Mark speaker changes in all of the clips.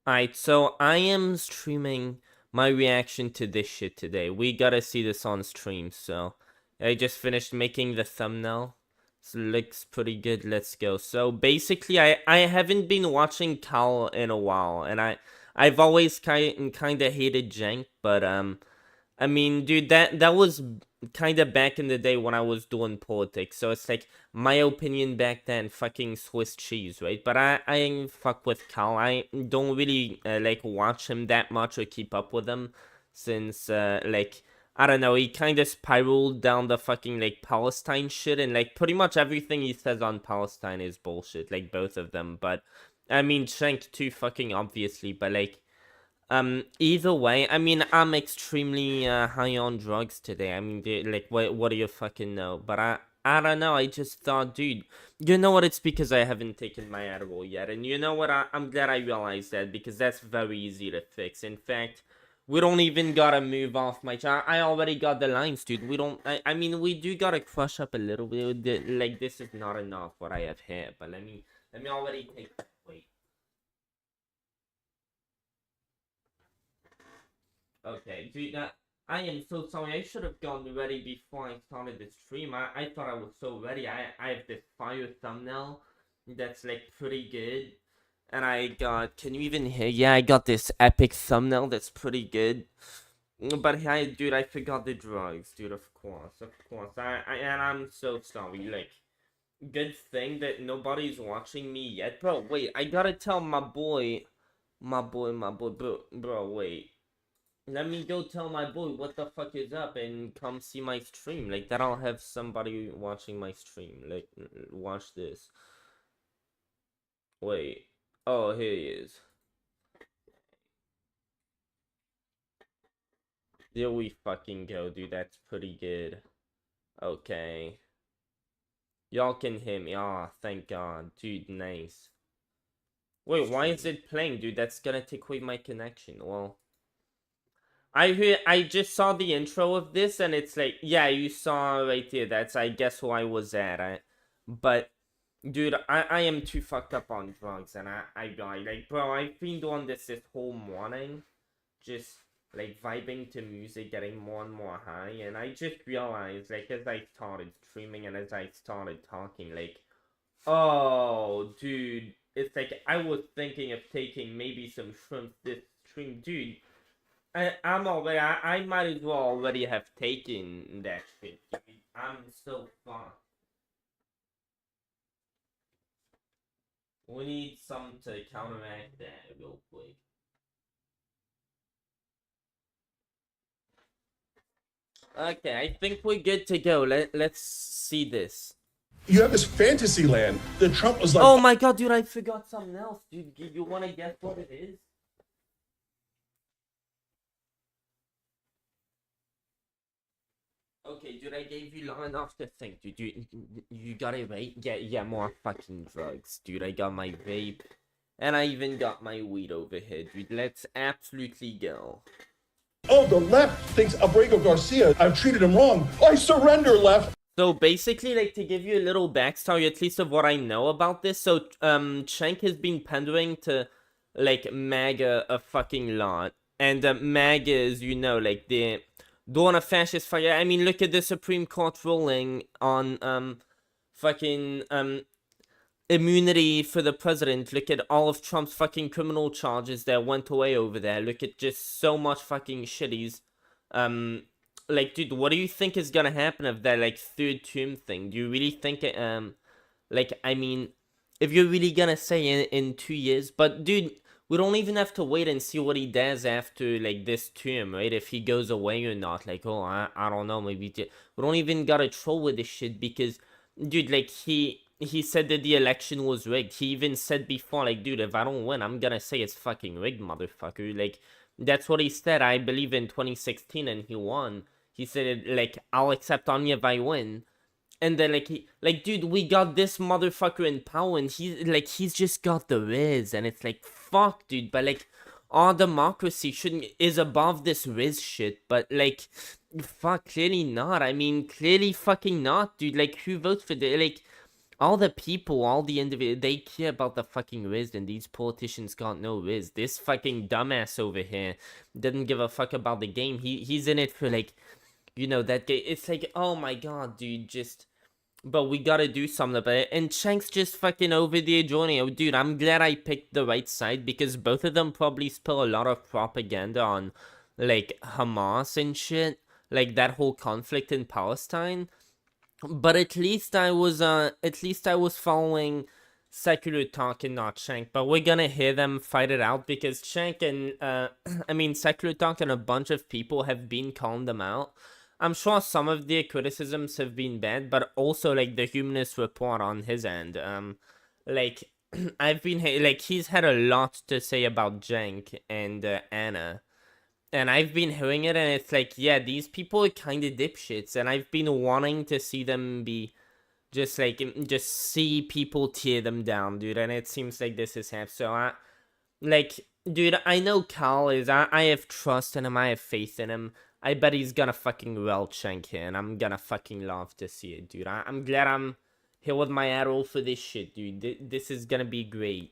Speaker 1: Alright, so I am streaming my reaction to this shit today. We gotta see this on stream, so I just finished making the thumbnail. So it looks pretty good. Let's go. So basically, I haven't been watching Cal in a while, and I've always kind of hated Cenk, but I mean, dude, that was kind of back in the day when I was doing politics. So it's like my opinion back then, fucking Swiss cheese, right? But I ain't fuck with Cal. I don't really like watch him that much or keep up with him since like I don't know. He kind of spiraled down the fucking like Palestine shit, and like pretty much everything he says on Palestine is bullshit. Like both of them, but I mean Schenk too, fucking obviously, but like. Either way, I mean, I'm extremely high on drugs today. I mean, like, what do you fucking know? But I don't know. I just thought, dude, you know what? It's because I haven't taken my Adderall yet, and you know what? I'm glad I realized that because that's very easy to fix. In fact, we don't even gotta move off my chart. I already got the lines, dude. We don't. I mean, we do gotta crush up a little bit. Like, this is not enough what I have here. But let me already take. Wait. Okay, dude, I am so sorry. I should have gotten ready before I started the stream. I thought I was so ready. I have this fire thumbnail that's like pretty good. And I got, can you even hear? Yeah, I got this epic thumbnail that's pretty good. But dude, I forgot the drugs, dude, of course, of course. And I'm so sorry. Like, good thing that nobody's watching me yet. Bro, wait, I gotta tell my boy, bro, wait. Let me go tell my boy what the fuck is up and come see my stream. Like, that I'll have somebody watching my stream. Like, watch this. Wait. Oh, here he is. There we fucking go, dude. That's pretty good. Okay. Y'all can hear me. Ah, oh, thank God. Dude, nice. Wait, why is it playing, dude? That's gonna take away my connection. Well... I just saw the intro of this and it's like, yeah, you saw right there. That's, I guess, who I was at. But, dude, I am too fucked up on drugs and I like, bro, I've been doing this whole morning. Just, like, vibing to music, getting more and more high. And I just realized, like, as I started streaming and as I started talking, like, oh, dude, it's like, I was thinking of taking maybe some shrimps this stream. Dude, I'm already. I might as well already have taken that shit. I'm so fucked. We need some to counteract that real quick. Okay, I think we're good to go. Let's see this.
Speaker 2: You have this fantasy land that Trump was like.
Speaker 1: Oh my god, dude! I forgot something else, dude. You wanna guess what it is? Okay, dude, I gave you long enough to think, dude. You got it right? Yeah, more fucking drugs, dude. I got my vape, and I even got my weed over here, dude. Let's absolutely go.
Speaker 2: Oh, the left thinks Abrego Garcia, I've treated him wrong. I surrender, left.
Speaker 1: So basically, like, to give you a little backstory, at least of what I know about this, so, Cenk has been pandering to, like, MAGA a fucking lot. And, MAGA is, you know, like, the... doing a fascist fire. I mean, look at the Supreme Court ruling on, fucking, immunity for the president. Look at all of Trump's fucking criminal charges that went away over there. Look at just so much fucking shitties. Like, dude, what do you think is gonna happen of that, like, third term thing? Do you really think, like, I mean, if you're really gonna say in 2 years, but, dude, we don't even have to wait and see what he does after, like, this term, right? If he goes away or not. Like, oh, I don't know, maybe... We don't even gotta troll with this shit because, dude, like, he said that the election was rigged. He even said before, like, dude, if I don't win, I'm gonna say it's fucking rigged, motherfucker. Like, that's what he said, I believe, in 2016, and he won. He said, like, I'll accept only if I win. And then, like, dude, we got this motherfucker in power, and he's just got the riz, and it's like, fuck, dude, but, like, our democracy is above this riz shit, but, like, fuck, clearly not. I mean, clearly fucking not, dude. Like, who votes for the, like, all the people, all the individuals, they care about the fucking Riz, and these politicians got no Riz. This fucking dumbass over here doesn't give a fuck about the game. He's in it for, like, you know, that game. It's like, oh my god, dude, just... But we gotta do something about it. And Cenk's just fucking over there joining. Oh, dude, I'm glad I picked the right side, because both of them probably spill a lot of propaganda on, like, Hamas and shit. Like, that whole conflict in Palestine. But at least I was following Secular Talk and not Cenk. But we're gonna hear them fight it out, because Cenk and, I mean, Secular Talk and a bunch of people have been calling them out. I'm sure some of their criticisms have been bad, but also, like, the Humanist Report on his end, like, I've been, like, he's had a lot to say about Cenk and, Anna, and I've been hearing it, and it's like, yeah, these people are kind of dipshits, and I've been wanting to see them be, just, like, just see people tear them down, dude, and it seems like this is happening, so, like, dude, I know Carl is, I have trust in him, I have faith in him. I bet he's gonna fucking well Cenk here, and I'm gonna fucking love to see it, dude. I'm glad I'm here with my arrow for this shit, dude. This is gonna be great.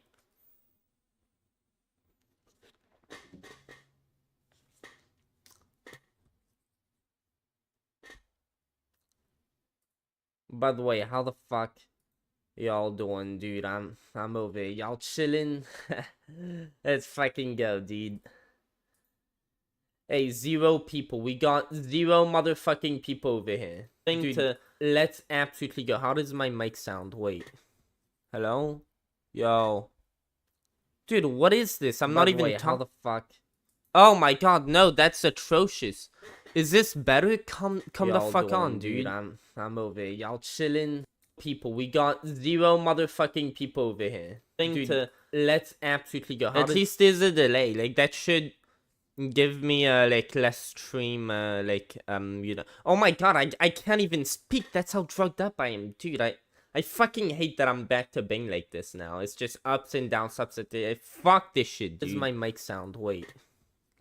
Speaker 1: By the way, how the fuck y'all doing, dude? I'm over here. Y'all chilling? Let's fucking go, dude. Hey, 0 people. We got 0 motherfucking people over here. Dude, let's absolutely go. How does my mic sound? Wait. Hello? Yo. Dude, what is this? I'm not even how the fuck? Oh my god, no, that's atrocious. Is this better? Come the fuck on, dude. I'm over here. Y'all chilling? People. We got 0 motherfucking people over here. Dude, let's absolutely go. At least there's a delay. Like, that should... give me like less stream like you know. Oh my god, I can't even speak. That's how drugged up I am, dude. I fucking hate that I'm back to being like this now. It's just ups and downs, ups and downs. Fuck this shit, dude. Does my mic sound? Wait.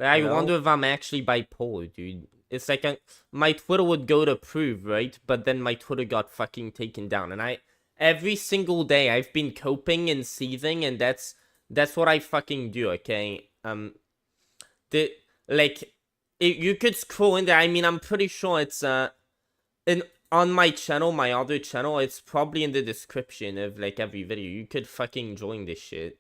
Speaker 1: I wonder if I'm actually bipolar, dude. It's like my Twitter would go to prove, right? But then my Twitter got fucking taken down, and every single day I've been coping and seething, and that's what I fucking do, okay? You could scroll in there. I mean, I'm pretty sure it's on my channel, my other channel, it's probably in the description of like every video. You could fucking join this shit.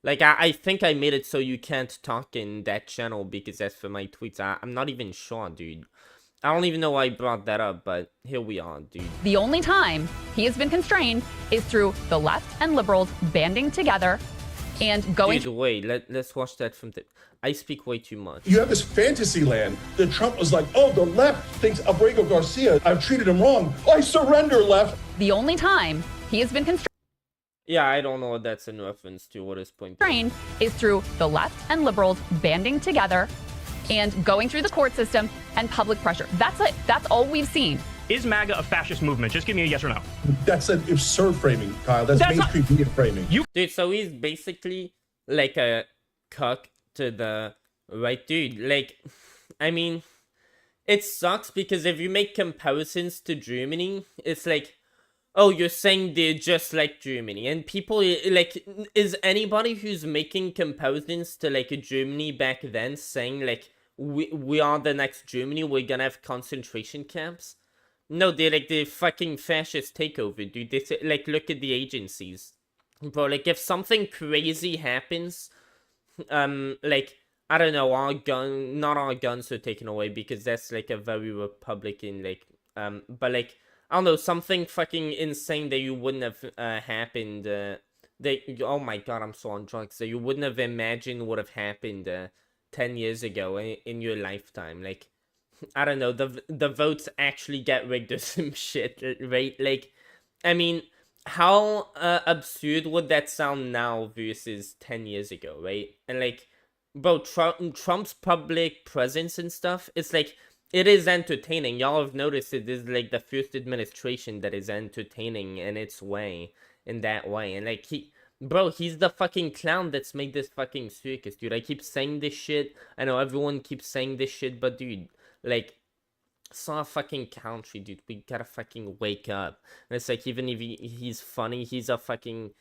Speaker 1: Like, I think I made it so you can't talk in that channel because that's for my tweets. I'm not even sure, dude. I don't even know why I brought that up, but here we are, dude.
Speaker 3: The only time he has been constrained is through the left and liberals banding together and going...
Speaker 1: Dude, wait, let's watch that from the... I speak way too much.
Speaker 2: You have this fantasy land that Trump was like, oh, the left thinks Abrego Garcia, I've treated him wrong. I surrender, left.
Speaker 3: The only time he has been constrained...
Speaker 1: Yeah, I don't know what that's in reference to. What is point?
Speaker 3: Is through the left and liberals banding together and going through the court system and public pressure. That's it. That's all we've seen.
Speaker 4: Is MAGA a fascist movement? Just give me a yes or no.
Speaker 2: That's an absurd framing, Kyle. That's mainstream media framing.
Speaker 1: Dude, so he's basically like a cuck to the right dude. Like, I mean, it sucks because if you make comparisons to Germany, it's like, oh, you're saying they're just like Germany. And people, like, is anybody who's making comparisons to, like, Germany back then saying, like, we are the next Germany, we're gonna have concentration camps? No, they're, like, the fucking fascist takeover, dude. They say, like, look at the agencies. Bro, like, if something crazy happens, like, I don't know, not our guns are taken away, because that's, like, a very Republican, like, but, like, I don't know, something fucking insane that you wouldn't have happened, oh my god, I'm so on drugs, that you wouldn't have imagined would have happened 10 years ago in your lifetime. Like, I don't know, the votes actually get rigged or some shit, right? Like, I mean, how absurd would that sound now versus 10 years ago, right? And like, bro, Trump's public presence and stuff, it's like, it is entertaining. Y'all have noticed it is like the first administration that is entertaining in its way, in that way. And like, he's the fucking clown that's made this fucking circus, dude. I keep saying this shit. I know everyone keeps saying this shit, but dude, like, It's not a fucking country, dude. We gotta fucking wake up. And it's like, even if he's funny, he's a fucking...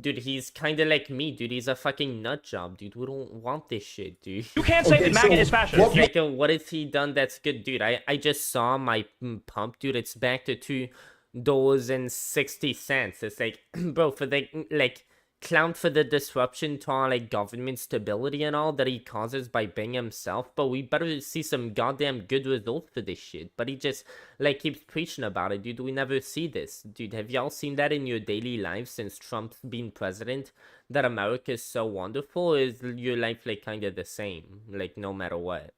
Speaker 1: Dude, he's kind of like me, dude. He's a fucking nut job, dude. We don't want this shit, dude.
Speaker 4: You can't say that MAGA is fascist.
Speaker 1: Like, what has he done that's good, dude? I just saw my pump, dude. It's back to $2.60. It's like, bro, for the, like, clown for the disruption to our, like, government stability and all that he causes by being himself, but we better see some goddamn good results for this shit. But he just, like, keeps preaching about it, dude. We never see this, dude. Have y'all seen that in your daily life since Trump's been president, that America is so wonderful? Or is your life, like, kind of the same, like, no matter what?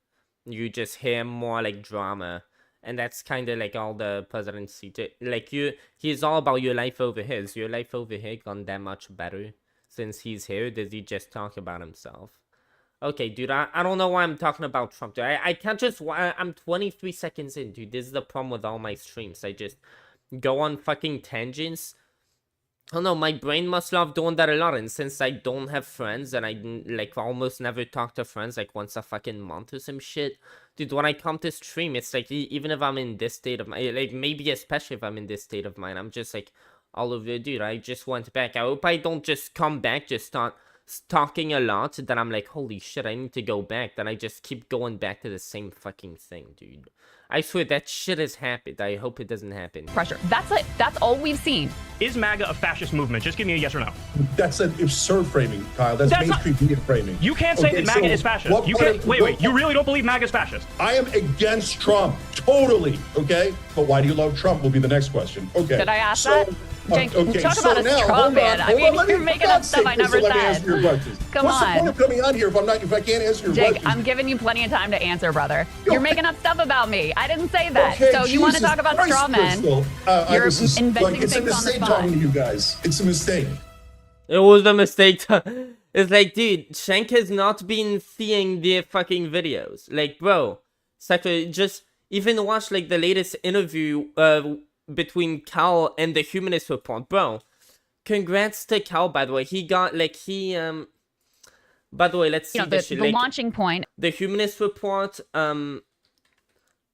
Speaker 1: You just hear more, like, drama. And that's kind of like all the presidency, like, he's all about your life over his. Your life over here gone that much better since he's here? Does he just talk about himself? Okay, dude, I don't know why I'm talking about Trump, dude. I can't just, I'm 23 seconds in, dude. This is the problem with all my streams. I just go on fucking tangents. I don't know, my brain must love doing that a lot, and since I don't have friends, and I, like, almost never talk to friends, like, once a fucking month or some shit, dude, when I come to stream, it's like, even if I'm in this state of mind, like, maybe especially if I'm in this state of mind, I'm just like, all over, dude, I just went back. I hope I don't just come back, just start talking a lot, that I'm like, holy shit, I need to go back, then I just keep going back to the same fucking thing, dude. I swear, that shit has happened. I hope it doesn't happen.
Speaker 3: Pressure. That's it. That's all we've seen.
Speaker 4: Is MAGA a fascist movement? Just give me a yes or no.
Speaker 2: That's an absurd framing, Kyle. That's mainstream media framing.
Speaker 4: You can't say that MAGA is fascist. You can't. Wait. You really don't believe MAGA is fascist?
Speaker 2: I am against Trump, totally. Okay, but why do you love Trump? Will be the next question. Okay.
Speaker 3: Did I ask that? Cenk,
Speaker 2: okay,
Speaker 3: talk about a straw man. I mean, you're making up stuff I never said. Come
Speaker 2: What's
Speaker 3: on.
Speaker 2: the point of coming on here if I can't answer your
Speaker 3: Jake,
Speaker 2: questions?
Speaker 3: I'm giving you plenty of time to answer, brother.
Speaker 2: Yo,
Speaker 3: You're making up stuff about me. I didn't say that.
Speaker 2: Okay,
Speaker 3: so you want to
Speaker 2: Jesus
Speaker 3: talk about
Speaker 2: Christ,
Speaker 3: straw men?
Speaker 2: Crystal.
Speaker 3: You're
Speaker 2: It's
Speaker 3: inventing
Speaker 2: a
Speaker 3: things on the
Speaker 2: mistake
Speaker 3: spot.
Speaker 2: talking to you guys. It's a mistake.
Speaker 1: It was a mistake. It's like, dude, Cenk has not been seeing the fucking videos. Like, bro, it's like, just even watch, like, the latest interview between Cal and the Humanist Report, bro. Congrats to Cal, by the way. He got, like, by the way, let's see this shit.
Speaker 3: The
Speaker 1: Like,
Speaker 3: launching point.
Speaker 1: the Humanist Report,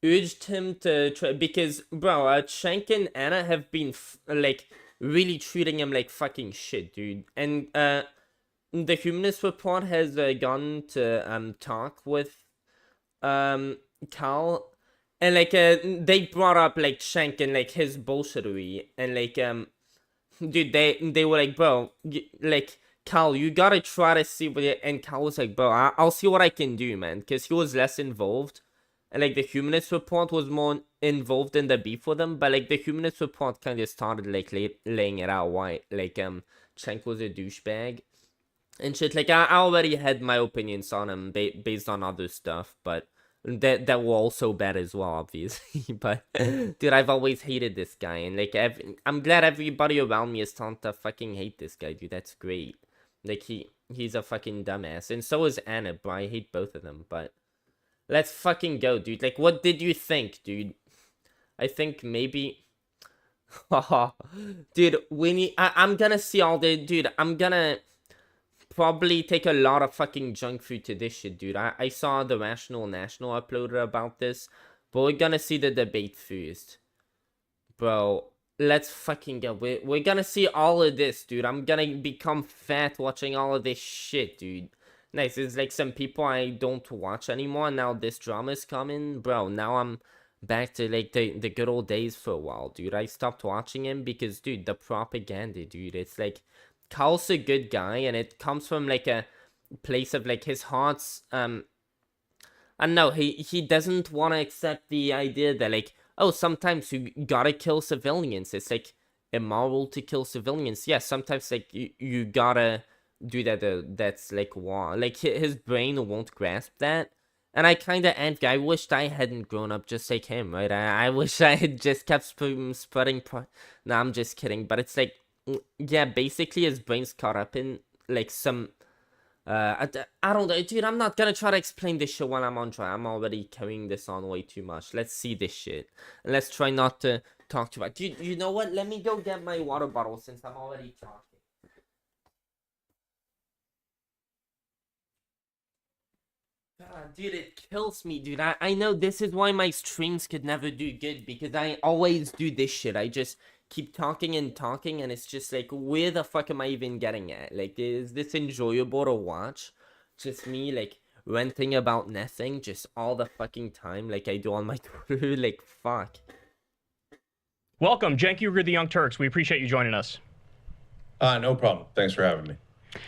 Speaker 1: urged him to try, because, bro, Cenk and Anna have been, like, really treating him like fucking shit, dude. And, the Humanist Report has, gone to, talk with, Cal, and, like, they brought up, like, Cenk and, like, his bullshittery, and, like, dude, they were like, bro, like, Cal, you gotta try to see what it, and Cal was like, bro, I'll see what I can do, man, because he was less involved, and, like, the Humanist Report was more involved in the beef with him, but, like, the Humanist Report kind of started, like, laying it out why, like, Cenk was a douchebag, and shit. Like, I already had my opinions on him based on other stuff, but that were also bad as well, obviously. But, dude, I've always hated this guy, and, like, I'm glad everybody around me is starting to fucking hate this guy, dude. That's great. Like, he's a fucking dumbass, and so is Anna, bro. I hate both of them, but let's fucking go, dude. Like, what did you think, dude? I think maybe... Dude, I'm gonna see all the... Dude, I'm gonna... probably take a lot of fucking junk food to this shit, dude. I saw the Rational National uploaded about this, but we're gonna see the debate first. Bro, let's fucking go. We're gonna see all of this, dude. I'm gonna become fat watching all of this shit, dude. Nice, it's like some people I don't watch anymore. Now this drama's coming. Bro, now I'm back to, like, the good old days for a while, dude. I stopped watching him because, dude, the propaganda, dude. It's like... Cal's a good guy, and it comes from, like, a place of, like, his heart's, I don't know, he doesn't want to accept the idea that, like, oh, sometimes you gotta kill civilians. It's, like, immoral to kill civilians. Yeah, sometimes, like, you gotta do that, that's, like, war. Like, his brain won't grasp that, and I kinda envy. I wished I hadn't grown up just like him, right? I wish I had just kept spreading nah, I'm just kidding, but it's, like, yeah, basically his brain's caught up in, like, some, I don't know, dude, I'm not gonna try to explain this shit while I'm on trial. I'm already carrying this on way too much. Let's see this shit, and let's try not to talk too much. Dude, you know what? Let me go get my water bottle since I'm already talking. God, dude, it kills me, dude. I know this is why my streams could never do good, because I always do this shit. I just keep talking and talking, and it's just like, where the fuck am I even getting at? Like, is this enjoyable to watch? Just me, like, ranting about nothing, just all the fucking time, like I do on my Twitter. Like, fuck.
Speaker 4: Welcome, Cenk Uygur, the Young Turks. We appreciate you joining us.
Speaker 2: No problem. Thanks for having me.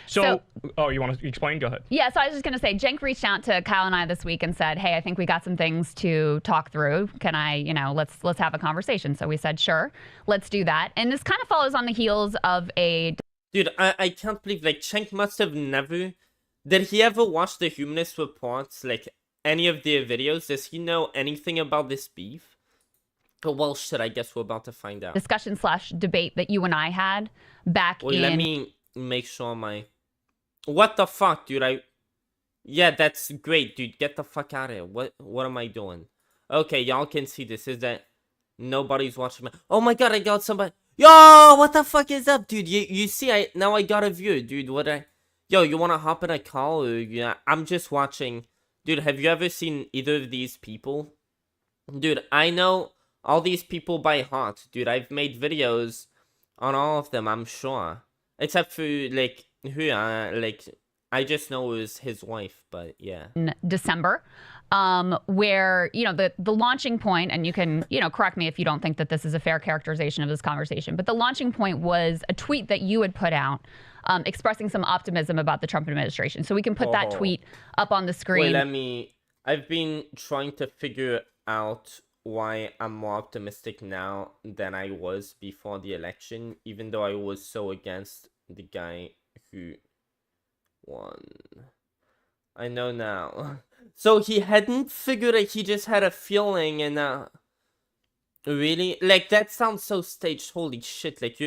Speaker 4: So, oh, you want to explain? Go ahead.
Speaker 3: Yeah, so I was just going to say, Cenk reached out to Kyle and I this week and said, hey, I think we got some things to talk through. Can I, let's have a conversation. So we said, sure, let's do that. And this kind of follows on the heels of a...
Speaker 1: Dude, I can't believe, like, Cenk must have never... Did he ever watch the Humanist Reports, like, any of their videos? Does he know anything about this beef? Oh, well, shit, I guess we're about to find out.
Speaker 3: Discussion/debate that you and I had back in...
Speaker 1: Let me make sure my... What the fuck, dude? Yeah, that's great, dude. Get the fuck out of here. What am I doing? Okay, y'all can see this. Is that... Nobody's watching me. Oh my god, I got somebody... Yo, what the fuck is up, dude? You see, now I got a view, dude. Yo, you wanna hop in a call? Or, yeah, I'm just watching... Dude, have you ever seen either of these people? Dude, I know... all these people by heart, dude. I've made videos on all of them, I'm sure. Except for, like, who, I just know it was his wife, but yeah.
Speaker 3: In December, where, the launching point, and you can, correct me if you don't think that this is a fair characterization of this conversation, but the launching point was a tweet that you had put out expressing some optimism about the Trump administration. So we can put that tweet up on the screen.
Speaker 1: Wait, I've been trying to figure out why I'm more optimistic now than I was before the election, even though I was so against the guy who won. I know now. So he hadn't figured it, he just had a feeling, and really? Like, that sounds so staged. Holy shit, like,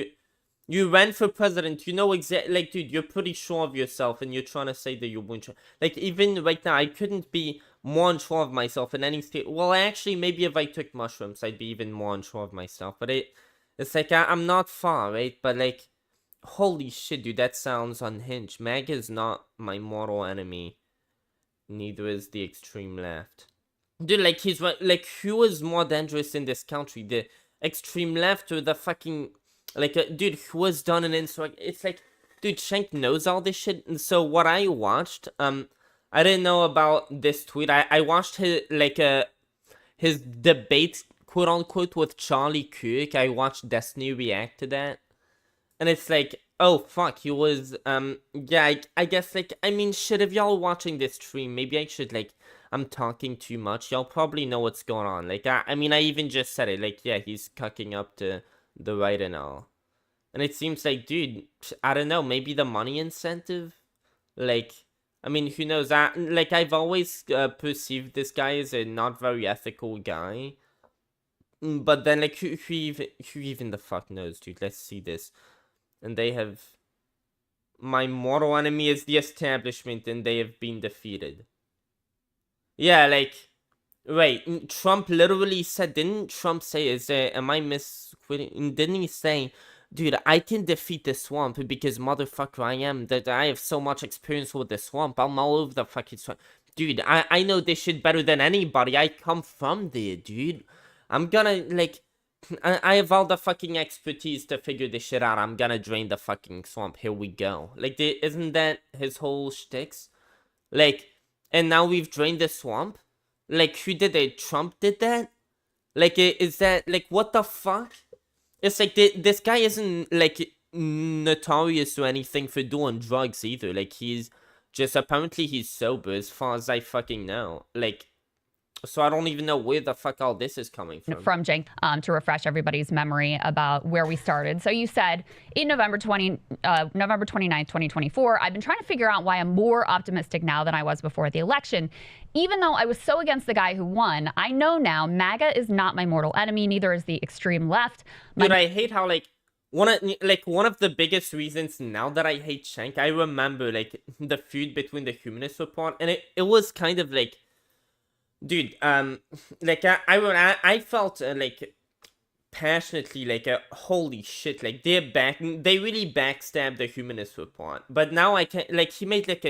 Speaker 1: you ran for president, you know exactly, like, dude, you're pretty sure of yourself, and you're trying to say that you won't. Like, even right now, I couldn't be more unsure of myself in any state. Well, actually, maybe if I took mushrooms, I'd be even more unsure of myself. But it's like, I'm not far, right? But, like, holy shit, dude, that sounds unhinged. MAGA is not my mortal enemy. Neither is the extreme left. Dude, like, he's right. Like, who is more dangerous in this country? The extreme left or the fucking... Like, dude, who has done an insurrection? It's like, dude, Cenk knows all this shit. And so what I watched, I didn't know about this tweet. I watched his, like, his debate, quote unquote, with Charlie Kirk. I watched Destiny react to that. And it's like, oh, fuck, he was, yeah, I guess, like, I mean, shit, if y'all watching this stream, maybe I should, like, I'm talking too much. Y'all probably know what's going on. Like, I mean, I even just said it. Like, yeah, he's cucking up to the right and all. And it seems like, dude, I don't know, maybe the money incentive? Like, I mean, who knows? Like, I've always perceived this guy as a not very ethical guy. But then, like, who even the fuck knows, dude? Let's see this. And they have... My mortal enemy is the establishment, and they have been defeated. Yeah, like... Wait, Trump literally said... Didn't Trump say... Am I misquoting? Didn't he say... Dude, I can defeat the swamp because motherfucker I am. That I have so much experience with the swamp. I'm all over the fucking swamp. Dude, I know this shit better than anybody. I come from there, dude. I'm gonna, like... I have all the fucking expertise to figure this shit out. I'm gonna drain the fucking swamp. Here we go. Like, isn't that his whole shticks? Like, and now we've drained the swamp? Like, who did it? Trump did that? Like, is that, like, what the fuck? It's like, this guy isn't, like, notorious or anything for doing drugs either. Like, he's just, apparently he's sober as far as I fucking know. Like, so I don't even know where the fuck all this is coming from.
Speaker 3: From Cenk, to refresh everybody's memory about where we started. So you said in November 29th, 2024, I've been trying to figure out why I'm more optimistic now than I was before the election. Even though I was so against the guy who won, I know now MAGA is not my mortal enemy, neither is the extreme left.
Speaker 1: Dude, I hate how, like, one of the biggest reasons now that I hate Cenk, I remember, like, the feud between the Humanist Report, and it was kind of like, dude, like, I felt, like, passionately, like, holy shit, like, they really backstabbed the Humanist Report. But now I can, like, he made, like,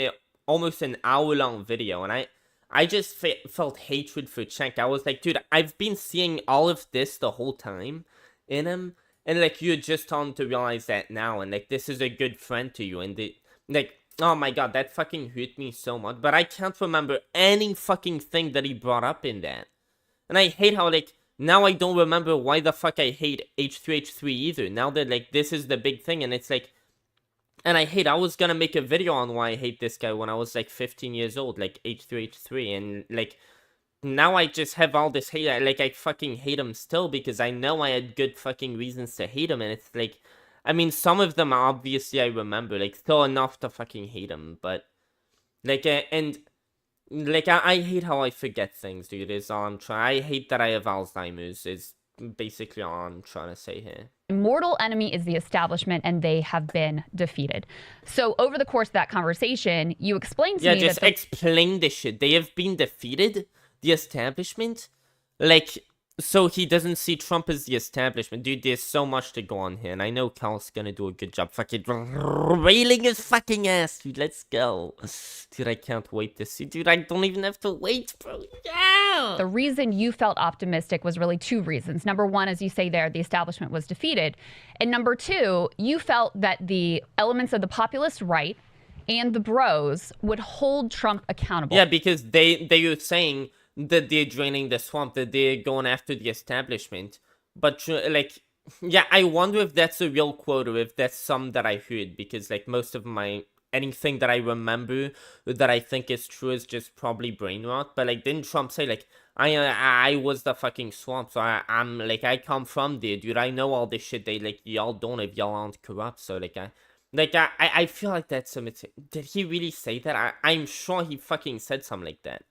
Speaker 1: almost an hour-long video, and I just felt hatred for Cenk. I was like, dude, I've been seeing all of this the whole time in him, and like you're just starting to realize that now, and like this is a good friend to you, and like, oh my god, that fucking hurt me so much. But I can't remember any fucking thing that he brought up in that, and I hate how like now I don't remember why the fuck I hate H3H3 either. Now that like this is the big thing, and it's like. And I was gonna make a video on why I hate this guy when I was like 15 years old, like H3H3, and like, now I just have all this hate, like, I fucking hate him still, because I know I had good fucking reasons to hate him, and it's like, I mean, some of them obviously I remember, like, still enough to fucking hate him, but, like, and, like, I hate how I forget things, dude, is all I'm trying. I hate that I have Alzheimer's, is basically all I'm trying to say here.
Speaker 3: Mortal enemy is the establishment, and they have been defeated. So over the course of that conversation, you explained to me
Speaker 1: just
Speaker 3: that
Speaker 1: explain this shit. They have been defeated, the establishment. Like, so he doesn't see Trump as the establishment. Dude, there's so much to go on here, and I know Carl's gonna do a good job fucking railing his fucking ass, dude. Let's go. Dude, I can't wait to see. Dude, I don't even have to wait, bro. Yeah!
Speaker 3: the reason you felt optimistic was really two reasons. Number one, as you say there, the establishment was defeated. And number two, you felt that the elements of the populist right and the bros would hold Trump accountable.
Speaker 1: Yeah, because they were saying that they're draining the swamp, that they're going after the establishment. But, like, yeah, I wonder if that's a real quote or if that's some that I heard, because, like, most of anything that I remember that I think is true is just probably brain rot. But, like, didn't Trump say, like, I was the fucking swamp, so I'm, like, I come from there, dude. I know all this shit. Like, y'all don't if y'all aren't corrupt, so, like, I feel like that's a mistake. Did he really say that? I'm sure he fucking said something like that.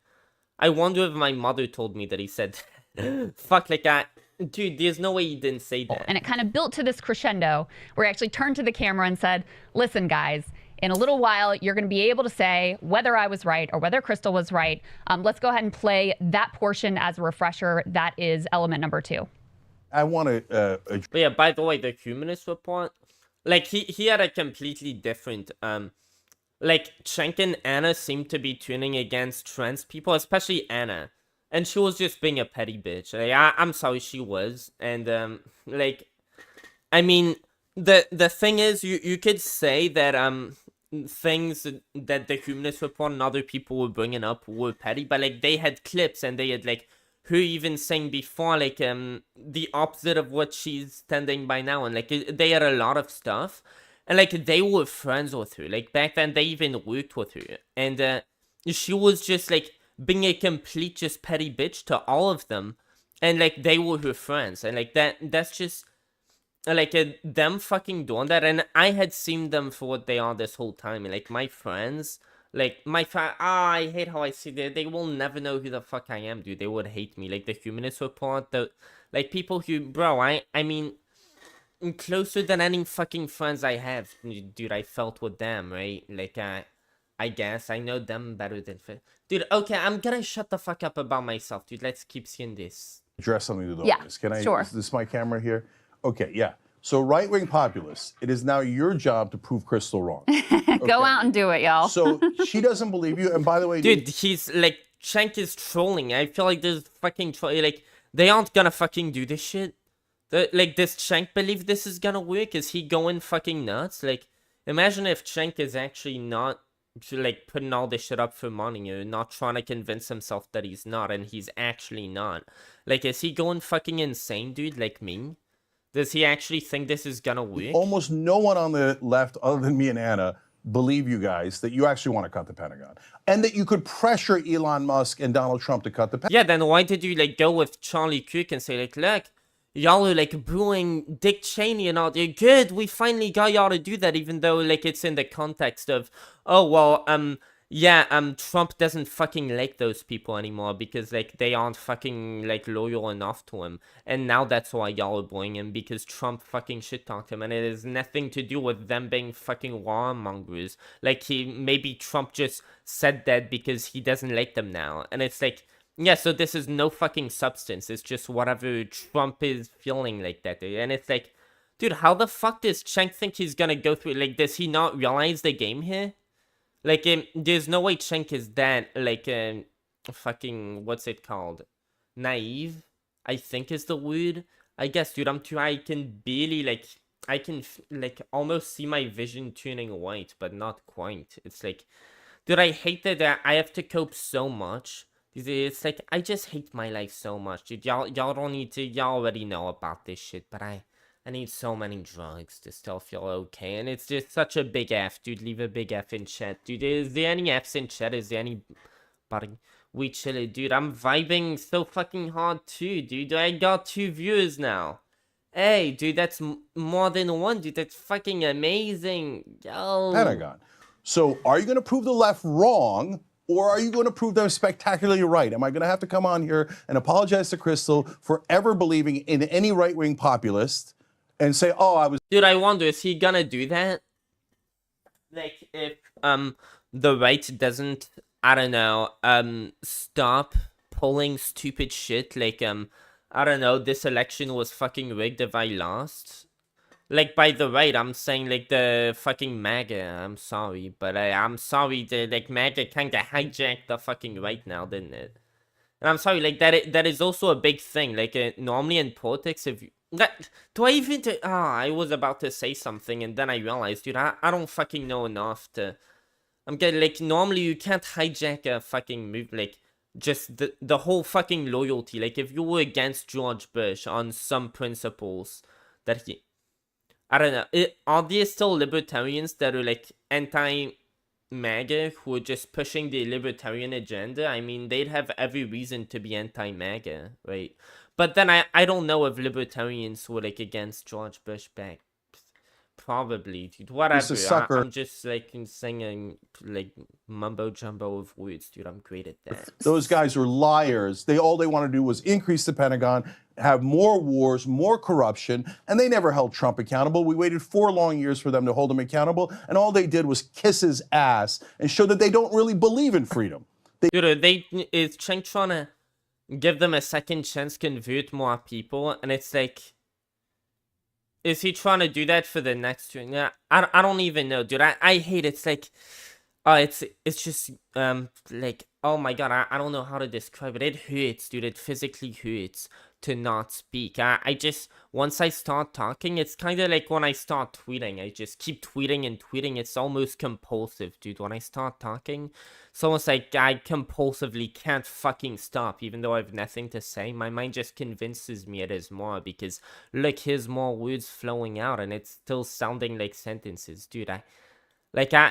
Speaker 1: I wonder if my mother told me that he said that. Fuck, like, dude, there's no way he didn't say that.
Speaker 3: And it kind of built to this crescendo where he actually turned to the camera and said, listen, guys, in a little while, you're going to be able to say whether I was right or whether Crystal was right. Let's go ahead and play that portion as a refresher. That is element number 2.
Speaker 2: I want to...
Speaker 1: But yeah, by the way, the Humanist Report, like, he had a completely different, like, Cenk and Anna seemed to be turning against trans people, especially Anna. And she was just being a petty bitch. Like, I'm sorry, she was. And, like, I mean, the thing is, you could say that, things that the Humanist Report and other people were bringing up were petty, but, like, they had clips and they had, like, her even saying before, like, the opposite of what she's standing by now, and, like, they had a lot of stuff, and, like, they were friends with her, like, back then, they even worked with her, and, she was just, like, being a complete, just petty bitch to all of them, and, like, they were her friends, and, like, that's just, like, them fucking doing that, and I had seen them for what they are this whole time, and, like, my friends... Like, I hate how I see that. They will never know who the fuck I am, dude. They would hate me. Like, the Humanist Report, like, people who, bro, I mean, closer than any fucking friends I have, dude, I felt with them, right? Like, I guess I know them better than... Dude, okay, I'm gonna shut the fuck up about myself, dude. Let's keep seeing this.
Speaker 2: Address something to the
Speaker 3: Yeah,
Speaker 2: audience. Can I?
Speaker 3: sure.
Speaker 2: Is this my camera here? Okay, yeah. So right-wing populists, it is now your job to prove Crystal wrong.
Speaker 3: Go out and do it, y'all.
Speaker 2: So she doesn't believe you. And by the way,
Speaker 1: dude, he's like, Cenk is trolling. I feel like there's fucking like, they aren't gonna fucking do this shit. Like, does Cenk believe this is gonna work? Is he going fucking nuts? Like, imagine if Cenk is actually not, like, putting all this shit up for money or not trying to convince himself that he's not, and he's actually not. Like, is he going fucking insane, dude, like me? Does he actually think this is gonna work?
Speaker 2: Almost no one on the left, other than me and Anna, believe you guys that you actually want to cut the Pentagon. And that you could pressure Elon Musk and Donald Trump to cut the Pentagon.
Speaker 1: Yeah, then why did you, like, go with Charlie Kirk and say, like, look, y'all are, like, booing Dick Cheney and all that. Good, we finally got y'all to do that, even though, like, it's in the context of, oh, well, yeah, Trump doesn't fucking like those people anymore because, like, they aren't fucking, like, loyal enough to him. And now that's why y'all are booing him, because Trump fucking shit-talked him. And it has nothing to do with them being fucking warmongers. Like, maybe Trump just said that because he doesn't like them now. And it's like, yeah, so this is no fucking substance. It's just whatever Trump is feeling like that. And it's like, dude, how the fuck does Cenk think he's gonna go through? Like, does he not realize the game here? Like, there's no way Cenk is that, like, fucking, what's it called? Naive, I think is the word. I guess, dude, I can barely, like, I can, like, almost see my vision turning white, but not quite. It's like, dude, I hate that I have to cope so much. It's like, I just hate my life so much, dude. Y'all don't need to, y'all already know about this shit, but I need so many drugs to still feel okay, and it's just such a big F, dude. Leave a big F in chat, dude. Is there any Fs in chat? Is there anybody? We chill, dude. I'm vibing so fucking hard too, dude. I got 2 viewers now. Hey, dude, that's more than 1, dude. That's fucking amazing. Yo.
Speaker 2: Pentagon. So are you going to prove the left wrong, or are you going to prove them spectacularly right? Am I going to have to come on here and apologize to Crystal for ever believing in any right-wing populist and say, oh, I was...
Speaker 1: Dude, I wonder, is he gonna do that? Like, if, the right doesn't, I don't know, stop pulling stupid shit, like, I don't know, this election was fucking rigged if I lost. Like, by the right, I'm saying, like, the fucking MAGA. I'm sorry, but I'm sorry that, like, MAGA kinda hijacked the fucking right now, didn't it? And I'm sorry, like, that is also a big thing. Like, normally in politics, if you... do I even... I was about to say something, and then I realized, dude, I don't fucking know enough to... I'm getting, like, normally you can't hijack a fucking move, like, just the whole fucking loyalty. Like, if you were against George Bush on some principles that he... I don't know. Are there still libertarians that are, like, anti-MAGA who are just pushing the libertarian agenda? I mean, they'd have every reason to be anti-MAGA, right? But then I don't know if libertarians were, like, against George Bush back. Probably, dude. Whatever. I'm just, like, singing, like, mumbo-jumbo of words, dude. I'm great at that.
Speaker 2: Those guys are liars. All they want to do was increase the Pentagon, have more wars, more corruption, and they never held Trump accountable. We waited 4 long years for them to hold him accountable, and all they did was kiss his ass and show that they don't really believe in freedom.
Speaker 1: Dude, is Cenk trying to give them a second chance, convert more people, and it's like... Is he trying to do that for the next one? Yeah, I don't even know, dude. I hate it. It's like, it's just, like, oh my god, I don't know how to describe it. It hurts, dude. It physically hurts to not speak. I just, once I start talking, it's kind of like when I start tweeting. I just keep tweeting and tweeting. It's almost compulsive, dude. When I start talking, it's almost like I compulsively can't fucking stop, even though I have nothing to say. My mind just convinces me it is more, because, look, here's more words flowing out, and it's still sounding like sentences, dude.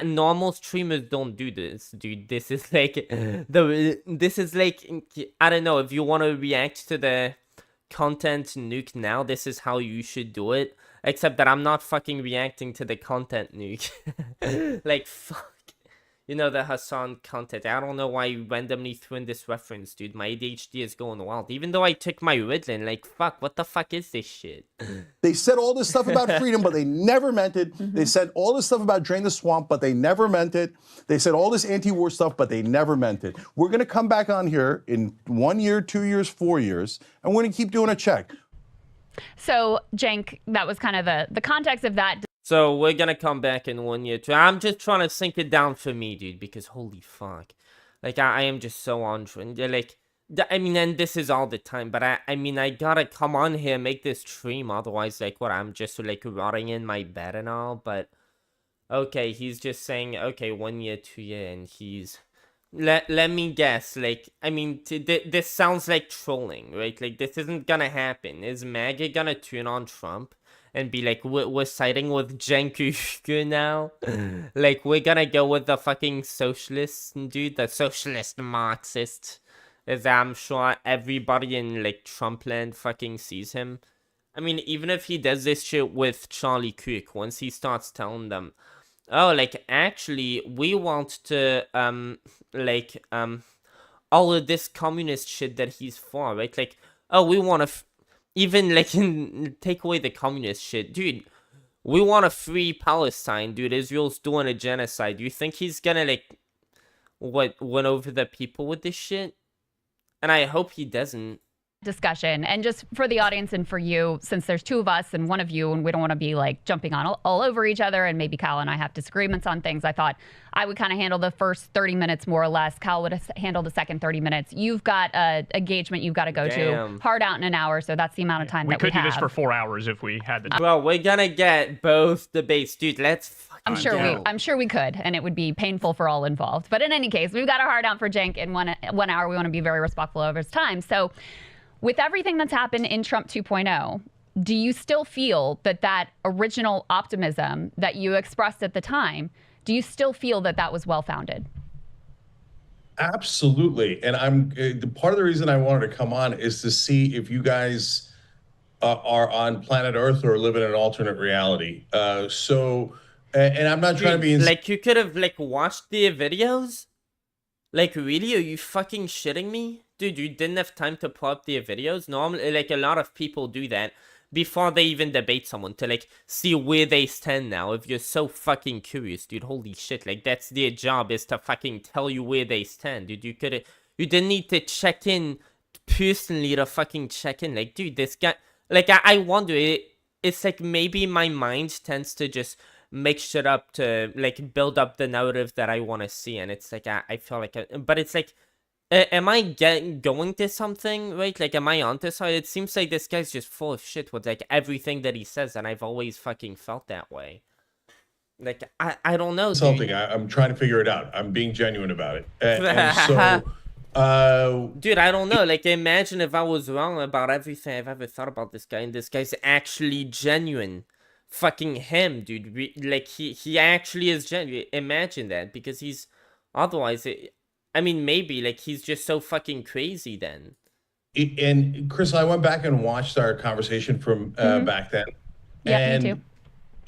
Speaker 1: Normal streamers don't do this, dude. This is like, this is like, I don't know, if you want to react to the content nuke now, this is how you should do it. Except that I'm not fucking reacting to the content nuke. Like, fuck. You know, the Hassan content. I don't know why you randomly threw in this reference, dude. My ADHD is going wild. Even though I took my Ritalin, like, fuck, what the fuck is this shit?
Speaker 2: They said all this stuff about freedom, but they never meant it. They said all this stuff about drain the swamp, but they never meant it. They said all this anti-war stuff, but they never meant it. We're going to come back on here in 1 year, 2 years, 4 years, and we're going to keep doing a check.
Speaker 3: So, Cenk, that was kind of the context of that.
Speaker 1: So we're gonna come back in 1 year too. I'm just trying to sink it down for me, dude, because holy fuck. Like, I am just so on trend. Like, I mean, and this is all the time, but I mean, I gotta come on here, make this stream, otherwise, like, what, I'm just, like, rotting in my bed and all, but, okay, he's just saying, okay, 1 year, 2 year, and he's, let me guess, like, I mean, this sounds like trolling, right? Like, this isn't gonna happen. Is MAGA gonna turn on Trump and be like, we're siding with Cenk Uygur now? Like, we're gonna go with the fucking socialist dude, the socialist Marxist, as I'm sure everybody in, like, Trumpland fucking sees him. I mean, even if he does this shit with Charlie Kirk, once he starts telling them, oh, like, actually, we want to, all of this communist shit that he's for, right? Like, oh, we want to... Even, like, take away the communist shit. Dude, we want to free Palestine, dude. Israel's doing a genocide. You think he's gonna, like, win over the people with this shit? And I hope he doesn't.
Speaker 3: discussion. And just for the audience and for you, since there's two of us and one of you, and we don't want to be like jumping on all over each other, and maybe Kyle and I have disagreements on things, I thought I would kind of handle the first 30 minutes more or less. Kyle would handle the second 30 minutes. You've got a engagement you've got to go to. Hard out in an hour, so that's the amount of time that we have.
Speaker 4: We could do this for 4 hours if we had the time.
Speaker 1: Well, we're gonna get both debates, dude. Let's fucking
Speaker 3: I'm sure we could, and it would be painful for all involved. But in any case, we've got our hard out for Cenk in 1 hour. We want to be very respectful of his time. So with everything that's happened in Trump 2.0, do you still feel that that original optimism that you expressed at the time, do you still feel that that was well-founded?
Speaker 2: Absolutely. And part of the reason I wanted to come on is to see if you guys are on planet Earth or live in an alternate reality. And I'm not trying to be...
Speaker 1: Like, you could have, like, watched the videos? Like, really? Are you fucking shitting me? Dude, you didn't have time to pull up the videos? Normally, like, a lot of people do that before they even debate someone to, like, see where they stand now. If you're so fucking curious, dude, holy shit. Like, that's their job, is to fucking tell you where they stand, dude. You didn't need to check in personally to fucking check in. Like, dude, this guy... Like, I wonder, it's like maybe my mind tends to just make shit up to, like, build up the narrative that I want to see. And it's like, I feel like... But it's like... Am I going to something, right? Like, am I onto something? It seems like this guy's just full of shit with, like, everything that he says, and I've always fucking felt that way. Like, I don't know,
Speaker 2: Something, I'm trying to figure it out. I'm being genuine about it.
Speaker 1: Dude, I don't know. Like, imagine if I was wrong about everything I've ever thought about this guy, and this guy's actually genuine. Fucking him, dude. Like, he actually is genuine. Imagine that, because he's... Otherwise... I mean, maybe, like, he's just so fucking crazy then.
Speaker 2: And Chris, I went back and watched our conversation from back then.
Speaker 3: Yeah, me too.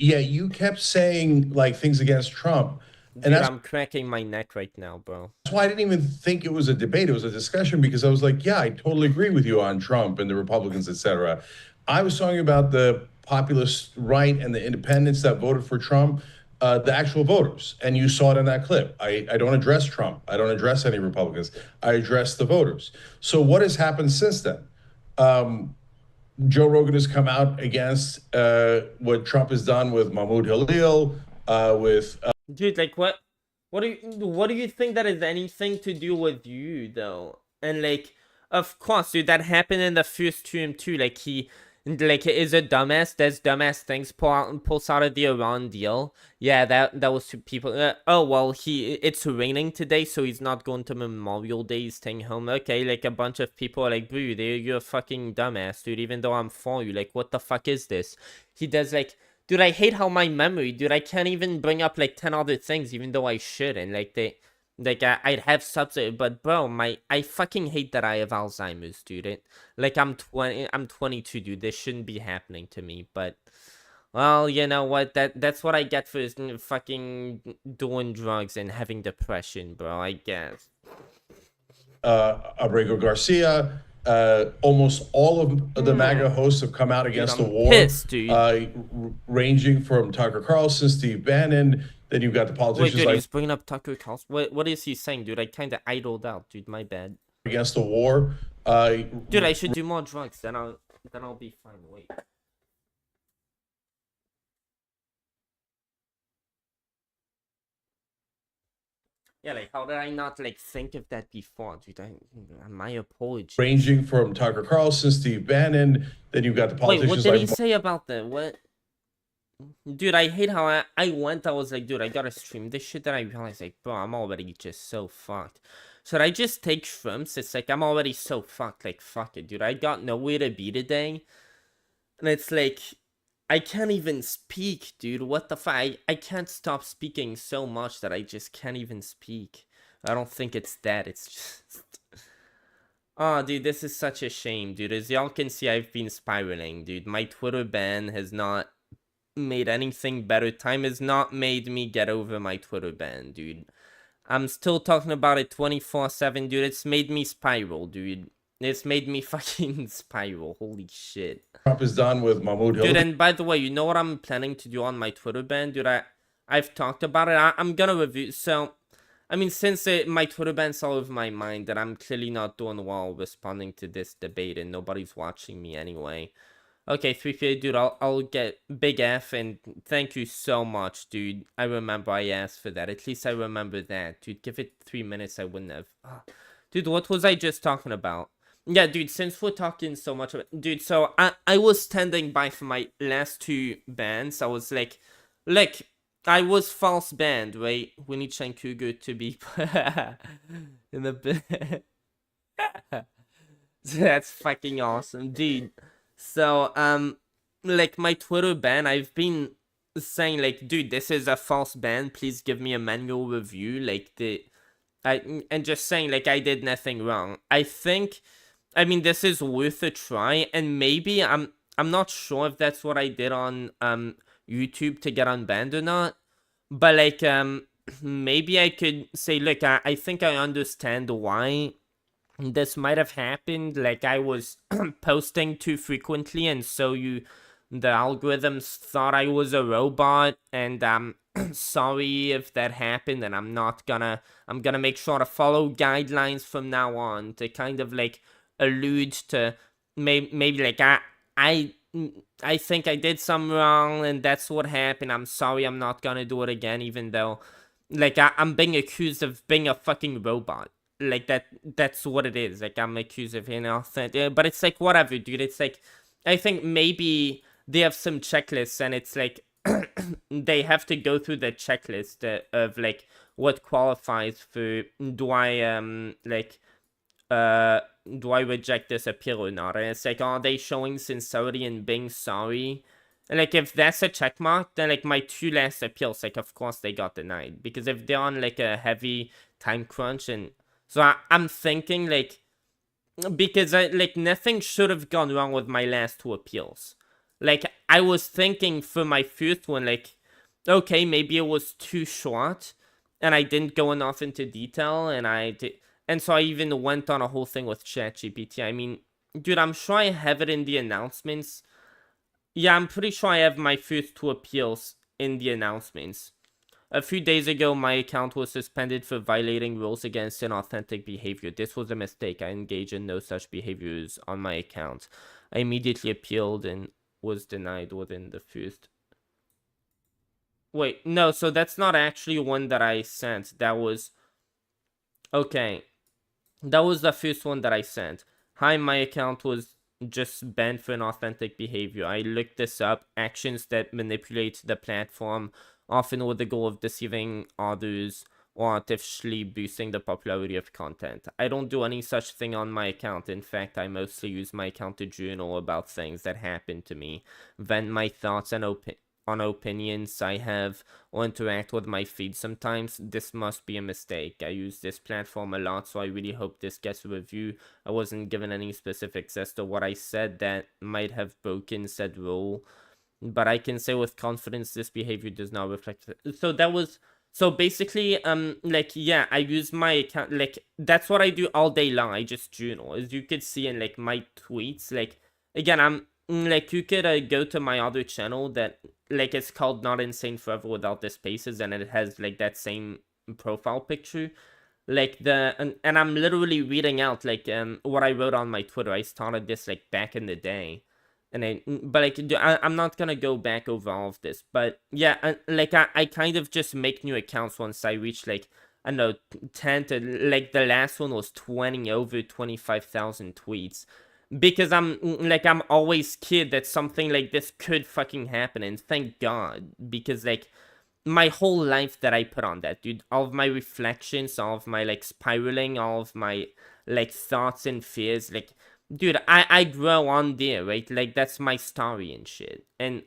Speaker 2: Yeah, you kept saying, like, things against Trump.
Speaker 1: Dude, I'm cracking my neck right now, bro.
Speaker 2: That's why I didn't even think it was a debate. It was a discussion, because I was like, yeah, I totally agree with you on Trump and the Republicans, etc. I was talking about the populist right and the independents that voted for Trump. The actual voters, and you saw it in that clip. I don't address Trump. I don't address any Republicans. I address the voters. So what has happened since then? Joe Rogan has come out against what Trump has done with Mahmoud Halil,
Speaker 1: Dude, like, what do you think that has anything to do with you, though? And, like, of course, dude, that happened in the first term, too. Like, he... Like, is a dumbass, does dumbass things, pulls out of the Iran deal. Yeah, that was to people. Oh, well, it's raining today, so he's not going to Memorial Day, he's staying home. Okay, like, a bunch of people are like, boo, you're a fucking dumbass, dude, even though I'm for you. Like, what the fuck is this? He does, like, dude, I hate how my memory, dude, I can't even bring up, like, 10 other things, even though I should, and, like, I'd have substitute, but bro, I fucking hate that I have Alzheimer's, dude. I'm 22, dude. This shouldn't be happening to me, but, well, you know what? That's what I get for fucking doing drugs and having depression, bro, I guess.
Speaker 2: Abrego Garcia, almost all of the MAGA hosts have come out against the war.
Speaker 1: Pissed, dude.
Speaker 2: Ranging from Tucker Carlson, Steve Bannon. Then you've got the politicians.
Speaker 1: Wait, dude, he's bringing up Tucker Carlson. What is he saying, dude? I kind of idled out, dude. My bad.
Speaker 2: Against the war.
Speaker 1: Dude, I should do more drugs. Then I'll be fine. Wait. Yeah, like, how did I not, like, think of that before, dude? My apology.
Speaker 2: Ranging from Tucker Carlson, Steve Bannon. Then you've got the politicians.
Speaker 1: Wait, what did he say about that? What? Dude, I hate how I was like, dude, I gotta stream this shit. Then I realized, like, bro, I'm already just so fucked. Should I just take shrimps? It's like, I'm already so fucked. Like, fuck it, dude. I got nowhere to be today. And it's like, I can't even speak, dude. What the fuck? I can't stop speaking so much that I just can't even speak. I don't think it's that. It's just... Oh, dude, this is such a shame, dude. As y'all can see, I've been spiraling, dude. My Twitter ban has not made anything better. Time has not made me get over my Twitter ban, dude. I'm still talking about it 24/7, dude. It's made me spiral, dude. It's made me fucking spiral. Holy shit.
Speaker 2: Trump is done with Mahmoud Halil.
Speaker 1: Dude, and by the way, you know what I'm planning to do on my Twitter ban, dude? I've talked about it. I'm gonna review. So I mean, since my Twitter ban's all over my mind, that I'm clearly not doing well responding to this debate, and nobody's watching me anyway. Okay, 350, dude, I'll get big F, and thank you so much, dude. I remember I asked for that. At least I remember that. Dude, give it 3 minutes, I wouldn't have. Dude, what was I just talking about? Yeah, dude, since we're talking so much about... Dude, so I was standing by for my last 2 bans. I was like, look, I was false banned, right? We need Cenk Uygur to be in the... That's fucking awesome, dude. So, like, my Twitter ban, I've been saying, like, dude, this is a false ban, please give me a manual review, like, and just saying, like, I did nothing wrong. I think, I mean, this is worth a try, and maybe, I'm not sure if that's what I did on, YouTube to get unbanned or not, but, like, maybe I could say, look, I think I understand why this might have happened, like I was posting too frequently, and so the algorithms thought I was a robot, and sorry if that happened, and I'm gonna make sure to follow guidelines from now on to kind of like allude to maybe like I think I did something wrong, and that's what happened. I'm sorry, I'm not gonna do it again, even though like I'm being accused of being a fucking robot. Like, that's what it is. Like, I'm accused of inauthentic. But it's like, whatever, dude. It's like, I think maybe they have some checklists, and it's like, they have to go through the checklist of, like, what qualifies for, do I reject this appeal or not? And it's like, are they showing sincerity and being sorry? And, like, if that's a check mark, then, like, my 2 last appeals, like, of course they got denied. Because if they're on, like, a heavy time crunch, and... So I'm thinking, like, because, like, nothing should have gone wrong with my last 2 appeals. Like, I was thinking for my first one, like, okay, maybe it was too short, and I didn't go enough into detail, and so I even went on a whole thing with ChatGPT. I mean, dude, I'm sure I have it in the announcements. Yeah, I'm pretty sure I have my first 2 appeals in the announcements. A few days ago, my account was suspended for violating rules against inauthentic behavior. This was a mistake. I engaged in no such behaviors on my account. I immediately appealed and was denied within the first... Wait, no, so that's not actually one that I sent. That was... Okay. That was the first one that I sent. Hi, my account was just banned for inauthentic behavior. I looked this up. Actions that manipulate the platform, often with the goal of deceiving others or artificially boosting the popularity of content. I don't do any such thing on my account. In fact, I mostly use my account to journal about things that happen to me, vent my thoughts and on opinions I have, or interact with my feed sometimes. This must be a mistake. I use this platform a lot, so I really hope this gets a review. I wasn't given any specifics as to what I said that might have broken said rule, but I can say with confidence this behavior does not reflect... So basically, like, yeah, I use my account, like, that's what I do all day long. I just journal. As you could see in, like, my tweets, like, again, like, you could go to my other channel that, like, it's called Not Insane Forever Without the Spaces, and it has, like, that same profile picture. Like, and I'm literally reading out, like, what I wrote on my Twitter. I started this, like, back in the day. But like, I'm not gonna go back over all of this, but yeah, like, I kind of just make new accounts once I reach, like, I don't know, 10 to, like, the last one was 20, over 25,000 tweets, because I'm always scared that something like this could fucking happen, and thank God, because, like, my whole life that I put on that, dude, all of my reflections, all of my, like, spiraling, all of my, like, thoughts and fears, like, dude, I grow on there, right? Like, that's my story and shit. And,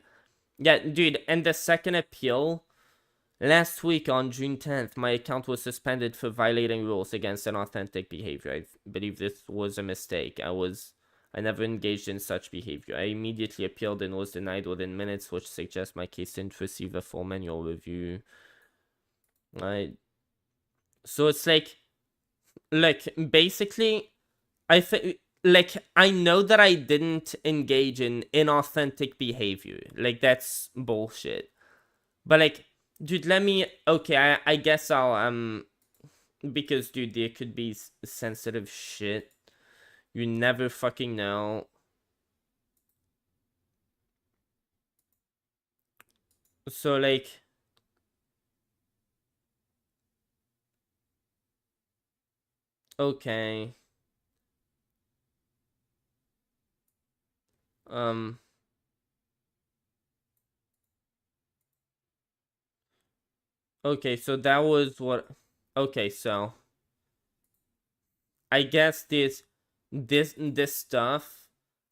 Speaker 1: yeah, dude, and the second appeal, last week on June 10th, my account was suspended for violating rules against inauthentic behavior. I believe this was a mistake. I never engaged in such behavior. I immediately appealed and was denied within minutes, which suggests my case didn't receive a full manual review. Right? So it's like, basically, I think... Like, I know that I didn't engage in inauthentic behavior. Like, that's bullshit. But, like, dude, let me... Okay, I guess I'll, Because, dude, there could be sensitive shit. You never fucking know. So, like... Okay. Okay, so that was what... Okay, so... I guess this stuff...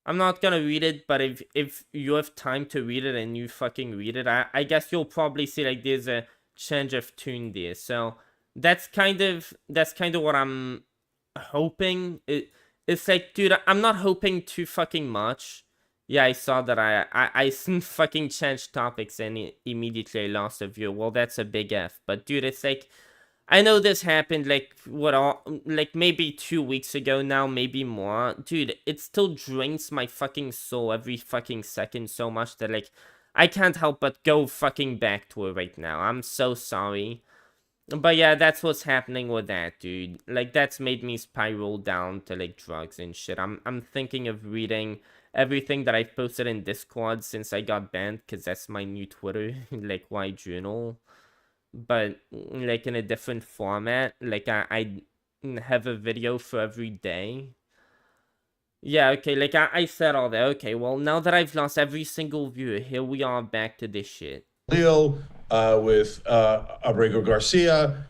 Speaker 1: I'm not gonna read it, but if you have time to read it and you fucking read it, I guess you'll probably see, like, there's a change of tune there. So, that's kind of what I'm hoping. It's like, dude, I'm not hoping too fucking much. Yeah, I saw that I fucking changed topics and immediately I lost a view. Well, that's a big F. But, dude, it's like... I know this happened, like, like, maybe 2 weeks ago now, maybe more. Dude, it still drains my fucking soul every fucking second so much that, like, I can't help but go fucking back to it right now. I'm so sorry. But yeah, that's what's happening with that, dude. Like, that's made me spiral down to, like, drugs and shit. I'm thinking of reading everything that I've posted in Discord since I got banned, because that's my new Twitter, like, why journal. But, like, in a different format. Like, I have a video for every day. Yeah, okay, like, I said all that. Okay, well, now that I've lost every single viewer, here we are back to this shit.
Speaker 5: Leo, with Abrego Garcia,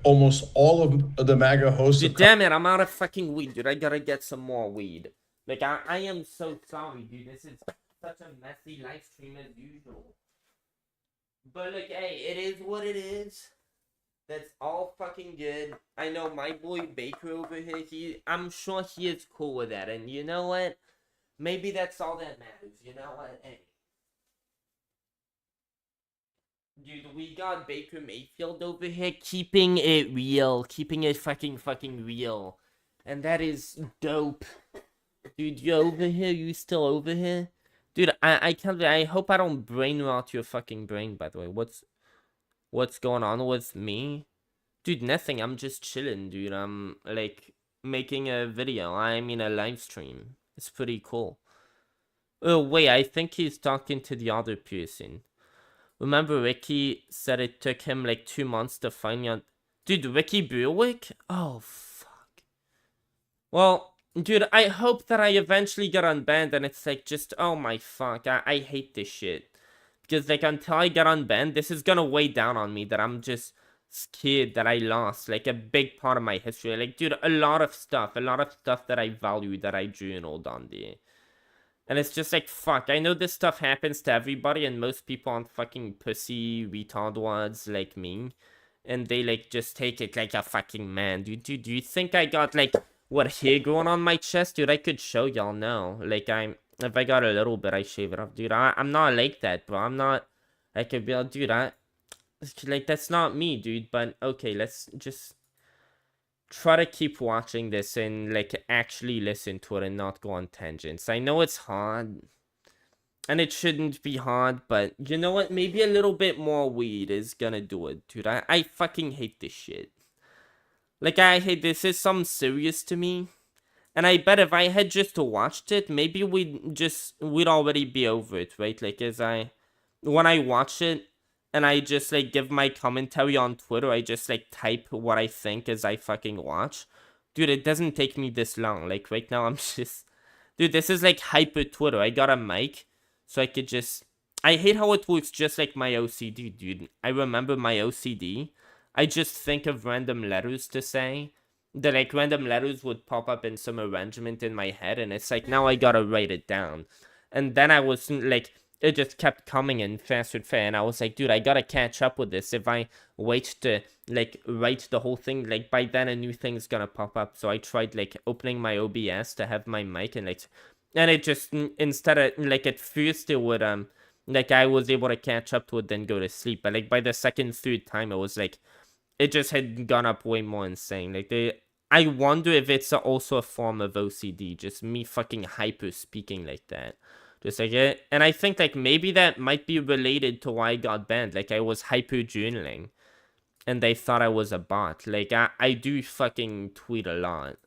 Speaker 5: almost all of the MAGA hosts.
Speaker 1: Dude, damn it, I'm out of fucking weed, dude. I gotta get some more weed. Like, I am so sorry, dude. This is such a messy live stream as usual. But, like, hey, it is what it is. That's all fucking good. I know my boy Baker over here, I'm sure he is cool with that. And you know what? Maybe that's all that matters. You know what? Hey. Dude, we got Baker Mayfield over here keeping it real. Keeping it fucking real. And that is dope. Dude, you over here? You still over here? Dude, I can't. I hope I don't brain rot your fucking brain. By the way, what's going on with me? Dude, nothing. I'm just chilling, dude. I'm like making a video. I mean a live stream. It's pretty cool. Oh wait, I think he's talking to the other person. Remember, Ricky said it took him like 2 months to find you. Dude, Ricky Berwick? Oh fuck. Well. Dude, I hope that I eventually get unbanned and it's like just, oh my fuck, I hate this shit. Because like until I get unbanned, this is gonna weigh down on me that I'm just scared that I lost like a big part of my history. Like, dude, a lot of stuff that I value that I journaled on there. And it's just like, fuck, I know this stuff happens to everybody and most people aren't fucking pussy retardwads like me. And they like just take it like a fucking man. Dude, do you think I got like... what hair growing on my chest, dude? I could show y'all now. Like, if I got a little bit, I shave it off, dude. I'm not like that, bro. I'm not. I could be like, dude. Like, that's not me, dude. But okay, let's just try to keep watching this and like actually listen to it and not go on tangents. I know it's hard, and it shouldn't be hard, but you know what? Maybe a little bit more weed is gonna do it, dude. I fucking hate this shit. Like, I hate this is something serious to me. And I bet if I had just watched it, maybe we'd already be over it, right? Like, when I watch it, and I just, like, give my commentary on Twitter, I just, like, type what I think as I fucking watch. Dude, it doesn't take me this long. Like, right now, I'm just... Dude, this is, like, hyper Twitter. I got a mic, so I could just... I hate how it works just like my OCD, dude. I remember my OCD... I just think of random letters to say. The like random letters would pop up in some arrangement in my head, and it's like now I gotta write it down. And then I was like, it just kept coming in faster and faster, and I was like, dude, I gotta catch up with this. If I wait to like write the whole thing, like by then a new thing's gonna pop up. So I tried like opening my OBS to have my mic and it just instead of like at first it would like I was able to catch up to it then go to sleep, but like by the second third time it was like. It just had gone up way more insane. Like, I wonder if it's also a form of OCD. Just me fucking hyper speaking like that. Just like it. And I think, like, maybe that might be related to why I got banned. Like, I was hyper journaling. and they thought I was a bot. Like, I do fucking tweet a lot.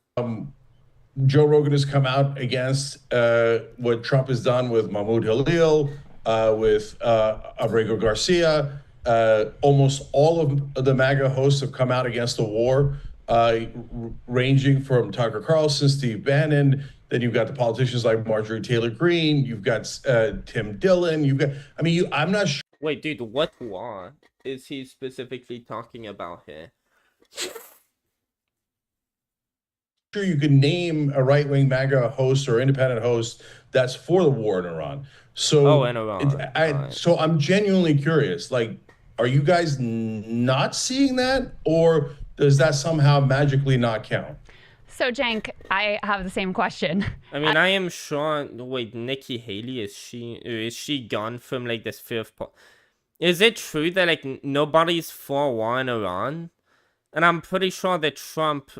Speaker 5: Joe Rogan has come out against what Trump has done with Mahmoud Halil, with Abrego Garcia. Almost all of the MAGA hosts have come out against the war, ranging from Tucker Carlson, Steve Bannon. Then you've got the politicians like Marjorie Taylor Greene. You've got Tim Dillon. You've got, I mean, I'm not sure.
Speaker 1: Wait, dude, what war is he specifically talking about here?
Speaker 5: Sure, you can name a right-wing MAGA host or independent host that's for the war in Iran. So,
Speaker 1: in Iran.
Speaker 5: So I'm genuinely curious. Like, are you guys not seeing that, or does that somehow magically not count?
Speaker 3: So, Cenk, I have the same question.
Speaker 1: I mean, I am sure. Wait, Nikki Haley, is she gone from like this fear of? Is it true that like nobody's for war in Iran? And I'm pretty sure that Trump,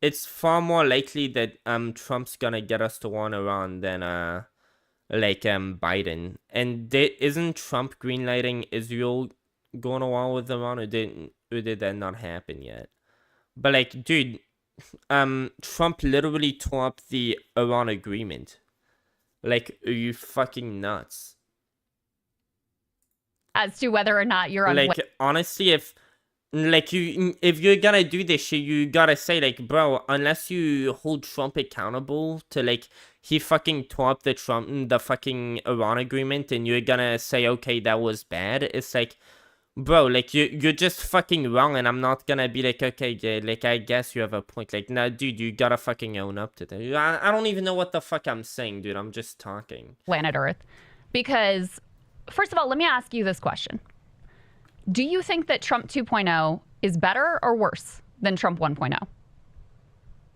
Speaker 1: it's far more likely that Trump's gonna get us to war in Iran than Biden. And isn't Trump greenlighting Israel going to war with Iran, or did that not happen yet? But like, dude, Trump literally tore up the Iran agreement. Like, are you fucking nuts?
Speaker 3: As to whether or not you're on.
Speaker 1: Like, honestly, if you're gonna do this shit, you gotta say, like, bro, unless you hold Trump accountable to, like, he fucking tore up the fucking Iran agreement, and you're gonna say, okay, that was bad. It's like, bro, like, you're just fucking wrong, and I'm not gonna be like, okay, yeah, like, I guess you have a point. Like, nah, dude, you gotta fucking own up to that. I don't even know what the fuck I'm saying, dude. I'm just talking.
Speaker 3: Planet Earth. Because, first of all, let me ask you this question. Do you think that Trump 2.0 is better or worse than Trump 1.0?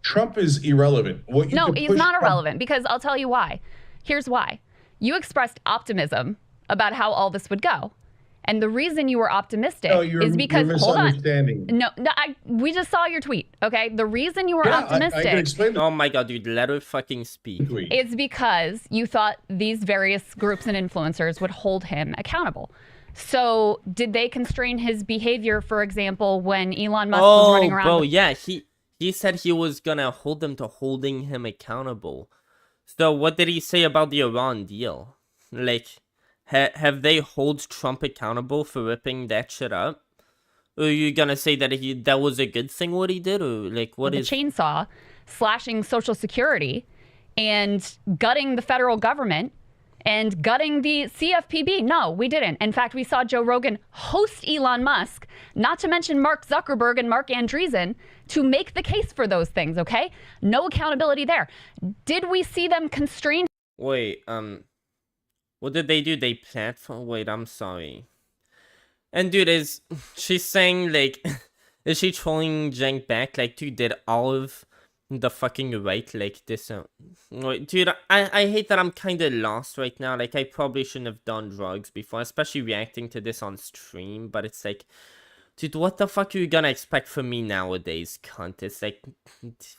Speaker 5: Trump is irrelevant.
Speaker 3: No, he's not irrelevant, because I'll tell you why. Here's why. You expressed optimism about how all this would go. And the reason you were optimistic is because, hold on. No, we just saw your tweet, okay? The reason you were optimistic
Speaker 5: I can explain
Speaker 1: oh my god, dude, let her fucking speak.
Speaker 3: Is because you thought these various groups and influencers would hold him accountable. So did they constrain his behavior, for example, when Elon Musk was running around?
Speaker 1: Oh, bro, yeah, he said he was gonna hold them to holding him accountable. So what did he say about the Iran deal? Like, have they hold Trump accountable for ripping that shit up? Or are you gonna say that that was a good thing what he did? Or like, what is...
Speaker 3: The chainsaw, slashing Social Security, and gutting the federal government, and gutting the CFPB. No, we didn't. In fact, we saw Joe Rogan host Elon Musk, not to mention Mark Zuckerberg and Mark Andreessen, to make the case for those things, okay? No accountability there. Did we see them constrain?
Speaker 1: Wait, what did they do? They platform? Wait, I'm sorry. And dude, she's saying, like, is she trolling Cenk back? Like, dude, did all of the fucking right, like, this? Wait, dude, I hate that I'm kind of lost right now. Like, I probably shouldn't have done drugs before, especially reacting to this on stream. But it's like, dude, what the fuck are you gonna expect from me nowadays, cunt? It's like,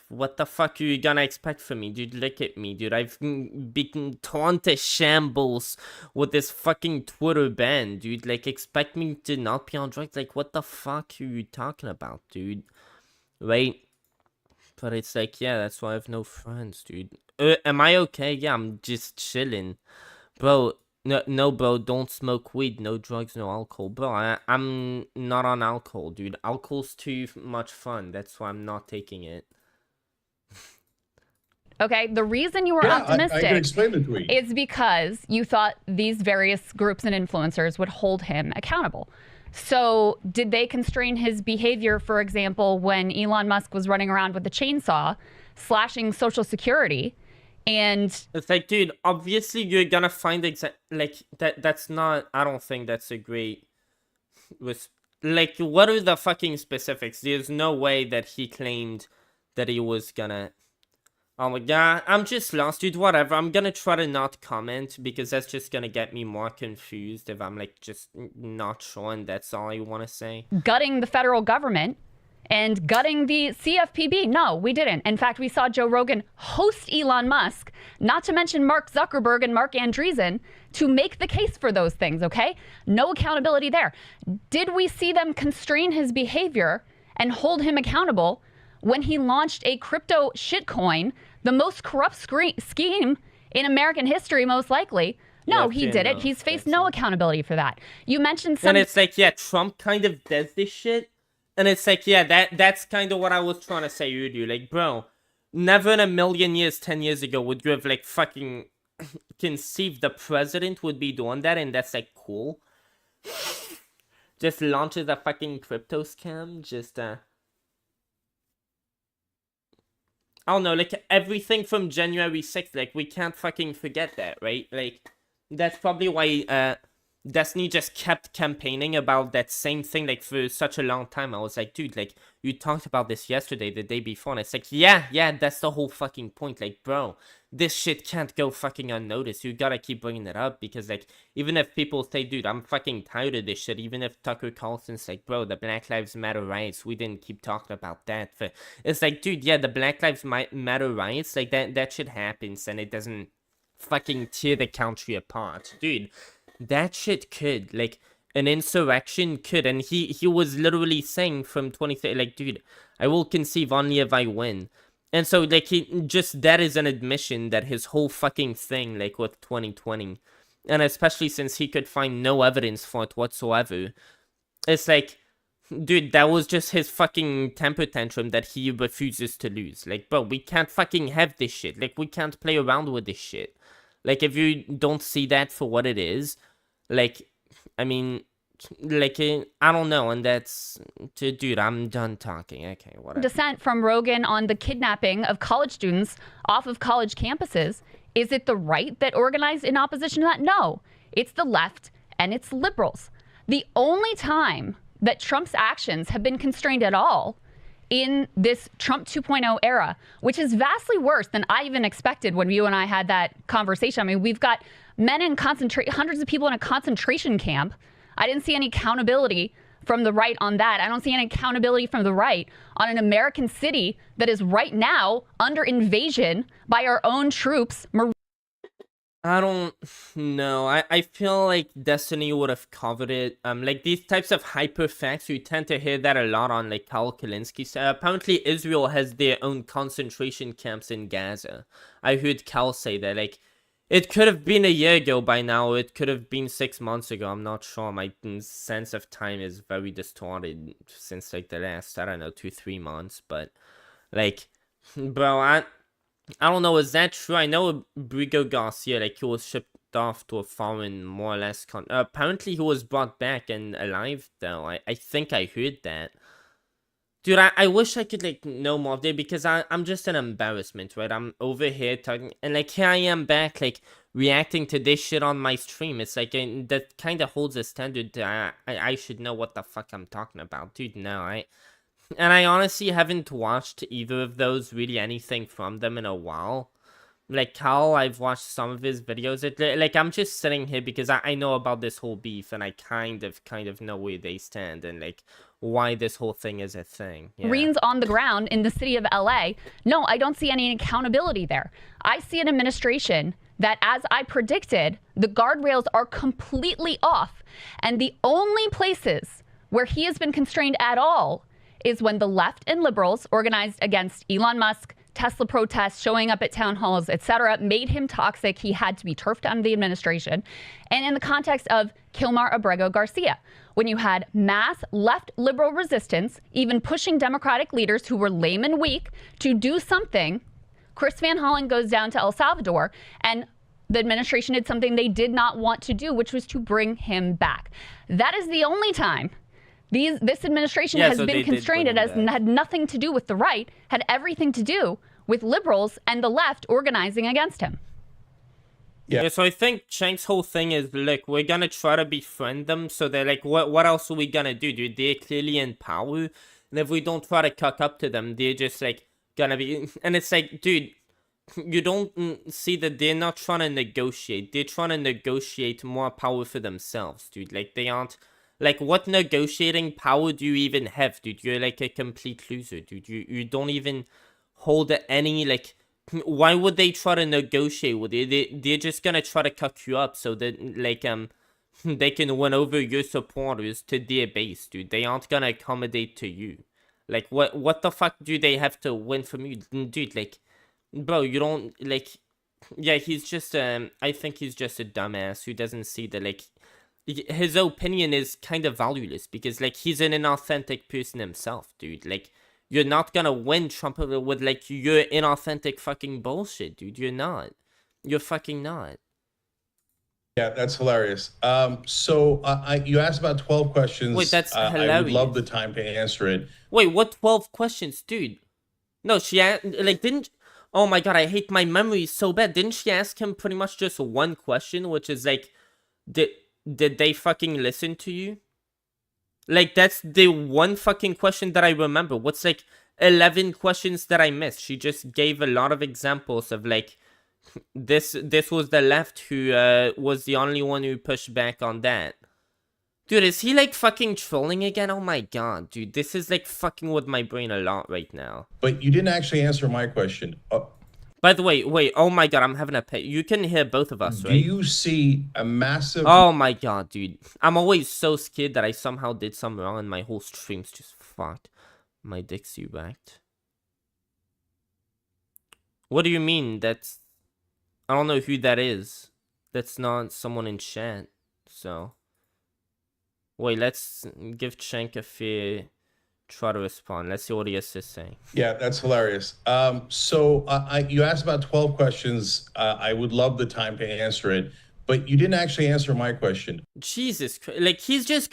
Speaker 1: what the fuck are you gonna expect from me? Dude, look at me, dude. I've been torn to shambles with this fucking Twitter ban, dude. Like, expect me to not be on drugs? Like, what the fuck are you talking about, dude? Right? But it's like, yeah, that's why I have no friends, dude. Am I okay? Yeah, I'm just chilling. Bro, no, bro, don't smoke weed. No drugs, no alcohol. Bro, I'm not on alcohol, dude. Alcohol's too much fun. That's why I'm not taking it.
Speaker 3: Okay, the reason you were optimistic
Speaker 5: I can explain the tweet.
Speaker 3: Is because you thought these various groups and influencers would hold him accountable. So did they constrain his behavior, for example, when Elon Musk was running around with a chainsaw, slashing Social Security? And
Speaker 1: it's like, dude, obviously you're gonna find like that's not, I don't think that's a great like, what are the fucking specifics? There's no way that he claimed that he was gonna... Oh my god, I'm just lost, dude. Whatever, I'm gonna try to not comment, because that's just gonna get me more confused if I'm like just not sure and that's all I want to say.
Speaker 3: Gutting the federal government, and gutting the CFPB. No, we didn't. In fact, we saw Joe Rogan host Elon Musk, not to mention Mark Zuckerberg and Mark Andreessen, to make the case for those things, okay? No accountability there. Did we see them constrain his behavior and hold him accountable when he launched a crypto shitcoin, the most corrupt scheme in American history, most likely? No, he did it. He's faced no accountability for that. You mentioned some...
Speaker 1: And it's like, yeah, Trump kind of does this shit. And it's like, yeah, that's kind of what I was trying to say earlier. Like, bro, never in a million years, 10 years ago, would you have, like, fucking conceived the president would be doing that, and that's, like, cool. Just launches a fucking crypto scam, just, I don't know, like, everything from January 6th, like, we can't fucking forget that, right? Like, that's probably why, Destiny just kept campaigning about that same thing, like, for such a long time. I was like, dude, like, you talked about this yesterday, the day before, and it's like, yeah, that's the whole fucking point. Like, bro, this shit can't go fucking unnoticed. You gotta keep bringing it up, because, like, even if people say, dude, I'm fucking tired of this shit, even if Tucker Carlson's like, bro, the Black Lives Matter riots, we didn't keep talking about that. But it's like, dude, yeah, the Black Lives Matter riots, like, that shit happens, and it doesn't fucking tear the country apart. Dude, that shit could, like, an insurrection could, and he was literally saying from 2030, like, dude, I will conceive only if I win. And so, like, that is an admission that his whole fucking thing, like, with 2020, and especially since he could find no evidence for it whatsoever, it's like, dude, that was just his fucking temper tantrum that he refuses to lose. Like, bro, we can't fucking have this shit. Like, we can't play around with this shit. Like, if you don't see that for what it is, like, I mean, like, I don't know, and that's, dude, I'm done talking. Okay, whatever.
Speaker 3: Dissent from Rogan on the kidnapping of college students off of college campuses. Is it the right that organized in opposition to that? No, it's the left and it's liberals. The only time that Trump's actions have been constrained at all in this Trump 2.0 era, which is vastly worse than I even expected when you and I had that conversation. I mean, we've got men in hundreds of people in a concentration camp. I didn't see any accountability from the right on that. I don't see any accountability from the right on an American city that is right now under invasion by our own troops.
Speaker 1: I don't know. I feel like Destiny would have covered it. Like, these types of hyper facts, you tend to hear that a lot on, like, Kyle Kalinske. Apparently, Israel has their own concentration camps in Gaza. I heard Cal say that, like, it could have been a year ago by now. It could have been 6 months ago. I'm not sure. My sense of time is very distorted since, like, the last, I don't know, 2-3 months. But, like, bro, I don't know. Is that true? I know Brigo Garcia, like, he was shipped off to a foreign, more or less. Apparently, he was brought back and alive, though. I think I heard that. Dude, I wish I could, like, know more of it, because I'm just an embarrassment, right? I'm over here talking, and, like, here I am back, like, reacting to this shit on my stream. It's like, that kind of holds a standard that I should know what the fuck I'm talking about. Dude, no, and I honestly haven't watched either of those, really anything from them in a while. Like, Cal, I've watched some of his videos. Like, I'm just sitting here because I know about this whole beef, and I kind of know where they stand, and, like, why this whole thing is a thing. Yeah.
Speaker 3: Marines on the ground in the city of LA. No, I don't see any accountability there. I see an administration that, as I predicted, the guardrails are completely off. And the only places where he has been constrained at all is when the left and liberals organized against Elon Musk, Tesla protests, showing up at town halls, etc., made him toxic. He had to be turfed out of the administration. And in the context of Kilmar Abrego Garcia, when you had mass left liberal resistance, even pushing Democratic leaders who were lame and weak to do something, Chris Van Hollen goes down to El Salvador, and the administration did something they did not want to do, which was to bring him back. That is the only time this administration has been constrained. It has had nothing to do with the right, had everything to do with liberals and the left organizing against him.
Speaker 1: Yeah, so I think Cenk's whole thing is, look, we're gonna try to befriend them, so they're like, what else are we gonna do, dude? They're clearly in power, and if we don't try to cuck up to them, they're just, like, gonna be... And it's like, dude, you don't see that they're not trying to negotiate. They're trying to negotiate more power for themselves, dude. Like, they aren't Like, what negotiating power do you even have, dude? You're like a complete loser, dude. You don't even hold any, like, why would they try to negotiate with you? They're just gonna try to cut you up so that, like, they can win over your supporters to their base, dude. They aren't gonna accommodate to you. Like, what the fuck do they have to win from you? Dude, like, bro, you don't, like, yeah, he's just, I think he's just a dumbass who doesn't see that, like, his opinion is kind of valueless because, like, he's an inauthentic person himself, dude. Like, you're not gonna win Trump with, like, your inauthentic fucking bullshit, dude. You're not. You're fucking not.
Speaker 5: Yeah, that's hilarious. So you asked about 12 questions.
Speaker 1: Wait, that's
Speaker 5: I
Speaker 1: hilarious.
Speaker 5: would love the time to answer it.
Speaker 1: Wait, what 12 questions, dude? No, she like didn't. Oh my god, I hate my memory so bad. Didn't she ask him pretty much just one question, which is like, did they fucking listen to you? Like, that's the one fucking question that I remember. What's like 11 questions that I missed? She just gave a lot of examples of like, this was the left who was the only one who pushed back on that. Dude, is he like fucking trolling again? Oh my god, dude, this is like fucking with my brain a lot right now.
Speaker 5: But you didn't actually answer my question.
Speaker 1: By the way, wait, oh my god, I'm having a pet. You can hear both of us, right?
Speaker 5: Do you see a massive...
Speaker 1: Oh my god, dude. I'm always so scared that I somehow did something wrong and my whole stream's just fucked. My Dixie whacked. What do you mean? That's... I don't know who that is. That's not someone in chat, so... Wait, let's give Cenk a fair try to respond. Let's see what he has to say.
Speaker 5: Yeah, that's hilarious. So you asked about 12 questions. I would love the time to answer it, but you didn't actually answer my question.
Speaker 1: Jesus Christ. Like, he's just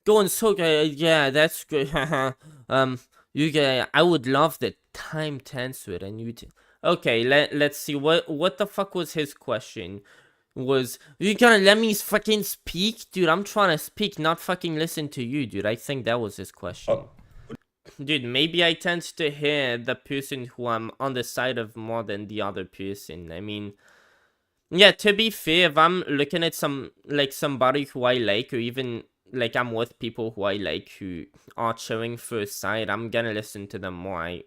Speaker 1: going so good. Yeah, that's good. You guys, I would love the time to answer it. And you... Okay, let's see. What the fuck was his question? Was, you gonna let me fucking speak? Dude, I'm trying to speak, not fucking listen to you, dude. I think that was his question. Dude, maybe I tend to hear the person who I'm on the side of more than the other person. I mean, yeah, to be fair, if I'm looking at somebody who I like, or even, like, I'm with people who I like who are cheering for a side, I'm gonna listen to them more.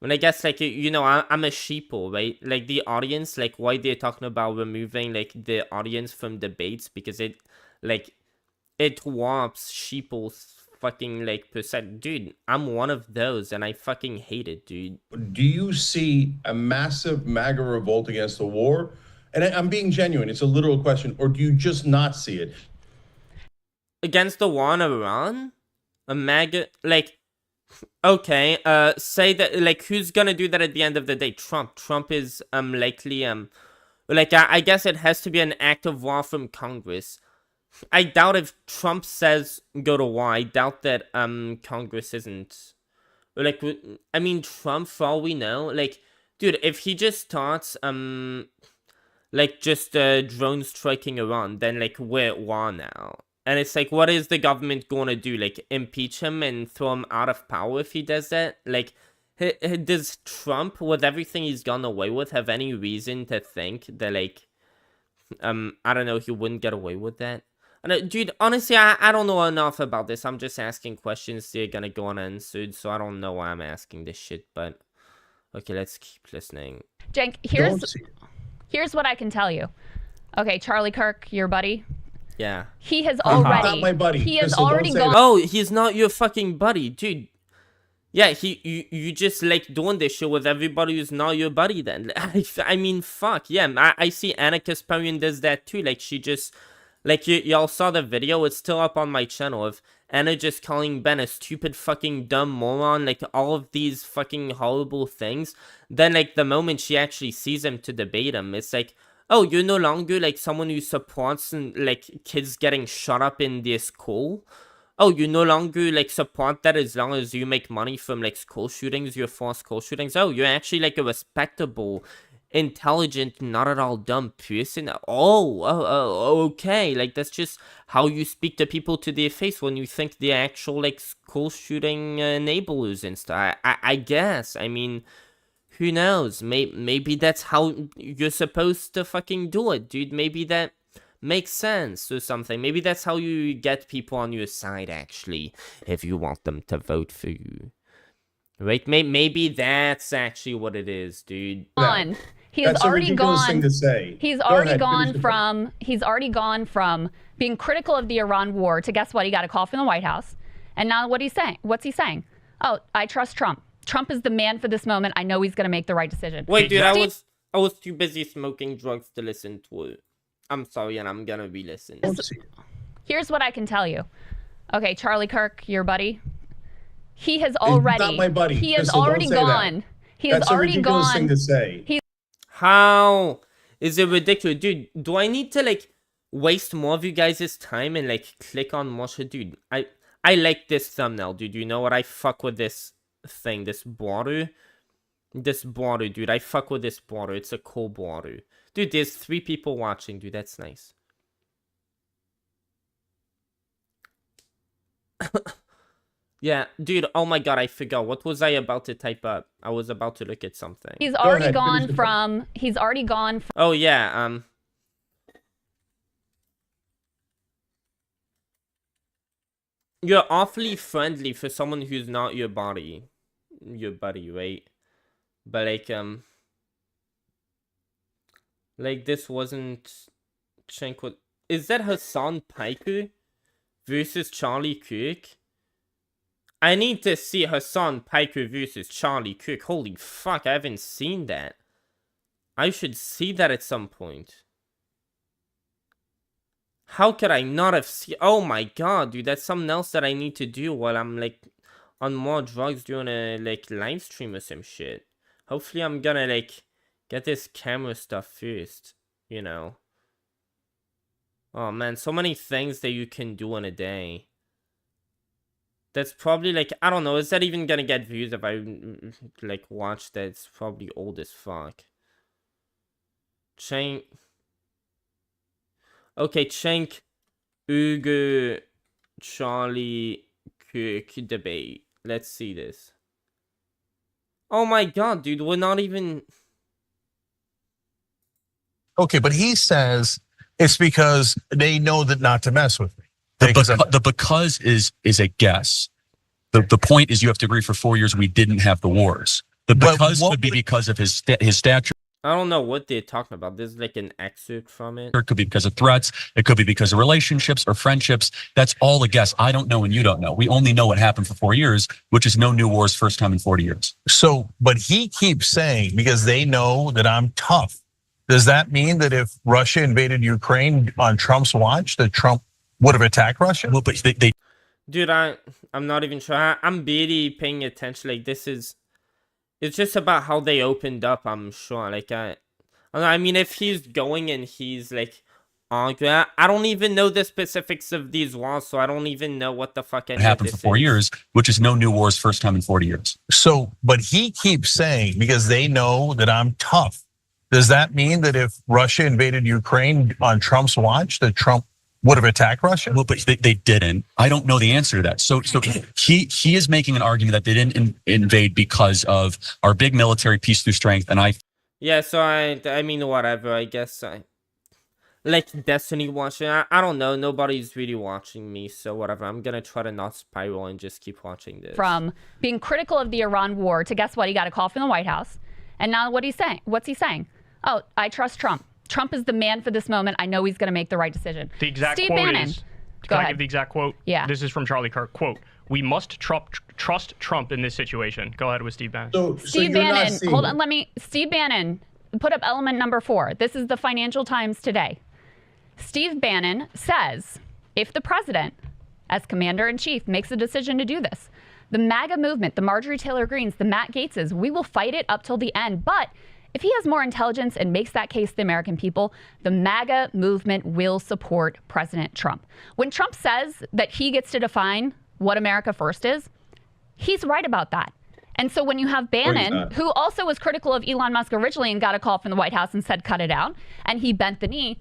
Speaker 1: I guess, like, you know, I'm a sheeple, right? Like, the audience, like, why they're talking about removing, like, the audience from debates, because it, like, it warps sheeple's fucking, like, percent. Dude, I'm one of those, and I fucking hate it, dude.
Speaker 5: Do you see a massive MAGA revolt against the war? And I'm being genuine, it's a literal question, or do you just not see it?
Speaker 1: Against the war in Iran? A MAGA, like... Okay, say that, like, who's gonna do that at the end of the day? Trump. Trump is, likely, like, I guess it has to be an act of war from Congress. I doubt if Trump says go to war, I doubt that, Congress isn't, like, I mean, Trump, for all we know, like, dude, if he just starts, like, just, drone striking Iran, then, like, we're at war now. And it's like, what is the government going to do? Like, impeach him and throw him out of power if he does that? Like, does Trump, with everything he's gone away with, have any reason to think that, like, I don't know, he wouldn't get away with that? And, dude, honestly, I don't know enough about this. I'm just asking questions. They're going to go unanswered, so I don't know why I'm asking this shit. But, okay, let's keep listening.
Speaker 3: Cenk, here's what I can tell you. Okay, Charlie Kirk, your buddy.
Speaker 1: Yeah.
Speaker 3: He has already...
Speaker 5: Not my buddy.
Speaker 3: He has
Speaker 5: Crystal,
Speaker 3: already gone...
Speaker 1: Oh, he's not your fucking buddy, dude. Yeah, you just like doing this shit with everybody who's not your buddy then. I mean, fuck, yeah. I see Anna Kasparian does that too. Like, she just... Like, y'all saw the video? It's still up on my channel of Anna just calling Ben a stupid fucking dumb moron. Like, all of these fucking horrible things. Then, like, the moment she actually sees him to debate him, it's like... Oh, you're no longer, like, someone who supports, like, kids getting shot up in their school? Oh, you no longer, like, support that as long as you make money from, like, school shootings, your forced school shootings? Oh, you're actually, like, a respectable, intelligent, not at all dumb person? Oh, okay. Like, that's just how you speak to people to their face when you think they're actual, like, school shooting enablers and stuff. I guess. I mean... Who knows? Maybe that's how you're supposed to fucking do it, dude. Maybe makes sense or something. Maybe that's how you get people on your side, actually, if you want them to vote for you. Right? Maybe that's actually what it is, dude.
Speaker 3: On. He's
Speaker 5: That's a
Speaker 3: already
Speaker 5: ridiculous
Speaker 3: gone.
Speaker 5: thing to say.
Speaker 3: He's
Speaker 5: Go
Speaker 3: already
Speaker 5: ahead,
Speaker 3: gone
Speaker 5: finish your
Speaker 3: from. He's already gone from being critical of the Iran war to guess what? He got a call from the White House, and now what he's saying? What's he saying? Oh, I trust Trump. Trump is the man for this moment. I know he's going to make the right decision.
Speaker 1: Wait, dude, I was too busy smoking drugs to listen to it. I'm sorry, and I'm gonna re-listen.
Speaker 3: Here's what I can tell you. Okay, Charlie Kirk, your buddy. He has already.
Speaker 5: Not my buddy.
Speaker 3: He has
Speaker 5: Crystal, don't
Speaker 3: already
Speaker 5: say that.
Speaker 3: gone. He has
Speaker 5: That's a
Speaker 3: already
Speaker 5: ridiculous
Speaker 3: gone.
Speaker 5: thing to say.
Speaker 1: How is it ridiculous? Dude, do I need to, like, waste more of you guys' time and, like, click on more shit? Dude, I like this thumbnail, dude. You know what? I fuck with this thing, this border. This border, dude. I fuck with this border. It's a cool border. Dude, there's 3 people watching, dude. That's nice. Yeah, dude, oh my god, I forgot. What was I about to type up? I was about to look at something.
Speaker 3: He's already
Speaker 5: ahead,
Speaker 3: gone
Speaker 5: finish your
Speaker 3: from. He's already gone from.
Speaker 1: Oh, yeah, you're awfully friendly for someone who's not your buddy. Your buddy, right? But, like, this wasn't... Cenk... Is that Hassan Piker versus Charlie Kirk? I need to see Hassan Piker versus Charlie Kirk. Holy fuck, I haven't seen that. I should see that at some point. How could I not have seen... Oh my god, dude, that's something else that I need to do while I'm, like, on more drugs doing a, like, live stream or some shit. Hopefully I'm gonna, like, get this camera stuff first, you know. Oh man, so many things that you can do in a day. That's probably, like, I don't know, is that even gonna get views if I, like, watch that? It's probably old as fuck. Cenk... Okay, Cenk Uygur Charlie Kirk debate. Let's see this. Oh my god, dude, we're not even...
Speaker 2: Okay, but he says it's because they know that not to mess with me.
Speaker 6: The because is a guess. The point is you have to agree for 4 years we didn't have the wars. The because could be because of his stature.
Speaker 1: I don't know what they're talking about. This is like an excerpt from it.
Speaker 6: It could be because of threats. It could be because of relationships or friendships. That's all a guess. I don't know and you don't know. We only know what happened for 4 years, which is no new wars, first time in 40 years.
Speaker 2: So, but he keeps saying, because they know that I'm tough. Does that mean that if Russia invaded Ukraine on Trump's watch, that Trump would have attacked Russia?
Speaker 6: Well, but they
Speaker 1: Dude, I'm not even sure. I'm barely paying attention. Like, this is... It's just about how they opened up, I'm sure. Like, I mean, if he's going and he's, like, arguing... I don't even know the specifics of these wars, so I don't even know what the fuck any
Speaker 6: happened for 4 years, which is no new wars, first time in 40 years.
Speaker 2: So, but he keeps saying, because they know that I'm tough. Does that mean that if Russia invaded Ukraine on Trump's watch, that Trump would have attacked Russia?
Speaker 6: Well, but they didn't. I don't know the answer to that. So he is making an argument that they didn't invade because of our big military peace through strength. And
Speaker 1: yeah, so I mean, whatever, I guess like Destiny watching, I don't know, nobody's really watching me, so whatever, I'm gonna try to not spiral and just keep watching this.
Speaker 3: From being critical of the Iran war to guess what? He got a call from the White House, and now what he's saying? What's he saying? Oh, I trust Trump. Trump is the man for this moment. I know he's going to make the right decision.
Speaker 4: The exact
Speaker 3: Steve
Speaker 4: quote
Speaker 3: Bannon.
Speaker 4: is...
Speaker 3: Go
Speaker 4: Can I
Speaker 3: ahead.
Speaker 4: give the exact quote?
Speaker 3: Yeah.
Speaker 4: This is from Charlie Kirk. Quote, "We must trust Trump in this situation." Go ahead with Steve Bannon.
Speaker 5: So
Speaker 3: Steve
Speaker 5: you're not
Speaker 3: Bannon,
Speaker 5: seeing
Speaker 3: hold on, Steve Bannon, put up element number 4. This is the Financial Times today. Steve Bannon says, if the president, as commander-in-chief, makes a decision to do this, the MAGA movement, the Marjorie Taylor Greenes, the Matt Gaetzes, we will fight it up till the end. But if he has more intelligence and makes that case to the American people, the MAGA movement will support President Trump. When Trump says that he gets to define what America first is, he's right about that. And so when you have Bannon, who also was critical of Elon Musk originally and got a call from the White House and said, cut it out, and he bent the knee,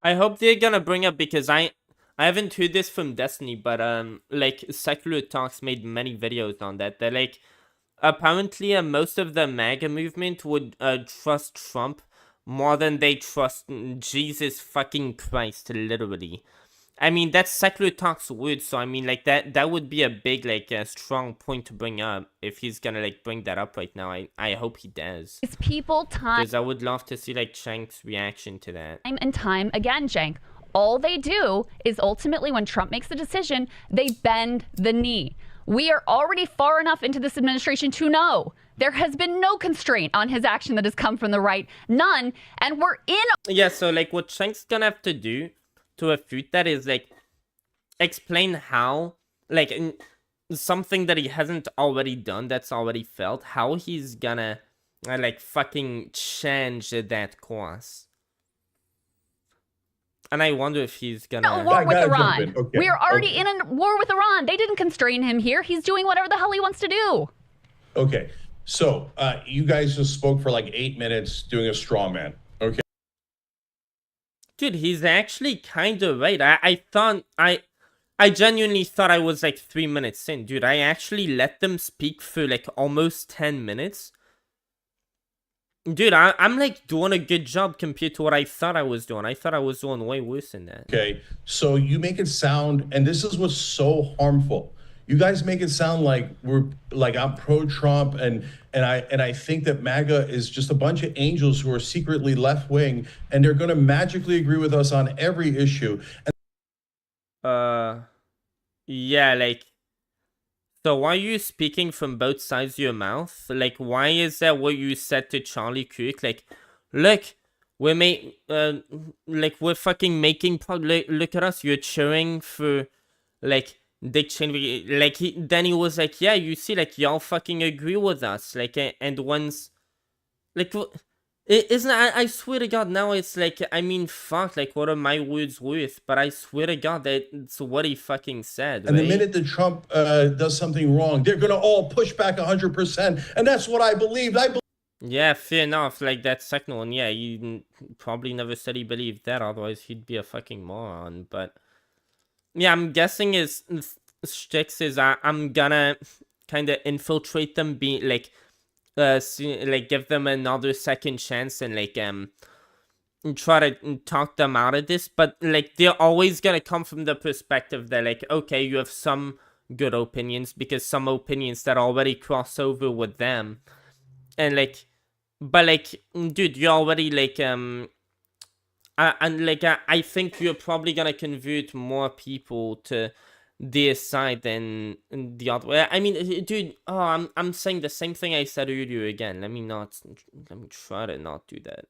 Speaker 1: I hope they're gonna bring up, because I haven't heard this from Destiny, but like Secular Talks made many videos on that. They're like, apparently most of the MAGA movement would trust Trump more than they trust Jesus fucking Christ, literally. I mean, that's secular talk's word, so I mean, like, that would be a big, like, a strong point to bring up if he's gonna, like, bring that up right now. I hope he does.
Speaker 3: It's people time
Speaker 1: Because I would love to see, like, Cenk's reaction to that.
Speaker 3: and time again, Cenk. All they do is ultimately, when Trump makes a decision, they bend the knee. We are already far enough into this administration to know there has been no constraint on his action that has come from the right. None. And we're in.
Speaker 1: Yeah, so, like, what Cenk's gonna have to do to refute that is, like, explain how, like, something that he hasn't already done, that's already felt, how he's gonna, like, fucking change that course. And I wonder if he's gonna...
Speaker 3: A war with Iran.
Speaker 5: Okay.
Speaker 3: We are already in a war with Iran. They didn't constrain him here. He's doing whatever the hell he wants to do.
Speaker 5: Okay. So you guys just spoke for like 8 minutes doing a straw man. Okay.
Speaker 1: Dude, he's actually kind of right. I genuinely thought I was like 3 minutes in. Dude, I actually let them speak for like almost 10 minutes. Dude, I'm like doing a good job compared to what I thought I was doing. I thought I was doing way worse than that.
Speaker 5: Okay. So you make it sound, and this is what's so harmful. You guys make it sound like I'm pro-Trump, and I think that MAGA is just a bunch of angels who are secretly left-wing, and they're going to magically agree with us on every issue.
Speaker 1: Yeah, like, so why are you speaking from both sides of your mouth? Like, why is that what you said to Charlie Kirk? Like, look, we're fucking making look at us. You're cheering for, like, Dick Cheney. Like, then he was like, yeah, you see, like, y'all fucking agree with us. Like, and once, like, I swear to God, now it's like, I mean, fuck, like, what are my words worth? But I swear to God that it's what he fucking said,
Speaker 5: And
Speaker 1: right?
Speaker 5: the minute that Trump does something wrong, they're going to all push back 100%. And that's what I believed.
Speaker 1: Yeah, fair enough. Like, that second one, yeah, he probably never said he believed that, otherwise he'd be a fucking moron. But, yeah, I'm guessing his shticks is I'm gonna kind of infiltrate them, give them another second chance and, like, try to talk them out of this. But, like, they're always gonna come from the perspective that, like, okay, you have some good opinions because some opinions that already cross over with them. And, like, but, like, dude, you already, like, I think you're probably gonna convert more people to their side than the other way. I mean, dude, I'm saying the same thing I said earlier again. Let me try to not do that.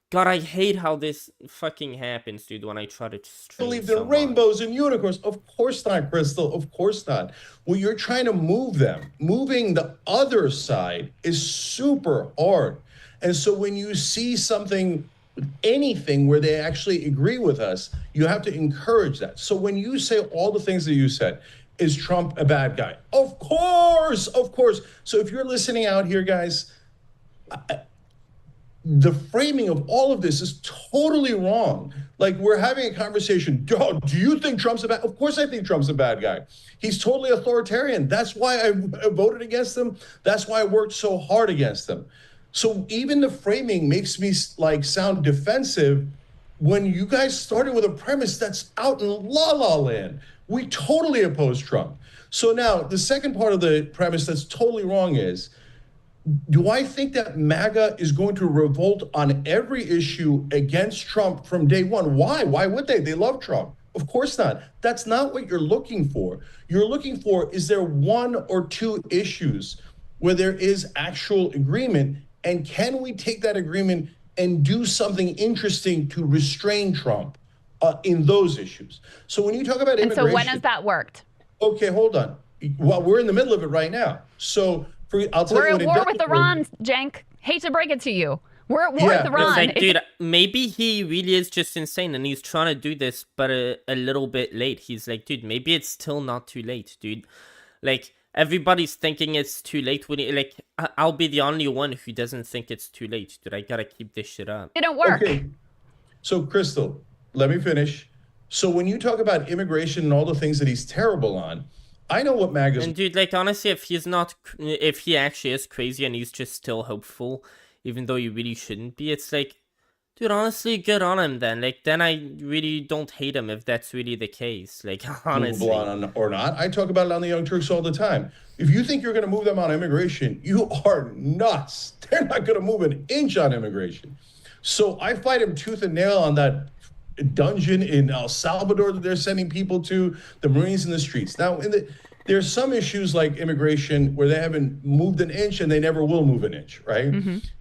Speaker 1: God, I hate how this fucking happens, dude, when I try to stream
Speaker 5: Believe
Speaker 1: so
Speaker 5: in rainbows and unicorns. Of course not, Crystal. Of course not. Well, you're trying to move them. Moving the other side is super hard. And so when you see something, anything where they actually agree with us, you have to encourage that. So when you say all the things that you said, is Trump a bad guy? Of course, of course. So if you're listening out here, guys, the framing of all of this is totally wrong. Like, we're having a conversation. Do you think Trump's a bad? Of course I think Trump's a bad guy. He's totally authoritarian. That's why I voted against him. That's why I worked so hard against him. So even the framing makes me like sound defensive when you guys started with a premise that's out in la-la land. We totally oppose Trump. So now the second part of the premise that's totally wrong is, do I think that MAGA is going to revolt on every issue against Trump from day one? Why? Why would they? They love Trump. Of course not. That's not what you're looking for. You're looking for, is there one or two issues where there is actual agreement? And can we take that agreement and do something interesting to restrain Trump in those issues? So when you talk about immigration...
Speaker 3: And so when has that worked?
Speaker 5: Okay, hold on. Well, we're in the middle of it right now. So...
Speaker 3: We're at war with Iran, Cenk. Hate to break it to you. We're at war with Iran.
Speaker 1: It's like, dude, maybe he really is just insane and he's trying to do this, but a little bit late. He's like, dude, maybe it's still not too late, dude. Like, everybody's thinking it's too late. Like, I'll be the only one who doesn't think it's too late, dude. I gotta keep this shit up.
Speaker 3: It didn't work.
Speaker 5: Okay. So, Crystal, let me finish. So when you talk about immigration and all the things that he's terrible on, I know what MAGA's...
Speaker 1: And dude, like, honestly, if he actually is crazy and he's just still hopeful, even though he really shouldn't be, it's like, Dude, honestly, good on him then. Like, then I really don't hate him if that's really the case. Like, honestly.
Speaker 5: Movable on or not. I talk about it on the Young Turks all the time. If you think you're going to move them on immigration, you are nuts. They're not going to move an inch on immigration. So I fight him tooth and nail on that dungeon in El Salvador that they're sending people to, the Marines in the streets. Now, there's some issues like immigration where they haven't moved an inch and they never will move an inch, right?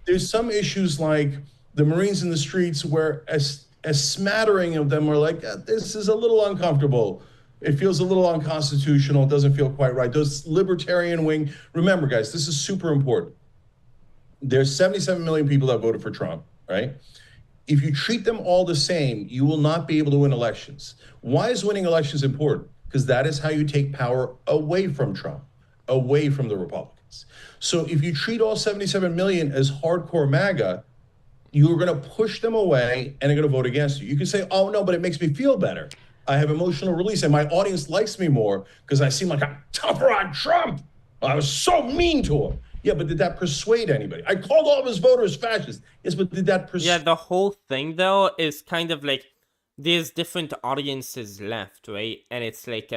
Speaker 5: There's some issues like the Marines in the streets where a smattering of them are like, this is a little uncomfortable. It feels a little unconstitutional. It doesn't feel quite right. Those libertarian wing, remember guys, this is super important. There's 77 million people that voted for Trump, right? If you treat them all the same, you will not be able to win elections. Why is winning elections important? Because that is how you take power away from Trump, away from the Republicans. So if you treat all 77 million as hardcore MAGA, you're going to push them away and they're going to vote against you. You can say, oh, no, but it makes me feel better. I have emotional release and my audience likes me more because I seem like I'm tougher on Trump. I was so mean to him. Yeah, but did that persuade anybody? I called all of his voters fascists. Yes, but did that persuade?
Speaker 1: Yeah, the whole thing, though, is kind of like, there's different audiences left, right? And it's like,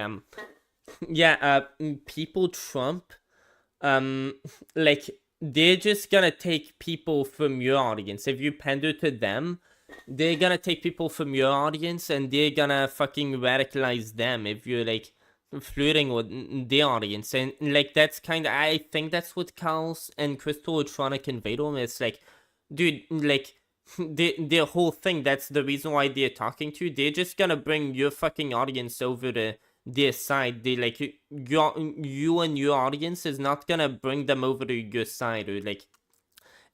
Speaker 1: people Trump, like, they're just gonna take people from your audience. If you pander to them, they're gonna take people from your audience and they're gonna fucking radicalize them if you're like flirting with their audience. And like, that's kind of, I think that's what Carlos and Crystal are trying to convey to him. It's like, dude, like, their whole thing, that's the reason why they're talking to you. They're just gonna bring your fucking audience over to their side. They like, you and your audience is not gonna bring them over to your side, or like,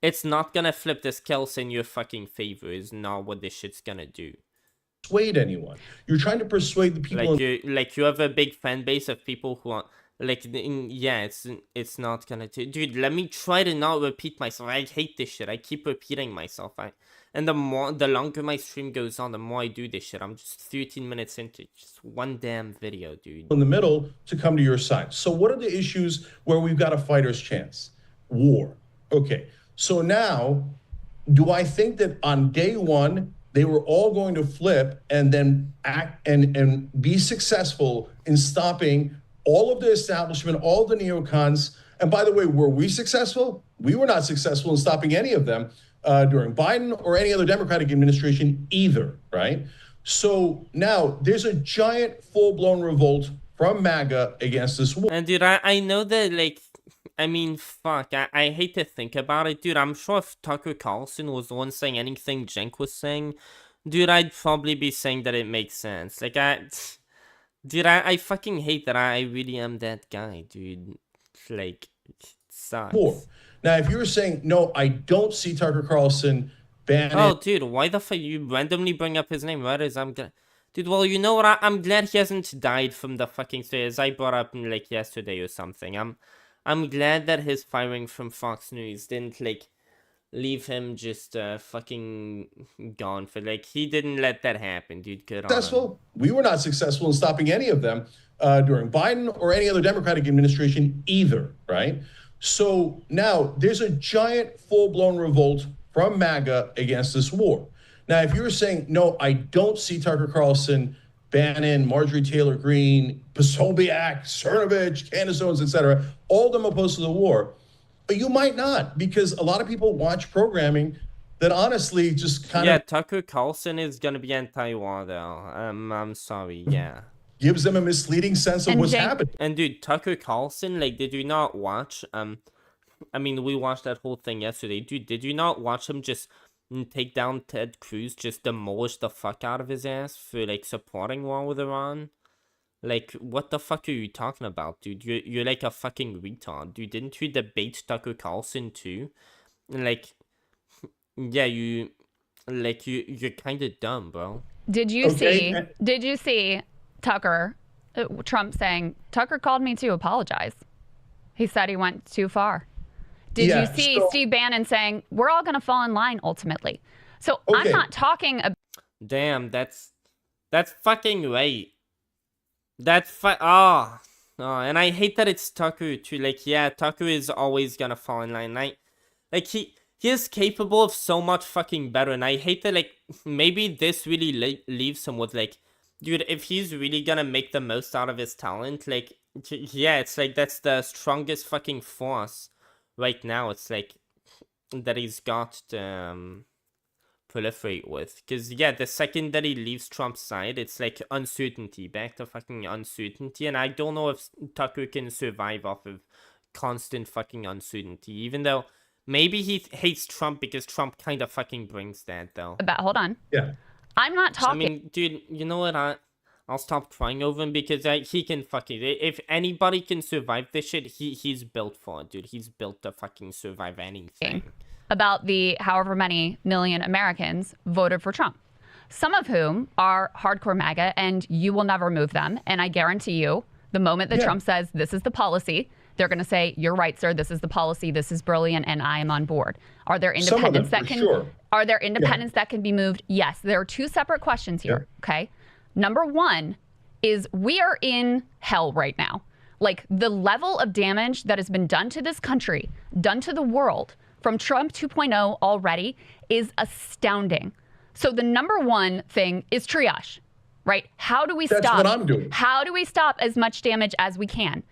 Speaker 1: it's not gonna flip the scales in your fucking favor. Is not what this shit's gonna do.
Speaker 5: Persuade anyone. You're trying to persuade the people.
Speaker 1: Like you have a big fan base of people who are like, yeah, it's not gonna dude, let me try to not repeat myself. I hate this shit. I keep repeating myself. And the longer my stream goes on, the more I do this shit. I'm just 13 minutes into just one damn video, dude.
Speaker 5: In the middle to come to your side. So what are the issues where we've got a fighter's chance? War. Okay. So now, do I think that on day one, they were all going to flip and then act and be successful in stopping all of the establishment, all the neocons? And by the way, were we successful? We were not successful in stopping any of them during Biden or any other Democratic administration either, right? So now there's a giant full-blown revolt from MAGA against this war.
Speaker 1: And dude, I know that, like, I mean, fuck, I hate to think about it, dude. I'm sure if Tucker Carlson was the one saying anything Cenk was saying, dude, I'd probably be saying that it makes sense. Like, dude, I fucking hate that I really am that guy, dude. Like, it sucks.
Speaker 5: Now, if you were saying, no, I don't see Tucker Carlson banning...
Speaker 1: Oh, dude, why the fuck you randomly bring up his name? Right as I'm glad... Dude, well, you know what? I'm glad he hasn't died from the fucking stairs I brought up, like, yesterday or something. I'm glad that his firing from Fox News didn't, like, leave him just fucking gone for, like, he didn't let that happen, dude. Good on him.
Speaker 5: Successful. We were not successful in stopping any of them during Biden or any other Democratic administration either, right? So now there's a giant full-blown revolt from MAGA against this war. Now, if you were saying, no, I don't see Tucker Carlson, Bannon, Marjorie Taylor Greene, Posobiec, Cernovich, Candace Owens, etc., all of them opposed to the war, but you might not, because a lot of people watch programming that honestly just kind of...
Speaker 1: Yeah, Tucker Carlson is going to be anti-war, though. I'm sorry, yeah.
Speaker 5: Gives them a misleading sense of what's happening.
Speaker 1: And dude, Tucker Carlson, like, did you not watch, I mean, we watched that whole thing yesterday. Dude, did you not watch him just take down Ted Cruz, just demolish the fuck out of his ass for, like, supporting war with Iran? Like, what the fuck are you talking about, dude? You're like a fucking retard, dude. Didn't you debate Tucker Carlson, too? Like, yeah, you're kind of dumb, bro.
Speaker 3: Did you see Tucker, Trump saying, Tucker called me to apologize. He said he went too far. Did you see Steve Bannon saying, we're all going to fall in line ultimately? So I'm not talking about...
Speaker 1: Damn, that's fucking right. Oh, and I hate that it's Tucker too. Like, yeah, Tucker is always going to fall in line. Like he he is capable of so much fucking better, and I hate that, like, maybe this really leaves him with, like, dude, if he's really gonna make the most out of his talent, like, yeah, it's like, that's the strongest fucking force right now. It's like, that he's got to, proliferate with. Because, yeah, the second that he leaves Trump's side, it's like uncertainty, back to fucking uncertainty, and I don't know if Tucker can survive off of constant fucking uncertainty, even though maybe he hates Trump because Trump kind of fucking brings that, though.
Speaker 3: Hold on.
Speaker 5: Yeah.
Speaker 3: I'm not talking.
Speaker 1: I mean, dude, you know what? I'll stop crying over him because he can fucking... If anybody can survive this shit, he's built for it, dude. He's built to fucking survive anything.
Speaker 3: About the however many million Americans voted for Trump, some of whom are hardcore MAGA, and you will never move them. And I guarantee you, the moment that Trump says this is the policy, they're going to say, "You're right, sir. This is the policy. This is brilliant, and I am on board." Are there independents that can? Are there independents that can be moved? Yes. There are two separate questions here. Okay. Number one is we are in hell right now. Like, the level of damage that has been done to this country, done to the world, from Trump 2.0 already is astounding. So the number one thing is triage, right? How do we stop?
Speaker 5: That's what I'm doing.
Speaker 3: How do we stop as much damage as we can?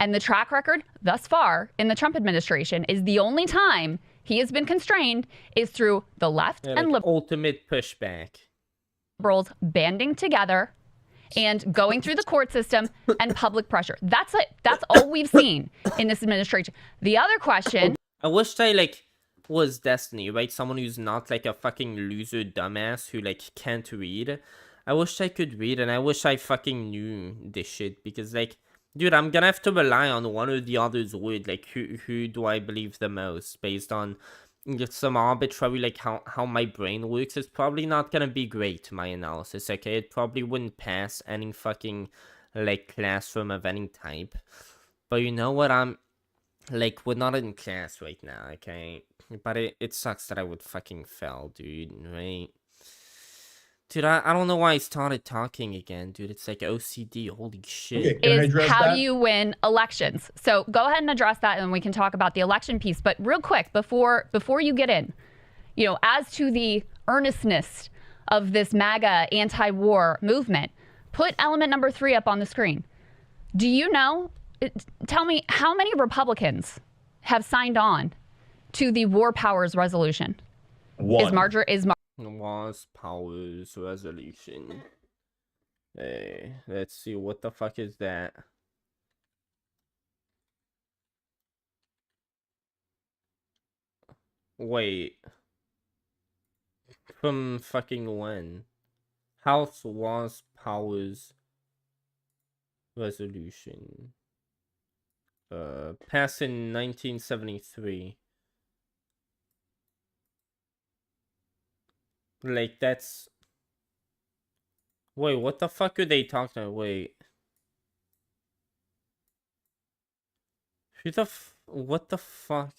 Speaker 3: And the track record thus far in the Trump administration is the only time he has been constrained is through the left and
Speaker 1: like ultimate pushback.
Speaker 3: Liberals banding together and going through the court system and public pressure. That's it. That's all we've seen in this administration. The other question...
Speaker 1: I wish I, like, was Destiny, right? Someone who's not, like, a fucking loser dumbass who, like, can't read. I wish I could read, and I wish I fucking knew this shit, because, like, dude, I'm gonna have to rely on one or the other's word. Like, who do I believe the most, based on some arbitrary, like, how my brain works? It's probably not gonna be great, my analysis, okay? It probably wouldn't pass any fucking, like, classroom of any type. But you know what, like, we're not in class right now, okay? But it sucks that I would fucking fail, dude, right? Dude, I don't know why I started talking again, dude. It's like OCD, holy shit.
Speaker 5: Okay,
Speaker 3: is how do you win elections? So go ahead and address that, and we can talk about the election piece. But real quick, before you get in, you know, as to the earnestness of this MAGA anti-war movement, put element number 3 up on the screen. Do you know... Tell me, how many Republicans have signed on to the War Powers Resolution?
Speaker 5: One.
Speaker 1: Was Powers Resolution. Hey, let's see, what the fuck is that? Wait. From fucking when? House Was Powers Resolution. Passed in 1973. Like, that's... Wait, what the fuck are they talking about? Wait. What the fuck?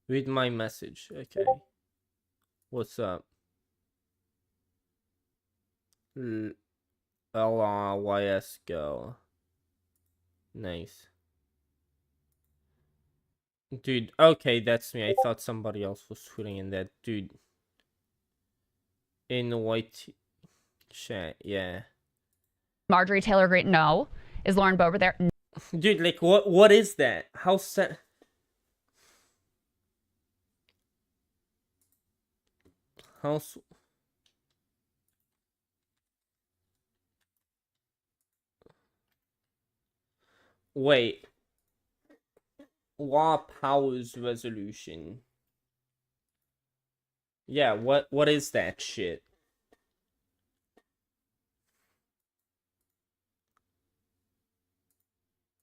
Speaker 1: Read my message. Okay. What's up? LRYS go. Nice. Dude, okay, that's me. I thought somebody else was tweeting in that. Dude. In the white chat, yeah.
Speaker 3: Marjorie Taylor Greene, no. Is Lauren Boebert there? No.
Speaker 1: Dude, like, what is that? How set? House. Wait. War Powers Resolution. Yeah, what is that shit?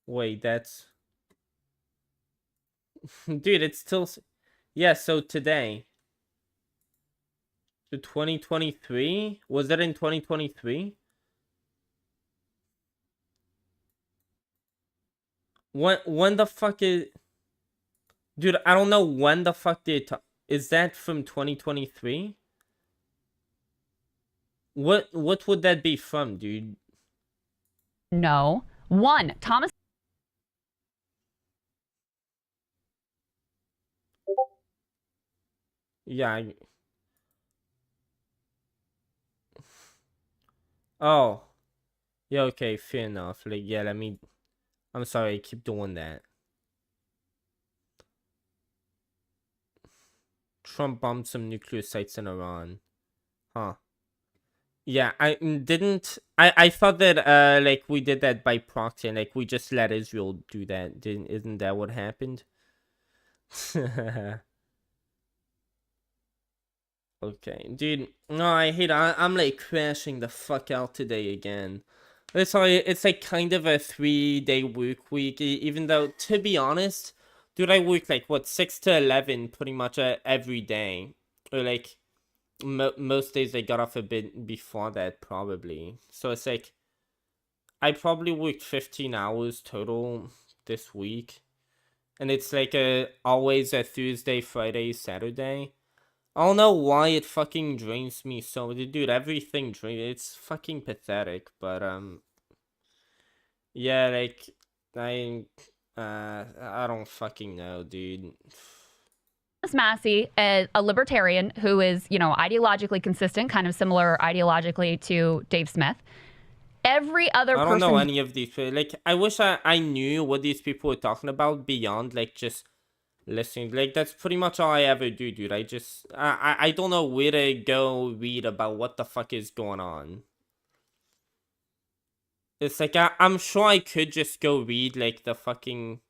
Speaker 1: Wait, that's... Dude, it's still... Yeah, so today. So 2023? Was that in 2023? When the fuck is... Dude, I don't know when the fuck they talk... Is that from 2023? What would that be from, dude?
Speaker 3: No. One, Thomas...
Speaker 1: Yeah. Oh. Yeah, okay, fair enough. Like, yeah, I'm sorry, I keep doing that. Trump bombed some nuclear sites in Iran. Huh. Yeah, I thought that like we did that by proxy and like we just let Israel do that. Isn't that what happened? Okay, dude. No, I'm like crashing the fuck out today again. It's like kind of a 3-day work week, even though, to be honest, dude, I work like, what, 6 to 11 pretty much every day. Or like, most days I got off a bit before that, probably. So it's like, I probably worked 15 hours total this week. And it's like always a Thursday, Friday, Saturday. I don't know why it fucking drains me so, dude, everything drains, it's fucking pathetic, but, yeah, like, I don't fucking know, dude.
Speaker 3: Massey, a libertarian who is, you know, ideologically consistent, kind of similar ideologically to Dave Smith. Every other person...
Speaker 1: I don't know any of these people. Like, I wish I knew what these people were talking about beyond, like, just listening. Like, that's pretty much all I ever do, dude. I don't know where to go read about what the fuck is going on. It's like, I'm sure I could just go read, like, the fucking...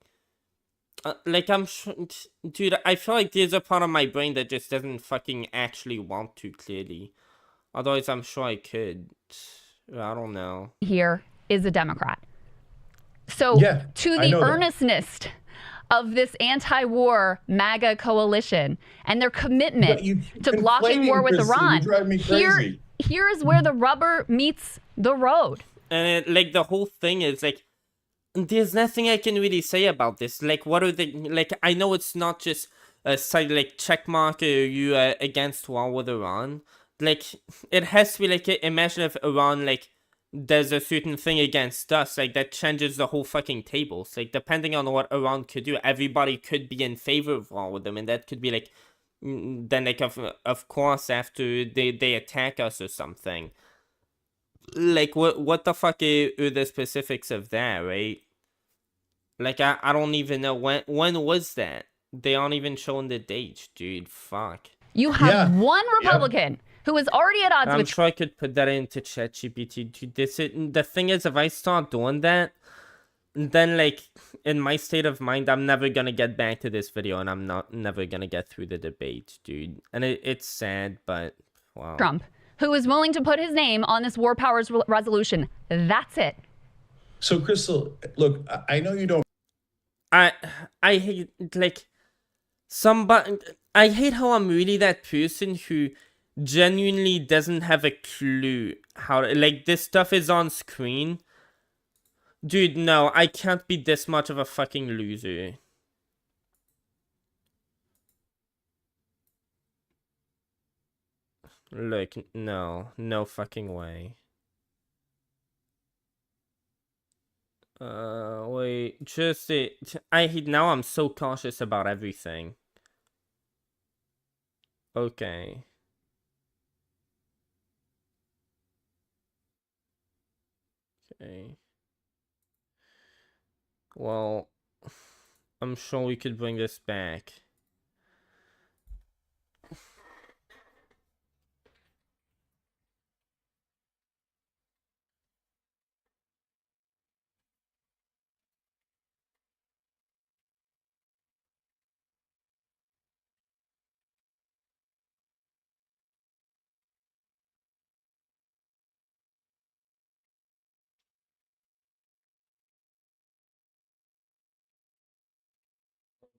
Speaker 1: like, I'm sure... Dude, I feel like there's a part of my brain that just doesn't fucking actually want to, clearly. Otherwise, I'm sure I could. I don't know.
Speaker 3: Here is a Democrat. So,
Speaker 5: Yeah,
Speaker 3: to
Speaker 5: I
Speaker 3: the
Speaker 5: know that.
Speaker 3: earnestness of this anti-war MAGA coalition and their commitment to blocking war with Iran,
Speaker 5: You drive me crazy.
Speaker 3: here is where the rubber meets the road.
Speaker 1: And like the whole thing is like, there's nothing I can really say about this. Like, what are the, like, I know it's not just a side, like, checkmark, are you against war with Iran? Like, it has to be like, imagine if Iran, like, does a certain thing against us, like, that changes the whole fucking tables. Like, depending on what Iran could do, everybody could be in favor of war with them, and that could be like, then like, of course, after they attack us or something. Like, what the fuck are the specifics of that, right? Like, I don't even know when was that? They aren't even showing the date, dude. Fuck.
Speaker 3: You have one Republican who is already at odds
Speaker 1: I'm
Speaker 3: with...
Speaker 1: sure I could put that into ChatGPT. Dude, the thing is, if I start doing that, then, like, in my state of mind, I'm never gonna get back to this video, and I'm never gonna get through the debate, dude. And it's sad, but, wow.
Speaker 3: Trump, who is willing to put his name on this war powers resolution. That's it.
Speaker 5: So, Crystal, look, I know you don't.
Speaker 1: I hate, like, I hate how I'm really that person who genuinely doesn't have a clue how, like, this stuff is on screen. Dude, no, I can't be this much of a fucking loser. Look, no fucking way. Wait, just now I'm so cautious about everything. Okay. Okay. Well, I'm sure we could bring this back.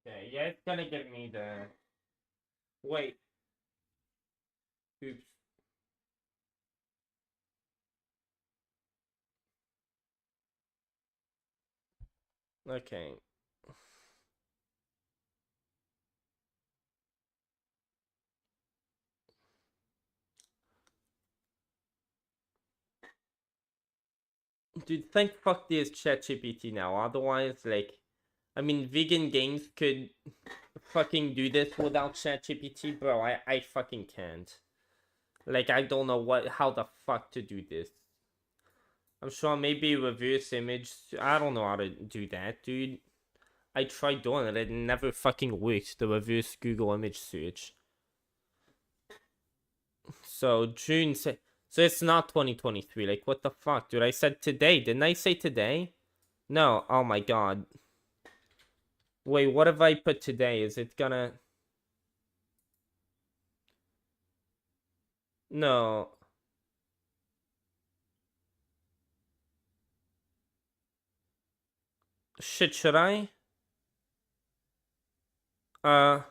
Speaker 1: Okay, yeah, it's gonna give me the... Wait. Oops. Okay. Dude, thank fuck there's ChatGPT now. Otherwise, like, I mean, vegan games could fucking do this without ChatGPT, bro. I fucking can't. Like, I don't know how the fuck to do this. I'm sure maybe reverse image. I don't know how to do that, dude. I tried doing it. It never fucking worked. The reverse Google image search. So June. So it's not 2023. Like, what the fuck, dude? I said today. Didn't I say today? No. Oh my god. Wait, what if I put today? Is it gonna... No. Shit, should I? I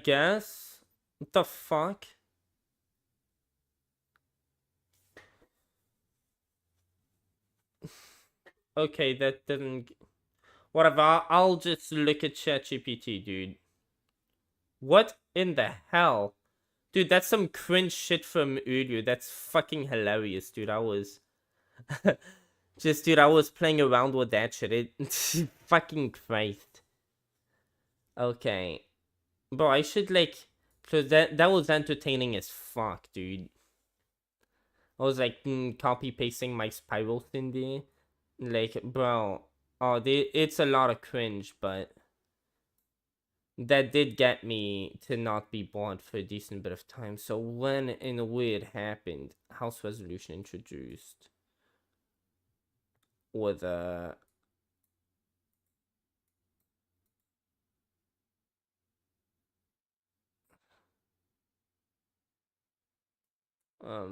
Speaker 1: guess. What the fuck? Okay, that didn't... Whatever, I'll just look at ChatGPT, dude. What in the hell? Dude, that's some cringe shit from earlier. That's fucking hilarious, dude. I was... dude, I was playing around with that shit. It... fucking Christ. Okay. Bro, I should, like... So that was entertaining as fuck, dude. I was, like, copy-pasting my spirals in there. Like, bro... Oh, it's a lot of cringe, but... That did get me to not be bored for a decent bit of time. So when in a way it happened, House Resolution introduced with a... I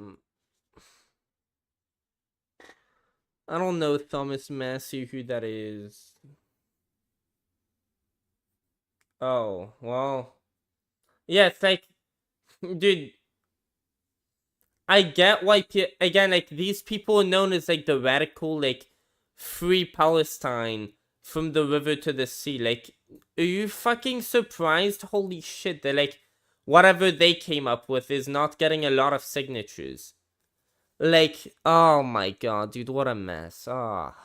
Speaker 1: don't know Thomas Massey, who that is. Oh, well. Yeah, it's like, dude, I get why, again, like, these people are known as, like, the radical, like, free Palestine from the river to the sea. Like, are you fucking surprised? Holy shit, they're like, whatever they came up with is not getting a lot of signatures. Like, oh my god, dude, what a mess. Ah.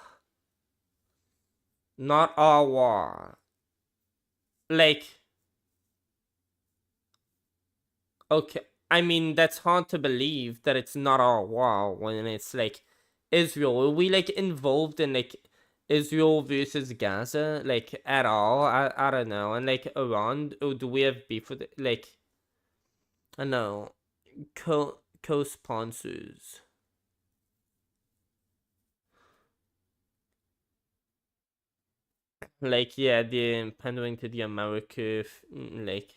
Speaker 1: Not our war. Like, okay, I mean, that's hard to believe that it's not our war when it's like Israel. Are we like involved in like Israel versus Gaza, like at all? I don't know. And like Iran, or do we have beef with it? Like, I don't know, co-sponsors. Like, yeah, they're pandering to the America, like,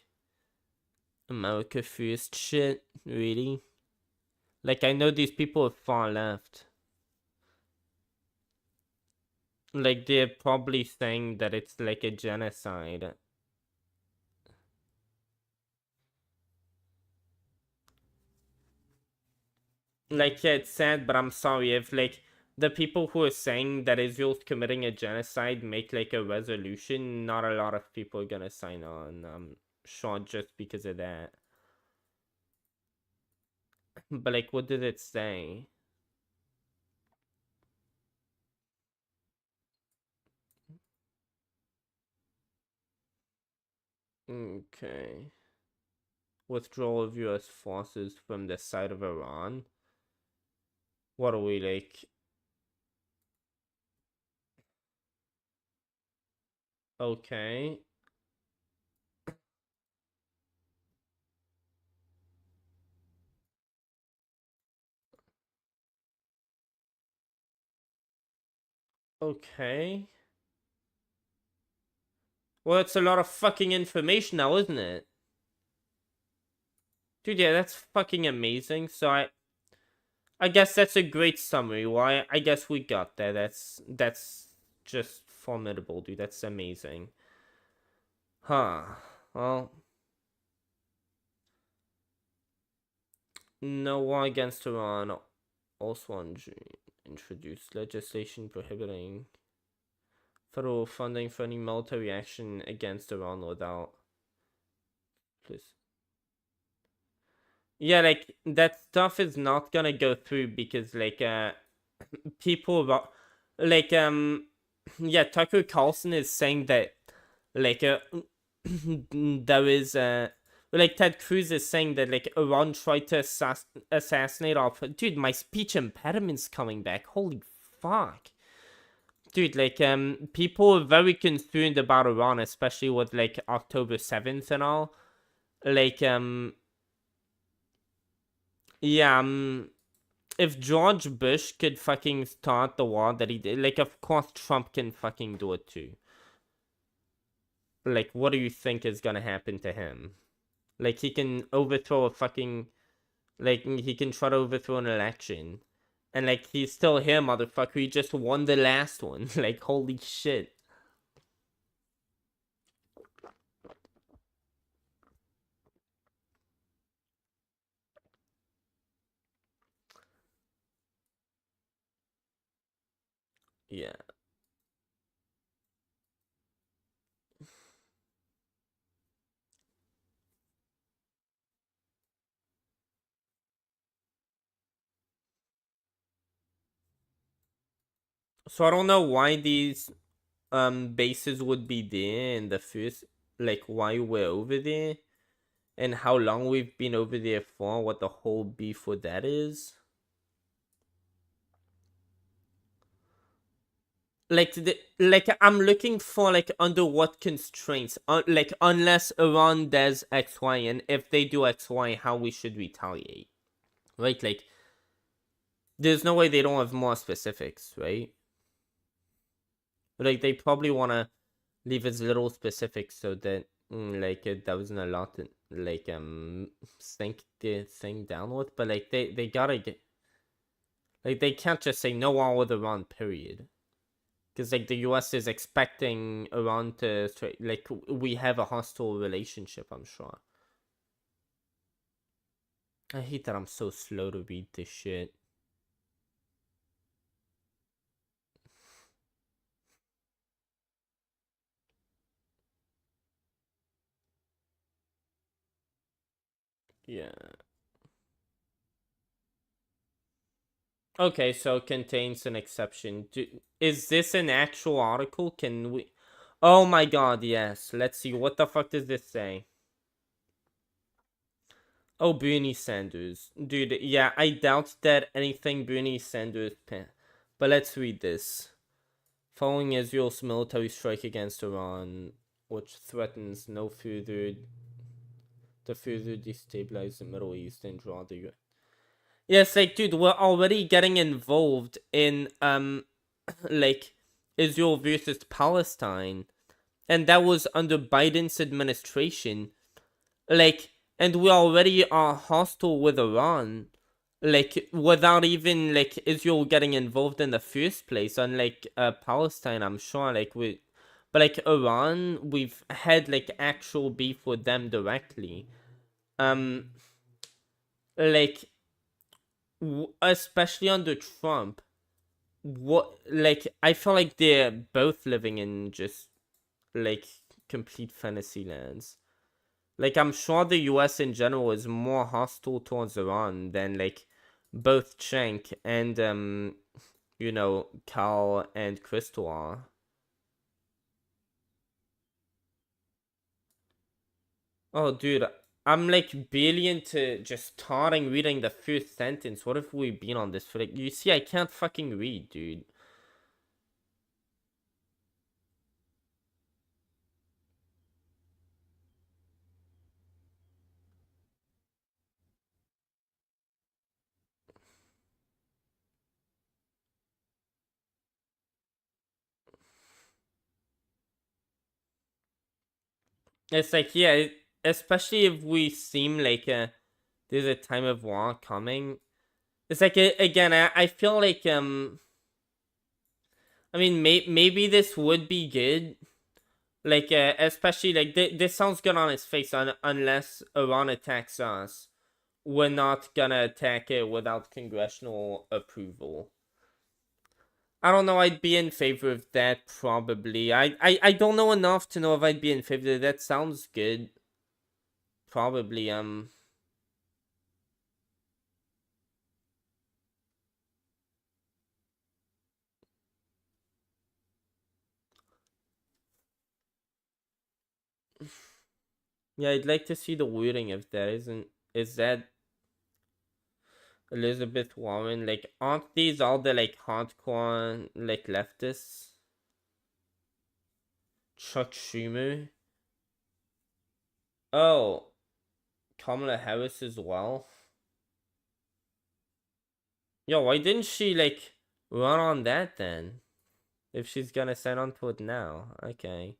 Speaker 1: America first shit, really? Like, I know these people are far left. Like, they're probably saying that it's like a genocide. Like, yeah, it's sad, but I'm sorry if, like, the people who are saying that Israel's committing a genocide make, like, a resolution, not a lot of people are gonna sign on, I'm sure, just because of that. But, like, what did it say? Okay. Withdrawal of US forces from the side of Iran. What are we, like... Okay. Okay. Well, it's a lot of fucking information now, isn't it? Dude, yeah, that's fucking amazing. So I guess that's a great summary. Why? I guess we got there. That's just formidable, dude. That's amazing. Huh. Well, no war against Iran. Also on June, introduced legislation prohibiting federal funding for any military action against Iran without... Please. Yeah, like, that stuff is not gonna go through because, like, people, like, yeah, Tucker Carlson is saying that, like, there is, like, Ted Cruz is saying that, like, Iran tried to assassinate our... Dude, my speech impediment's coming back. Holy fuck. Dude, like, people are very concerned about Iran, especially with, like, October 7th and all. Like, yeah, if George Bush could fucking start the war that he did, like, of course Trump can fucking do it too. Like, what do you think is gonna happen to him? Like, he can overthrow a fucking... Like, he can try to overthrow an election. And, like, he's still here, motherfucker. He just won the last one. Like, holy shit. Yeah. So I don't know why these bases would be there in the first, like, why we're over there and how long we've been over there for, what the whole beef with that is. Like, I'm looking for, like, under what constraints, like, unless Iran does XY, and if they do XY, how we should retaliate, right? Like, there's no way they don't have more specifics, right? Like, they probably want to leave as little specifics so that, like, it doesn't a lot to, like, sink the thing down with, but, like, they gotta get, like, they can't just say no war with Iran, period. Because, like, the US is expecting Iran to, like, we have a hostile relationship, I'm sure. I hate that I'm so slow to read this shit. Yeah. Okay, so it contains an exception. Is this an actual article? Can we... Oh my god, yes. Let's see. What the fuck does this say? Oh, Bernie Sanders. Dude, yeah, I doubt that anything Bernie Sanders... But let's read this. Following Israel's military strike against Iran, which threatens to further destabilize the Middle East and draw the... Yes, like, dude, we're already getting involved in, like, Israel versus Palestine. And that was under Biden's administration. Like, and we already are hostile with Iran. Like, without even, like, Israel getting involved in the first place. Unlike, Palestine, I'm sure, like, but, like, Iran, we've had, like, actual beef with them directly. Like... especially under Trump, like, I feel like they're both living in just, like, complete fantasy lands. Like, I'm sure the US in general is more hostile towards Iran than, like, both Cenk and, you know, Carl and Crystal are. Oh, dude, I'm, like, barely into just starting reading the first sentence. What if we've been on this for, like... You see, I can't fucking read, dude. It's like, yeah, especially if we seem like there's a time of war coming. It's like, again, I feel like, I mean, maybe this would be good. Like, especially, like, this sounds good on its face, unless Iran attacks us. We're not gonna attack it without congressional approval. I don't know, I'd be in favor of that, probably. I don't know enough to know if I'd be in favor of that. That sounds good. Probably, Yeah, I'd like to see the wording if there is that Elizabeth Warren, like, aren't these all the, like, hardcore, like, leftists? Chuck Schumer? Oh, Kamala Harris as well? Yo, why didn't she, like, run on that then? If she's gonna sign on to it now. Okay.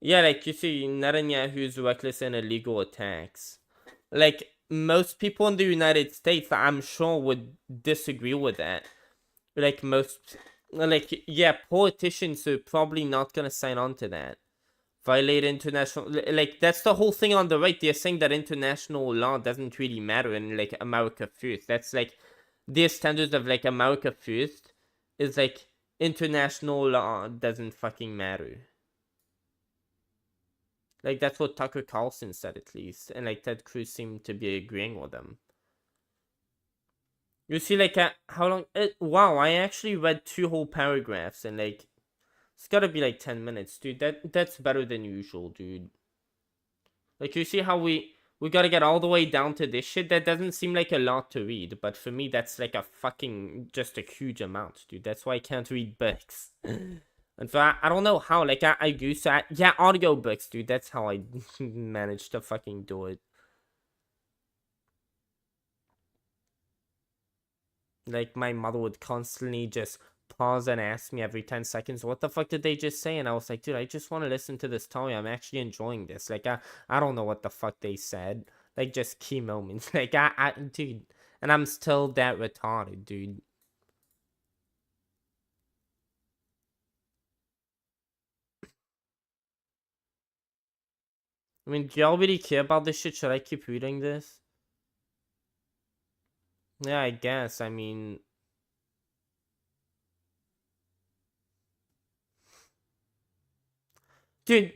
Speaker 1: Yeah, like, you see, Netanyahu's reckless and illegal attacks. Like, most people in the United States, I'm sure, would disagree with that. Like, yeah, politicians are probably not gonna sign on to that. Violate international, like, that's the whole thing on the right. They're saying that international law doesn't really matter in, like, America first. That's, like, their standards of, like, America first is, like, international law doesn't fucking matter. Like, that's what Tucker Carlson said, at least. And, like, Ted Cruz seemed to be agreeing with him. You see, like, how long... wow, I actually read 2 whole paragraphs. And, like, it's gotta be, like, 10 minutes, dude. That's better than usual, dude. Like, you see how we gotta get all the way down to this shit? That doesn't seem like a lot to read. But for me, that's, like, a fucking... just a huge amount, dude. That's why I can't read books. And so I don't know how, like, I used to, yeah, audiobooks, dude, that's how I managed to fucking do it. Like, my mother would constantly just pause and ask me every 10 seconds, what the fuck did they just say? And I was like, dude, I just want to listen to this story. I'm actually enjoying this. Like, I don't know what the fuck they said. Like, just key moments. Like, dude, and I'm still that retarded, dude. I mean, do y'all really care about this shit? Should I keep reading this? Yeah, I guess. I mean... Dude,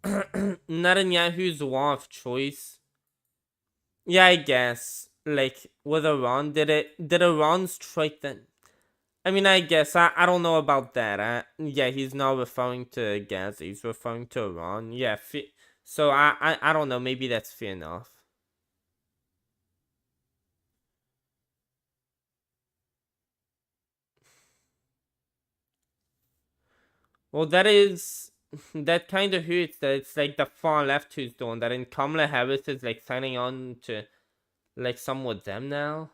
Speaker 1: Netanyahu's law of choice. Yeah, I guess. Like, with Iran, did Iran strike then? I mean, I guess. I don't know about that. Yeah, he's not referring to Gaza. He's referring to Iran. Yeah, so I don't know. Maybe that's fair enough. Well, that kind of hurts that it's like the far left who's doing that, and Kamala Harris is like signing on to like some with them now.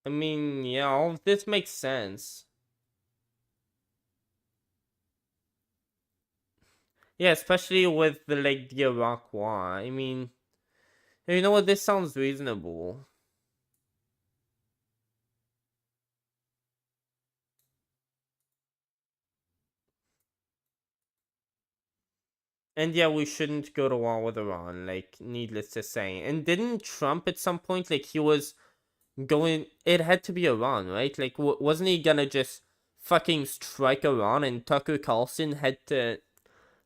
Speaker 1: I mean, yeah, all of this makes sense. Yeah, especially with the like the Iraq War. I mean, you know what? This sounds reasonable. And yeah, we shouldn't go to war with Iran, like, needless to say. And didn't Trump at some point, like, he was going... It had to be Iran, right? Like, wasn't he gonna just fucking strike Iran? And Tucker Carlson had to...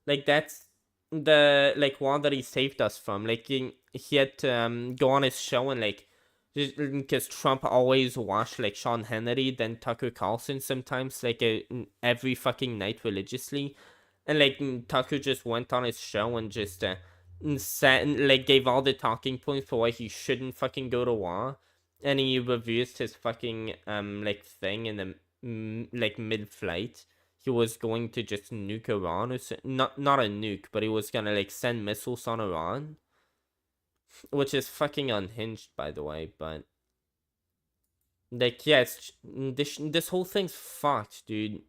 Speaker 1: Like, that's the, like, war that he saved us from. Like, he had to go on his show and, like... Because Trump always watched, like, Sean Hannity, then Tucker Carlson sometimes, like, every fucking night religiously. And, like, Tucker just went on his show and just said, like, gave all the talking points for why he shouldn't fucking go to war. And he reversed his fucking, like, thing in the, like, mid-flight. He was going to just nuke Iran, or not a nuke, but he was gonna, like, send missiles on Iran. Which is fucking unhinged, by the way, but... Like, yeah, this whole thing's fucked, dude.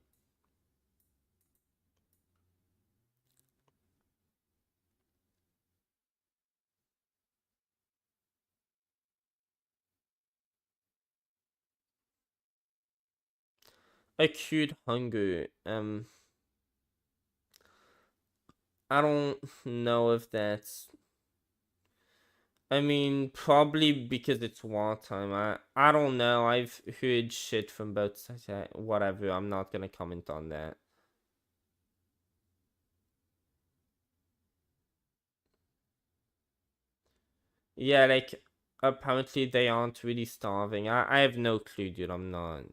Speaker 1: Acute hunger. I don't know if that's... I mean, probably because it's wartime. I don't know. I've heard shit from both sides. Whatever, I'm not gonna comment on that. Yeah, like, apparently they aren't really starving. I have no clue, dude. I'm not.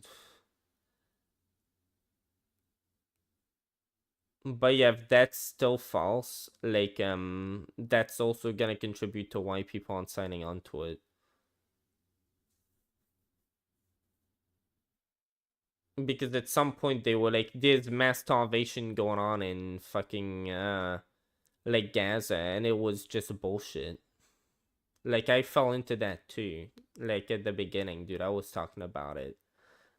Speaker 1: But yeah, if that's still false, like, that's also gonna contribute to why people aren't signing on to it. Because at some point they were like, there's mass starvation going on in fucking, like, Gaza, and it was just bullshit. Like, I fell into that too. Like, at the beginning, dude, I was talking about it.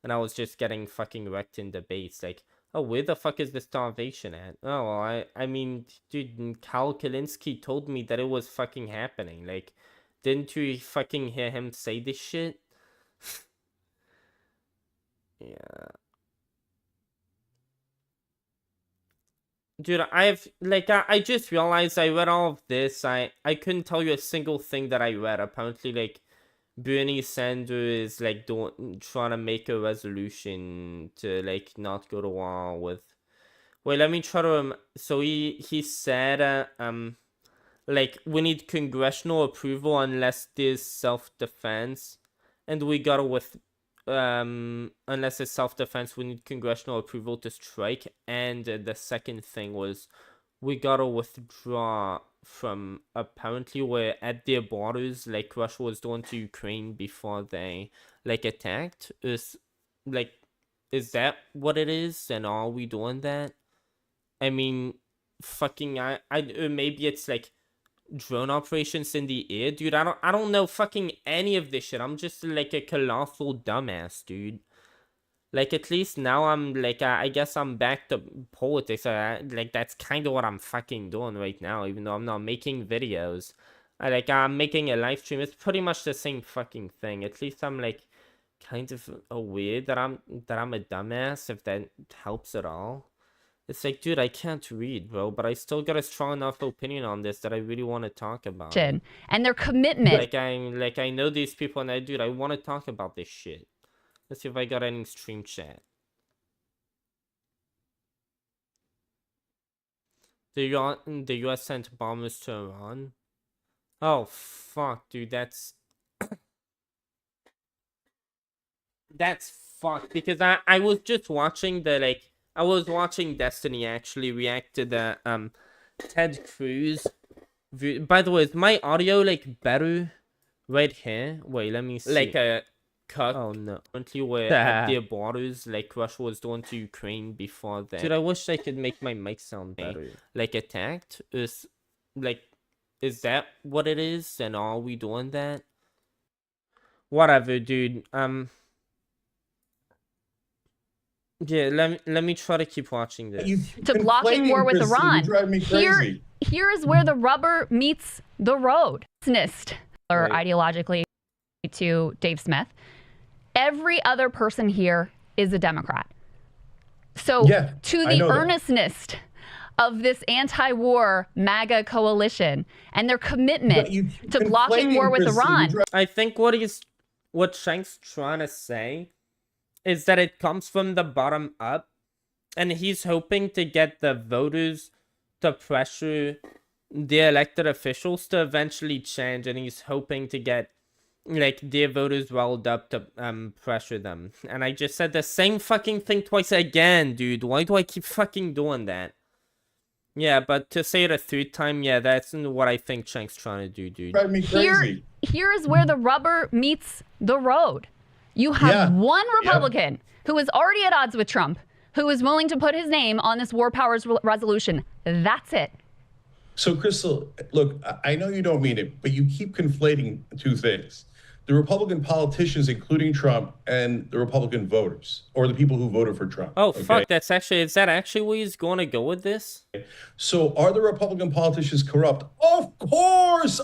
Speaker 1: And I was just getting fucking wrecked in debates. Like, oh, where the fuck is the starvation at? Oh, well, I mean, dude, Kyle Kalinske told me that it was fucking happening. Like, didn't you fucking hear him say this shit? Yeah. Dude, I just realized I read all of this. I couldn't tell you a single thing that I read. Apparently, like, Bernie Sanders is, like, trying to make a resolution to, like, not go to war with... Wait, let me try to... So he said, like, we need congressional approval unless there's self-defense. And we gotta unless it's self-defense, we need congressional approval to strike. And the second thing was, we gotta withdraw from, apparently we're at their borders, like Russia was doing to Ukraine before they, like, attacked. Is that what it is? And are we doing that? I mean, fucking, maybe it's like drone operations in the air, dude. I don't know fucking any of this shit. I'm just like a colossal dumbass, dude. Like, at least now I'm like, I guess I'm back to politics. Like, that's kind of what I'm fucking doing right now, even though I'm not making videos. I'm making a live stream. It's pretty much the same fucking thing. At least I'm like kind of aware that I'm a dumbass, if that helps at all. It's like, dude, I can't read, bro, but I still got a strong enough opinion on this that I really want to talk about it.
Speaker 3: And their commitment.
Speaker 1: Like, I know these people, and dude, I want to talk about this shit. Let's see if I got any stream chat. The US sent bombers to Iran. Oh, fuck, dude, that's... that's fucked, because I was just watching the, like... I was watching Destiny actually react to the, Ted Cruz. By the way, is my audio, like, better right here? Wait, let me see. Like a cuck. Oh, no. Currently, we're at their borders, like Russia was doing to Ukraine before that. Dude, I wish I could make my mic sound better. Like, attacked? Is that what it is? And are we doing that? Whatever, dude. Yeah, let me try to keep watching this.
Speaker 3: To blocking war with Iran.
Speaker 5: You drive me crazy.
Speaker 3: Here is where the rubber meets the road. Or ideologically to Dave Smith. Every other person here is a Democrat. So to the earnestness of this anti-war MAGA coalition and their commitment to blocking war with Iran.
Speaker 1: I think what Cenk's trying to say is that it comes from the bottom up, and he's hoping to get the voters to pressure the elected officials to eventually change, and he's hoping to get, like, their voters riled up to pressure them. And I just said the same fucking thing twice again, dude. Why do I keep fucking doing that? Yeah, but to say it a third time, yeah, that's what I think Cenk's trying to do, dude.
Speaker 5: Drive me crazy.
Speaker 3: Here is where the rubber meets the road. You have one Republican who is already at odds with Trump, who is willing to put his name on this war powers resolution. That's it.
Speaker 5: So, Crystal, look, I know you don't mean it, but you keep conflating two things. The Republican politicians, including Trump, and the Republican voters, or the people who voted for Trump.
Speaker 1: Oh, fuck, is that actually where he's going to go with this?
Speaker 5: So are the Republican politicians corrupt? Of course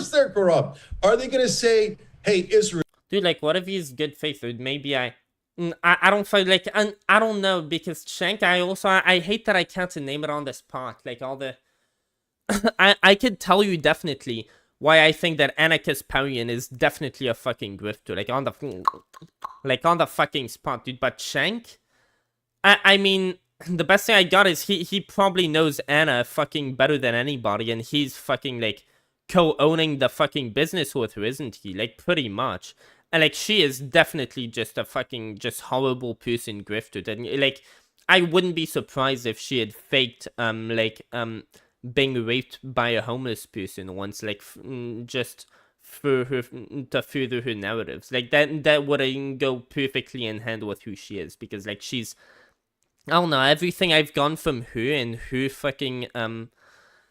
Speaker 5: they're corrupt. Are they going to say, hey, Israel...
Speaker 1: Dude, like, what if he's good faith? Dude, maybe I don't find, like, I don't know, because Cenk, I hate that I can't name it on the spot, like, all the... I could tell you definitely why I think that Anna Kasparian is definitely a fucking grifter, like, on the fucking spot, dude, but Cenk, I mean, the best thing I got is he probably knows Anna fucking better than anybody, and he's fucking, like, co-owning the fucking business with her, isn't he? Like, pretty much. And, like, she is definitely just a fucking just horrible person grifter. Like, I wouldn't be surprised if she had faked, being raped by a homeless person once, like, just for her, to further her narratives. Like, that would go perfectly in hand with who she is, because, like, she's, I don't know, everything I've gone from her and her fucking,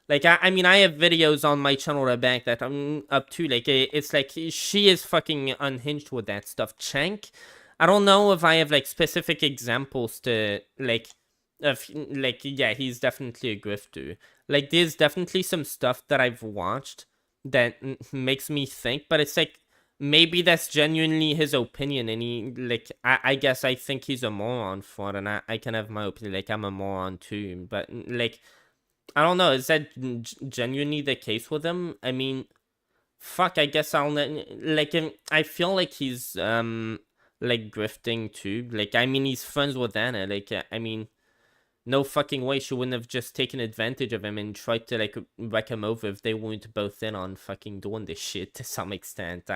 Speaker 1: like, I mean, I have videos on my channel to back that I'm up to. Like, it's like, she is fucking unhinged with that stuff. Cenk, I don't know if I have, like, specific examples to, like, yeah, he's definitely a grifter. Like, there's definitely some stuff that I've watched that makes me think, but it's like, maybe that's genuinely his opinion, and he, like, I guess I think he's a moron for it, and I can have my opinion, like, I'm a moron too, but, like, I don't know, is that genuinely the case with him? I mean, fuck, I guess I'll, like, I feel like he's, like, grifting too. Like, I mean, he's friends with Anna. Like, I mean, no fucking way she wouldn't have just taken advantage of him and tried to, like, wreck him over if they weren't both in on fucking doing this shit to some extent.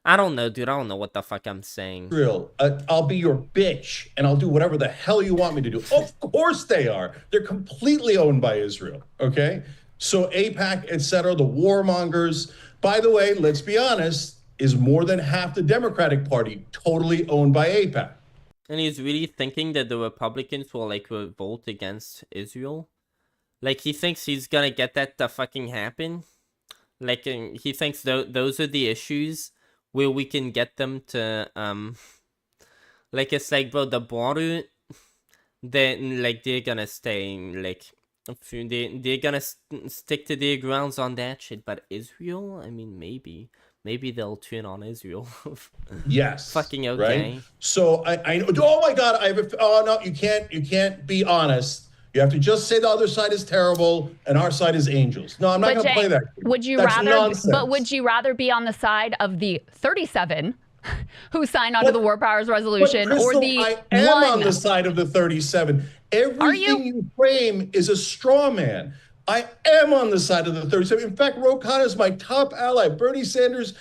Speaker 1: I don't know, dude. I don't know what the fuck I'm saying.
Speaker 5: Israel, I'll be your bitch, and I'll do whatever the hell you want me to do. Of course they are. They're completely owned by Israel, okay? So AIPAC, etc., the warmongers, by the way, let's be honest, is more than half the Democratic Party totally owned by AIPAC.
Speaker 1: And he's really thinking that the Republicans will, like, revolt against Israel? Like, he thinks he's gonna get that to fucking happen? Like, he thinks those are the issues where we can get them to, like, it's like, bro, the border, then, like, they're gonna stay, like, they're gonna stick to their grounds on that shit, but Israel, I mean, maybe they'll turn on Israel.
Speaker 5: Yes.
Speaker 1: Fucking okay.
Speaker 5: Right? So I know, oh my God, oh no, you can't be honest. You have to just say the other side is terrible and our side is angels. No, I'm not going to play that.
Speaker 3: Would you
Speaker 5: That's
Speaker 3: rather?
Speaker 5: nonsense.
Speaker 3: But would you rather be on the side of the 37 who signed onto the War Powers Resolution,
Speaker 5: Crystal,
Speaker 3: or the
Speaker 5: I am
Speaker 3: 1?
Speaker 5: on the side of the 37. Everything you frame is a straw man. I am on the side of the 37. In fact, Ro Khanna is my top ally. Bernie Sanders,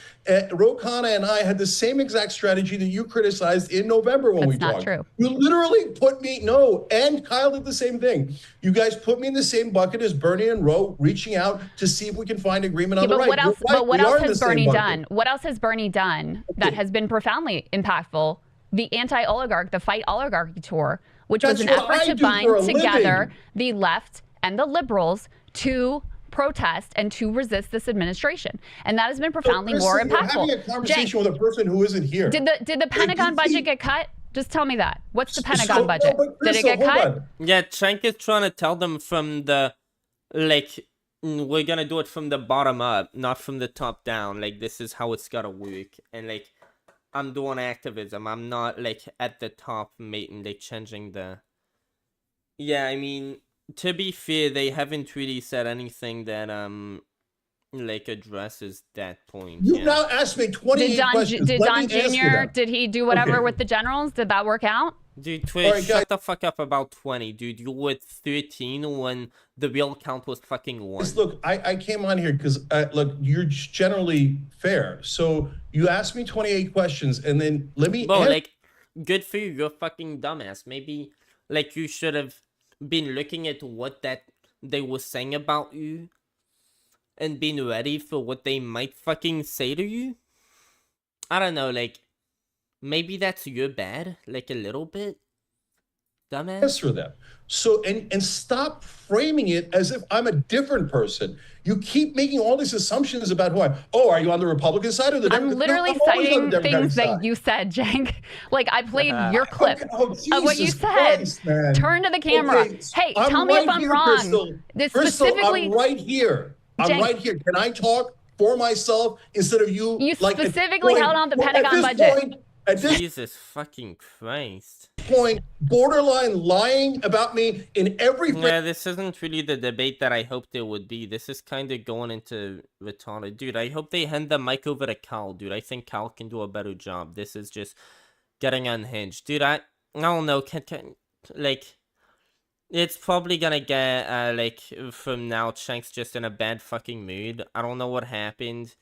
Speaker 5: Ro Khanna and I had the same exact strategy that you criticized in November when we talked.
Speaker 3: That's not true.
Speaker 5: You literally put me, and Kyle did the same thing. You guys put me in the same bucket as Bernie and Ro, reaching out to see if we can find agreement on the right.
Speaker 3: But what else has Bernie done? What else has Bernie done that has been profoundly impactful? The anti-oligarch, the Fight Oligarchy tour, which was an effort to bind together the left and the liberals to protest and to resist this administration, and that has been profoundly more impactful.
Speaker 5: You're having a conversation with a person who isn't here.
Speaker 3: Did the Pentagon budget get cut? Just tell me that. What's the Pentagon budget? Did it get cut?
Speaker 1: Yeah, Cenk is trying to tell them from the, like, we're gonna do it from the bottom up, not from the top down. Like, this is how it's gotta work. And, like, I'm doing activism. I'm not, like, at the top making, like, changing the... Yeah, I mean, to be fair, they haven't really said anything that, like, addresses that point.
Speaker 5: You now asked me 28 questions.
Speaker 3: Did Don Jr., did he do whatever with the generals? Did that work out?
Speaker 1: Dude, Twitch, shut the fuck up about 20, dude. You were 13 when the real count was fucking 1.
Speaker 5: Look, I came on here because, look, you're generally fair. So you asked me 28 questions, and then let me...
Speaker 1: Bro, like, good for you. You're a fucking dumbass. Maybe, like, you should have been looking at what that they were saying about you and being ready for what they might fucking say to you. I don't know, like, maybe that's your bad, like, a little bit, dumbass.
Speaker 5: Yes, for them. So, and stop framing it as if I'm a different person. You keep making all these assumptions about who I am. Oh, are you on the Republican side or the Democratic side?
Speaker 3: I'm literally citing things that you said, Cenk. Like, I played your clip of what you said.
Speaker 5: Christ, man.
Speaker 3: Turn to the camera.
Speaker 5: Okay,
Speaker 3: hey, tell me if I'm wrong.
Speaker 5: Crystal, I'm right here. I'm right here. Can I talk for myself instead of you?
Speaker 3: You specifically held on the Pentagon budget.
Speaker 5: At this
Speaker 1: Jesus fucking Christ.
Speaker 5: point, borderline lying about me in every...
Speaker 1: Yeah, this isn't really the debate that I hoped it would be. This is kind of going into retarded. Dude, I hope they hand the mic over to Cal, dude. I think Cal can do a better job. This is just getting unhinged. Dude, I don't know. Like, It's probably gonna get, like, from now, Cenk's just in a bad fucking mood. I don't know what happened.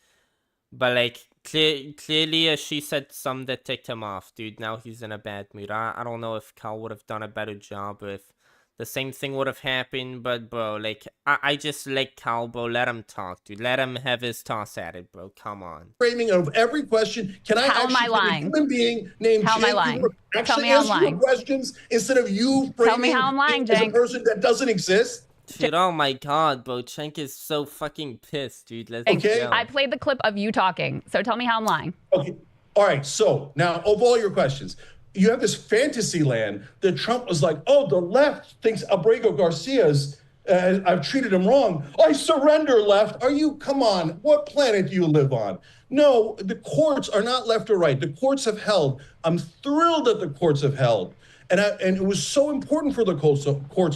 Speaker 1: But, like, clearly she said something that ticked him off, dude. Now he's in a bad mood. I don't know if Cal would have done a better job, or if the same thing would have happened. But, bro, like, I just like Cal, bro. Let him talk, dude. Let him have his toss at it, bro. Come on.
Speaker 5: Framing of every question. Can I
Speaker 3: How am I
Speaker 5: actually,
Speaker 3: lying?
Speaker 5: a human being named
Speaker 3: How am I
Speaker 5: Cenk
Speaker 3: lying?
Speaker 5: Uygur,
Speaker 3: Tell
Speaker 5: actually
Speaker 3: me how I'm
Speaker 5: answer your
Speaker 3: lying.
Speaker 5: questions instead of you framing
Speaker 3: Tell me how I'm lying,
Speaker 5: me as a
Speaker 3: Cenk.
Speaker 5: person that doesn't exist?
Speaker 1: Dude, oh my god, bro. Cenk is so fucking pissed, dude. Let's
Speaker 5: Okay.
Speaker 1: go.
Speaker 3: I played the clip of you talking, so tell me how I'm lying.
Speaker 5: Okay. All right. So now, of all your questions, you have this fantasy land that Trump was like, oh, the left thinks Abrego Garcia's, I've treated him wrong. I surrender, left. Are you, come on, what planet do you live on? No, the courts are not left or right. The courts have held. I'm thrilled that the courts have held. And it was so important for the courts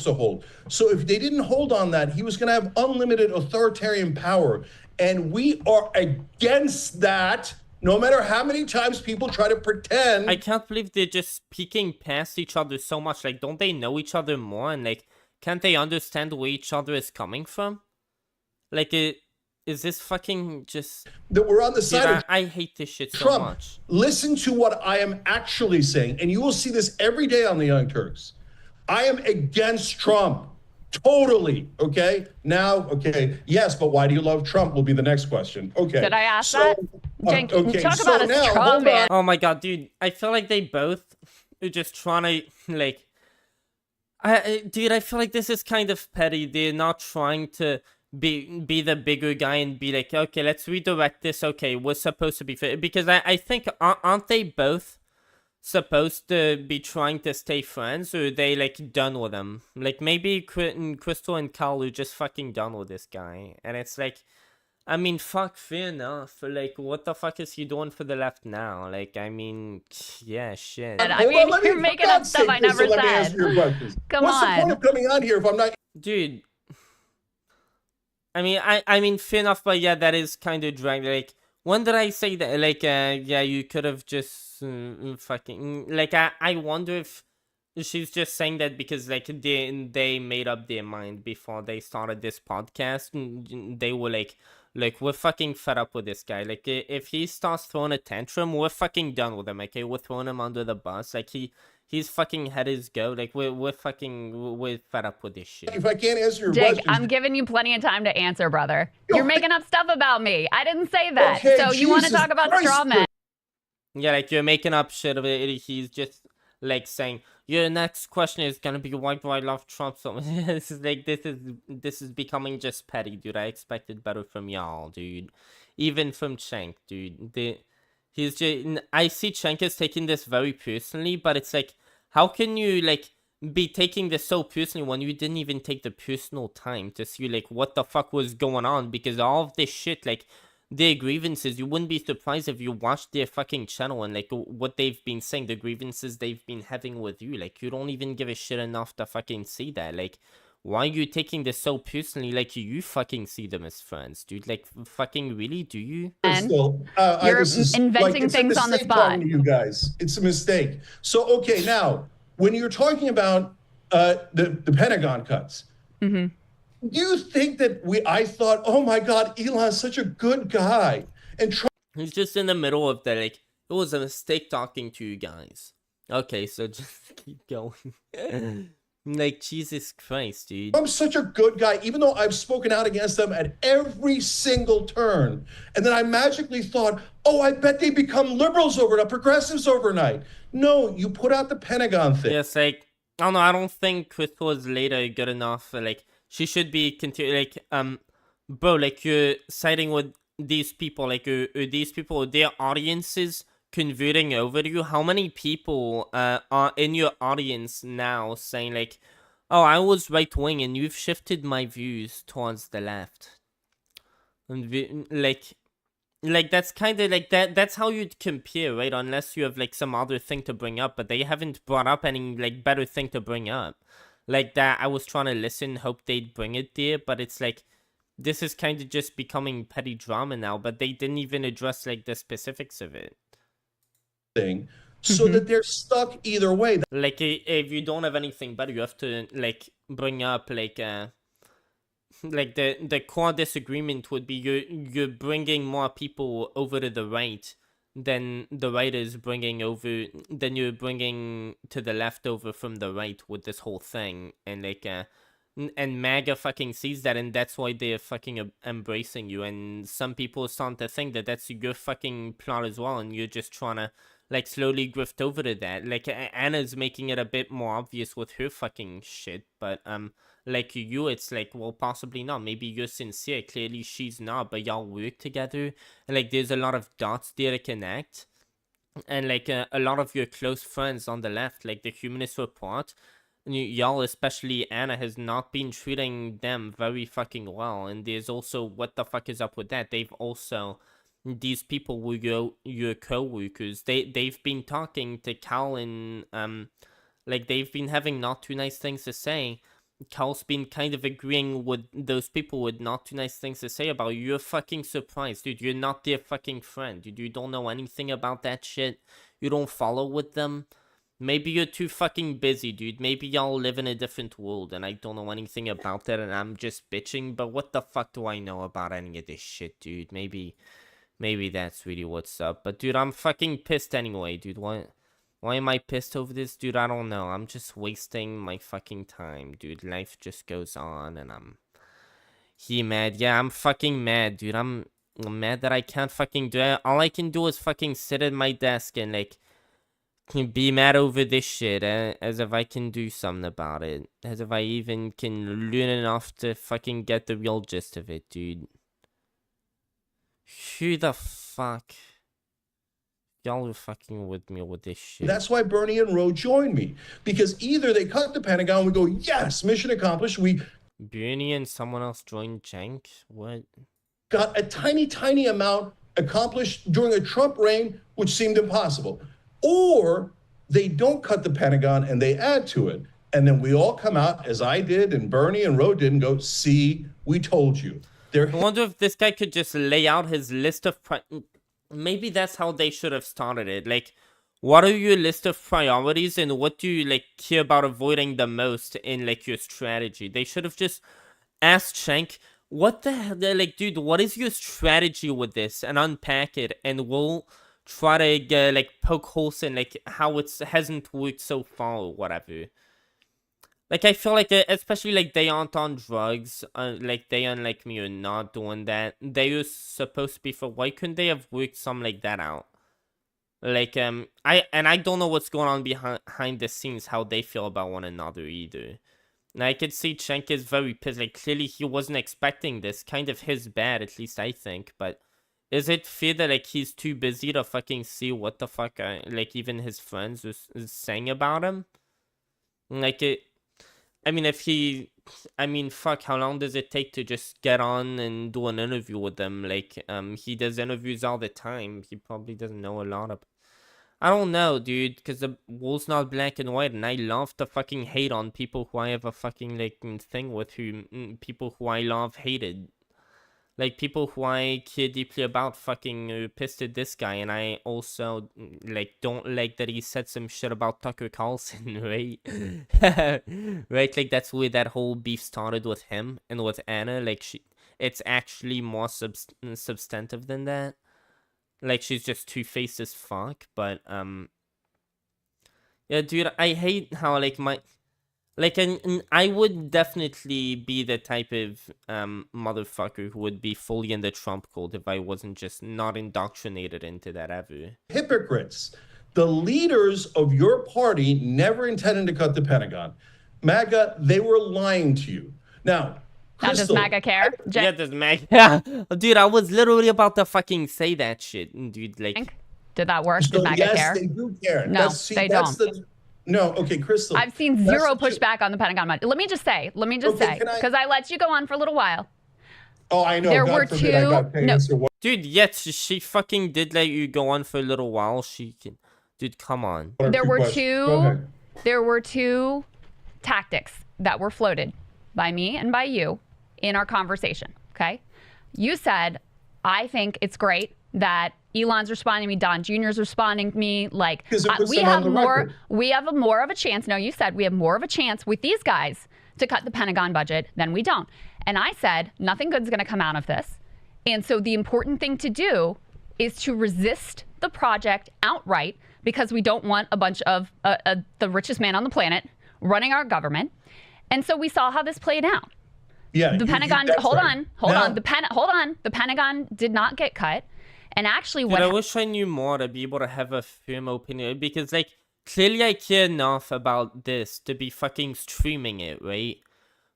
Speaker 5: to hold. So if they didn't hold on that, he was going to have unlimited authoritarian power. And we are against that, no matter how many times people try to pretend.
Speaker 1: I can't believe they're just speaking past each other so much. Like, don't they know each other more? And, like, can't they understand where each other is coming from? Like, is this fucking just...
Speaker 5: that we're on the
Speaker 1: Dude,
Speaker 5: side of
Speaker 1: I hate this shit so
Speaker 5: Trump.
Speaker 1: much.
Speaker 5: Listen to what I am actually saying, and you will see this every day on the Young Turks. I am against Trump. Totally. Okay. Now, okay. Yes, but why do you love Trump will be the next question. Okay.
Speaker 3: Did I ask that? Cenk,
Speaker 5: okay.
Speaker 3: talk
Speaker 5: So
Speaker 3: about a
Speaker 5: now,
Speaker 3: straw
Speaker 5: hold
Speaker 3: man.
Speaker 5: on.
Speaker 1: Oh my god, dude. I feel like they both are just trying to, like... dude, I feel like this is kind of petty. They're not trying to be the bigger guy and be like, okay, let's redirect this. Okay, we're supposed to be fair. Because I think, aren't they both supposed to be trying to stay friends, or are they, like, done with him? Like, maybe Crystal and Cal are just fucking done with this guy. And it's like, I mean, fuck, fair enough. Like, what the fuck is he doing for the left now? Like, I mean, yeah, shit.
Speaker 3: I mean, you're making up stuff I never
Speaker 5: Let me
Speaker 3: said.
Speaker 5: answer your questions.
Speaker 3: Come
Speaker 5: What's the point
Speaker 3: on.
Speaker 5: of coming on here if I'm not?
Speaker 1: Dude, I mean, fair enough, but yeah, that is kind of drag. Like, when did I say that? Like, yeah, you could have just fucking, like, I wonder if she's just saying that because, like, they made up their mind before they started this podcast, and they were like, we're fucking fed up with this guy. Like, if he starts throwing a tantrum, we're fucking done with him. Okay, we're throwing him under the bus. Like, he's fucking had his go. Like, we're fed up with this shit.
Speaker 5: If I can't answer your
Speaker 3: Jake,
Speaker 5: questions,
Speaker 3: I'm giving you plenty of time to answer, brother. You're making up stuff about me. I didn't say that.
Speaker 5: Okay,
Speaker 3: So you want to
Speaker 5: Jesus
Speaker 3: talk about
Speaker 5: Christ,
Speaker 3: straw men?
Speaker 1: Yeah, like, you're making up shit of it. He's just, like, saying, your next question is gonna be, why do I love Trump so much? This is, like, this is becoming just petty, dude. I expected better from y'all, dude. Even from Cenk, dude. He's just, I see Cenk is taking this very personally, but it's like, how can you, like, be taking this so personally when you didn't even take the personal time to see, like, what the fuck was going on? Because all of this shit, like, their grievances, you wouldn't be surprised if you watched their fucking channel and, like, what they've been saying, the grievances they've been having with you. Like, you don't even give a shit enough to fucking see that. Like, why are you taking this so personally? Like, you fucking see them as friends, dude. Like, fucking really, do you?
Speaker 5: still,
Speaker 3: You're
Speaker 5: this is,
Speaker 3: inventing
Speaker 5: it's a
Speaker 3: things on the
Speaker 5: mistake
Speaker 3: spot.
Speaker 5: talking to you guys. It's a mistake. So, okay, now, when you're talking about the Pentagon cuts,
Speaker 3: Mm-hmm.
Speaker 5: do you think that I thought, oh my God, Elon's such a good guy, and Trump
Speaker 1: He's just in the middle of the, like, it was a mistake talking to you guys. Okay, so just keep going. Like, Jesus Christ, dude.
Speaker 5: Trump's such a good guy, even though I've spoken out against them at every single turn. And then I magically thought, oh, I bet they become liberals overnight, progressives overnight. No, you put out the Pentagon thing.
Speaker 1: Yes, like, I don't know, I don't think Crystal is later good enough. Like, she should be like, bro, like, you're siding with these people, like, these people, their audiences converting over to you. How many people are in your audience now saying, like, oh, I was right-wing and you've shifted my views towards the left? And like, that's kind of, like, that's how you'd compare, right? Unless you have, like, some other thing to bring up, but they haven't brought up any, like, better thing to bring up. Like, that I was trying to listen, hope they'd bring it there, but it's like, this is kind of just becoming petty drama now, but they didn't even address, like, the specifics of it.
Speaker 5: Thing. so that they're stuck either way.
Speaker 1: Like, if you don't have anything better, you have to, like, bring up, like, the core disagreement would be you're bringing more people over to the right than the right is bringing over, than you're bringing to the left over from the right with this whole thing. And, like, and MAGA fucking sees that, and that's why they're fucking embracing you. And some people are starting to think that that's your fucking plot as well, and you're just trying to, like, slowly grift over to that. Like, Anna's making it a bit more obvious with her fucking shit, but, like, you, it's like, well, possibly not. Maybe you're sincere. Clearly she's not, but y'all work together. And, like, there's a lot of dots there to connect. And, like, a lot of your close friends on the left, like the Humanist Report, y'all, especially Anna, has not been treating them very fucking well. And there's also, what the fuck is up with that? They've also, these people were your co-workers. They've been talking to Cal and, like, they've been having not too nice things to say. Cal's been kind of agreeing with those people with not too nice things to say about you. You're fucking surprised, dude. You're not their fucking friend, dude. You don't know anything about that shit. You don't follow with them. Maybe you're too fucking busy, dude. Maybe y'all live in a different world and I don't know anything about that and I'm just bitching. But what the fuck do I know about any of this shit, dude? Maybe that's really what's up. But, dude, I'm fucking pissed anyway, dude. Why am I pissed over this? Dude, I don't know. I'm just wasting my fucking time, dude. Life just goes on and I'm mad. Yeah, I'm fucking mad, dude. I'm mad that I can't fucking do it. All I can do is fucking sit at my desk and, like, be mad over this shit, as if I can do something about it. As if I even can learn enough to fucking get the real gist of it, dude. Who the fuck? Y'all are fucking with me with this shit.
Speaker 5: That's why Bernie and Roe joined me. Because either they cut the Pentagon, we go, yes, mission accomplished. We
Speaker 1: Bernie and someone else joined Cenk? What?
Speaker 5: got a tiny, tiny amount accomplished during a Trump reign, which seemed impossible. Or they don't cut the Pentagon and they add to it. And then we all come out, as I did and Bernie and Roe did, and go, see, we told you.
Speaker 1: I wonder if this guy could just lay out his list of... Maybe that's how they should have started it. Like, what are your list of priorities and what do you, like, care about avoiding the most in, like, your strategy? They should have just asked Cenk, what the hell? They're like, dude, what is your strategy with this? And unpack it, and we'll try to get, like, poke holes in, like, how it hasn't worked so far or whatever. Like, I feel like, especially, like, they aren't on drugs. Like, they, unlike me, are not doing that. They were supposed to be for... Why couldn't they have worked something like that out? Like, I don't know what's going on behind the scenes, how they feel about one another either. And I could see Cenk is very pissed. Like, clearly he wasn't expecting this. Kind of his bad, at least I think. But is it fair that, like, he's too busy to fucking see what the fuck, like, even his friends is saying about him? Like, I mean, fuck, how long does it take to just get on and do an interview with them? Like, he does interviews all the time. He probably doesn't know a lot of... I don't know, dude, because the world's not black and white, and I love to fucking hate on people who I have a fucking, like, thing with, people who I love hated. Like, people who I care deeply about fucking pissed at this guy, and I also, like, don't like that he said some shit about Tucker Carlson, right? Right, like, that's where that whole beef started with him and with Anna. Like, it's actually more substantive than that. Like, she's just two-faced as fuck, but, yeah, dude, I hate how, like, and I would definitely be the type of motherfucker who would be fully in the Trump cult if I wasn't just not indoctrinated into that ever.
Speaker 5: hypocrites. The leaders of your party never intended to cut the Pentagon. MAGA, they were lying to you. Now, Crystal,
Speaker 3: does MAGA care?
Speaker 1: Yeah, does MAGA... Dude, I was literally about to fucking say that shit, dude. Like,
Speaker 3: did that work? Did
Speaker 5: Crystal,
Speaker 3: MAGA
Speaker 5: yes,
Speaker 3: care?
Speaker 5: they do care.
Speaker 3: No, they don't.
Speaker 5: No, okay, Crystal.
Speaker 3: I've seen zero pushback on the Pentagon money. Let me just say, because I let you go on for a little while.
Speaker 5: Oh, I know.
Speaker 3: There
Speaker 5: God
Speaker 3: were
Speaker 5: forbid I got paid.
Speaker 3: no.
Speaker 1: dude, yes, she fucking did let you go on for a little while. She can... Dude, come on.
Speaker 3: There were two tactics that were floated by me and by you in our conversation, okay? You said, I think it's great that Elon's responding to me. Don Jr.'s responding to me. Like
Speaker 5: we have
Speaker 3: more. We have more of a chance. No, you said we have more of a chance with these guys to cut the Pentagon budget than we don't. And I said nothing good's going to come out of this. And so the important thing to do is to resist the project outright, because we don't want a bunch of the richest man on the planet running our government. And so we saw how this played out.
Speaker 5: Yeah,
Speaker 3: the Pentagon. Hold on. The Pentagon did not get cut. And actually,
Speaker 1: I wish I knew more to be able to have a firm opinion, because like clearly I care enough about this to be fucking streaming it, right?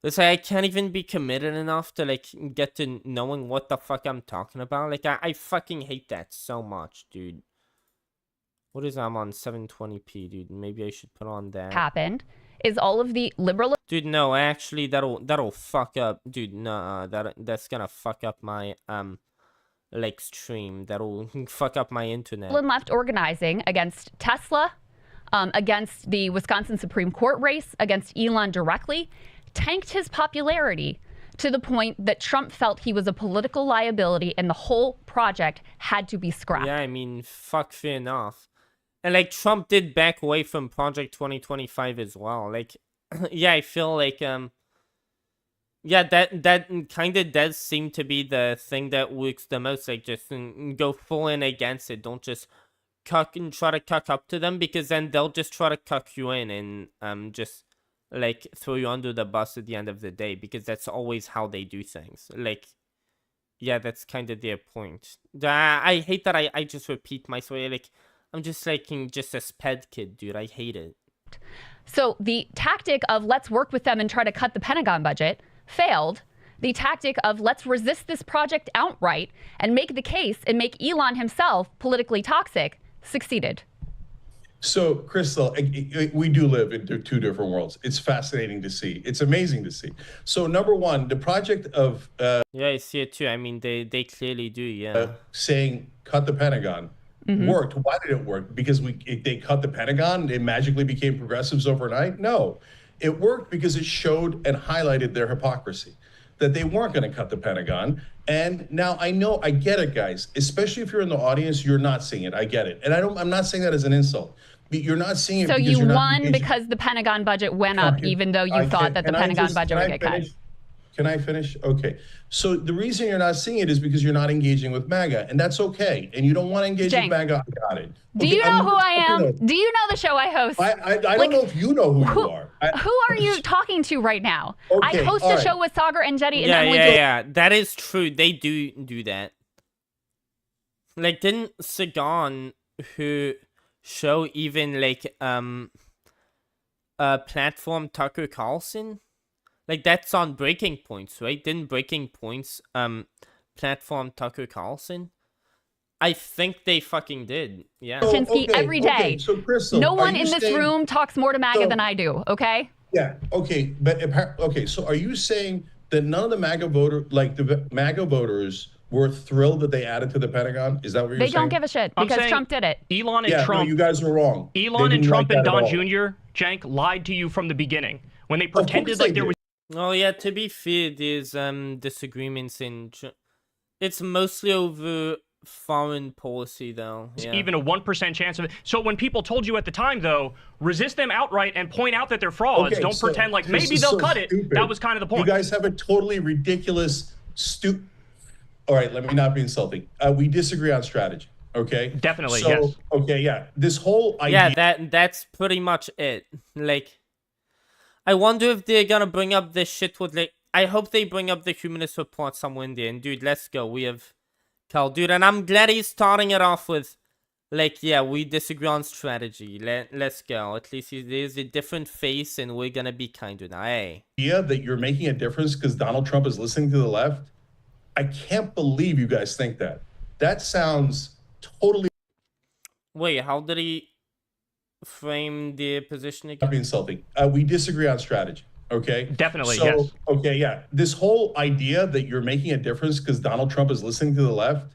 Speaker 1: It's like I can't even be committed enough to like get to knowing what the fuck I'm talking about. Like I fucking hate that so much, dude. What is I'm on 720p, dude? Maybe I should put on that.
Speaker 3: Happened is all of the liberal.
Speaker 1: Dude, no, actually that'll fuck up, dude. Nah, that's gonna fuck up my like stream. That'll fuck up my internet.
Speaker 3: And left organizing against Tesla, against the Wisconsin Supreme Court race, against Elon directly, tanked his popularity to the point that Trump felt he was a political liability and the whole project had to be scrapped.
Speaker 1: Yeah, I mean, fuck, fair enough. And like Trump did back away from Project 2025 as well. Like, yeah, I feel like yeah, that kind of does seem to be the thing that works the most. Like, just go full in against it. Don't just cuck and try to cuck up to them, because then they'll just try to cuck you in and just like throw you under the bus at the end of the day, because that's always how they do things. Like, yeah, that's kind of their point. I hate that I just repeat myself. Like, I'm just like just a sped kid, dude. I hate it.
Speaker 3: So the tactic of let's work with them and try to cut the Pentagon budget failed. The tactic of let's resist this project outright and make the case and make Elon himself politically toxic succeeded.
Speaker 5: So, Crystal, we do live in two different worlds. It's fascinating to see. It's amazing to see. So, number one, the project of
Speaker 1: yeah, I see it too. I mean, they clearly do. Yeah,
Speaker 5: saying cut the Pentagon worked. Why did it work? Because they cut the Pentagon, it magically became progressives overnight? No, it worked because it showed and highlighted their hypocrisy, that they weren't going to cut the Pentagon. And now I get it, guys. Especially if you're in the audience, you're not seeing it. I get it, and I'm not saying that as an insult. You're not seeing it.
Speaker 3: So
Speaker 5: because
Speaker 3: you won because the Pentagon budget went up, even though you thought that the Pentagon budget would get cut.
Speaker 5: Can I finish? Okay. So the reason you're not seeing it is because you're not engaging with MAGA, and that's okay. And you don't want to engage with MAGA. I got it.
Speaker 3: Do you know who I am? Do you know the show I host?
Speaker 5: I don't know if you know who you are.
Speaker 3: Who are you talking to right now?
Speaker 5: Okay,
Speaker 3: I host a show with Sagar and Jetty.
Speaker 1: Yeah. That is true. They do that. Like, didn't Sagan, who show even like platform Tucker Carlson? Like, that's on Breaking Points, right? Didn't Breaking Points platform Tucker Carlson? I think they fucking did. Yeah.
Speaker 3: Kaczynski every day.
Speaker 5: Okay, so Crystal,
Speaker 3: no one in this room talks more to MAGA than I do, okay?
Speaker 5: Yeah, okay. But so are you saying that none of the MAGA voters were thrilled that they added to the Pentagon? Is that what you're saying?
Speaker 3: They don't give a shit because Trump did it.
Speaker 4: Elon and Trump.
Speaker 5: No, you guys were wrong.
Speaker 4: Elon and Trump and Don Jr., Cenk, lied to you from the when they pretended like there was.
Speaker 1: Oh yeah, to be fair, there's disagreements in. It's mostly over foreign policy, though. Yeah.
Speaker 4: Even a 1% chance of it. So when people told you at the time, though, resist them outright and point out that they're frauds. Don't pretend like maybe they'll cut it. That was kind of the point.
Speaker 5: You guys have a totally ridiculous, All right, let me not be insulting. We disagree on strategy. Okay.
Speaker 4: Definitely.
Speaker 5: So,
Speaker 4: yes.
Speaker 5: Okay. Yeah. This whole idea.
Speaker 1: Yeah. That's pretty much it. Like, I wonder if they're gonna bring up this shit with like. I hope they bring up the Humanist Report somewhere in there. And dude, let's go. We have Cal, dude, and I'm glad he's starting it off with, like, yeah, we disagree on strategy. Let's go. At least there's a different face, and we're gonna be kinder now. Hey.
Speaker 5: Idea that you're making a difference because Donald Trump is listening to the left. I can't believe you guys think that. That sounds totally.
Speaker 1: Wait, how did he frame the position again?
Speaker 5: Not be insulting. We disagree on strategy. Okay.
Speaker 4: Definitely.
Speaker 5: So,
Speaker 4: yes.
Speaker 5: Okay. Yeah. This whole idea that you're making a difference because Donald Trump is listening to the left.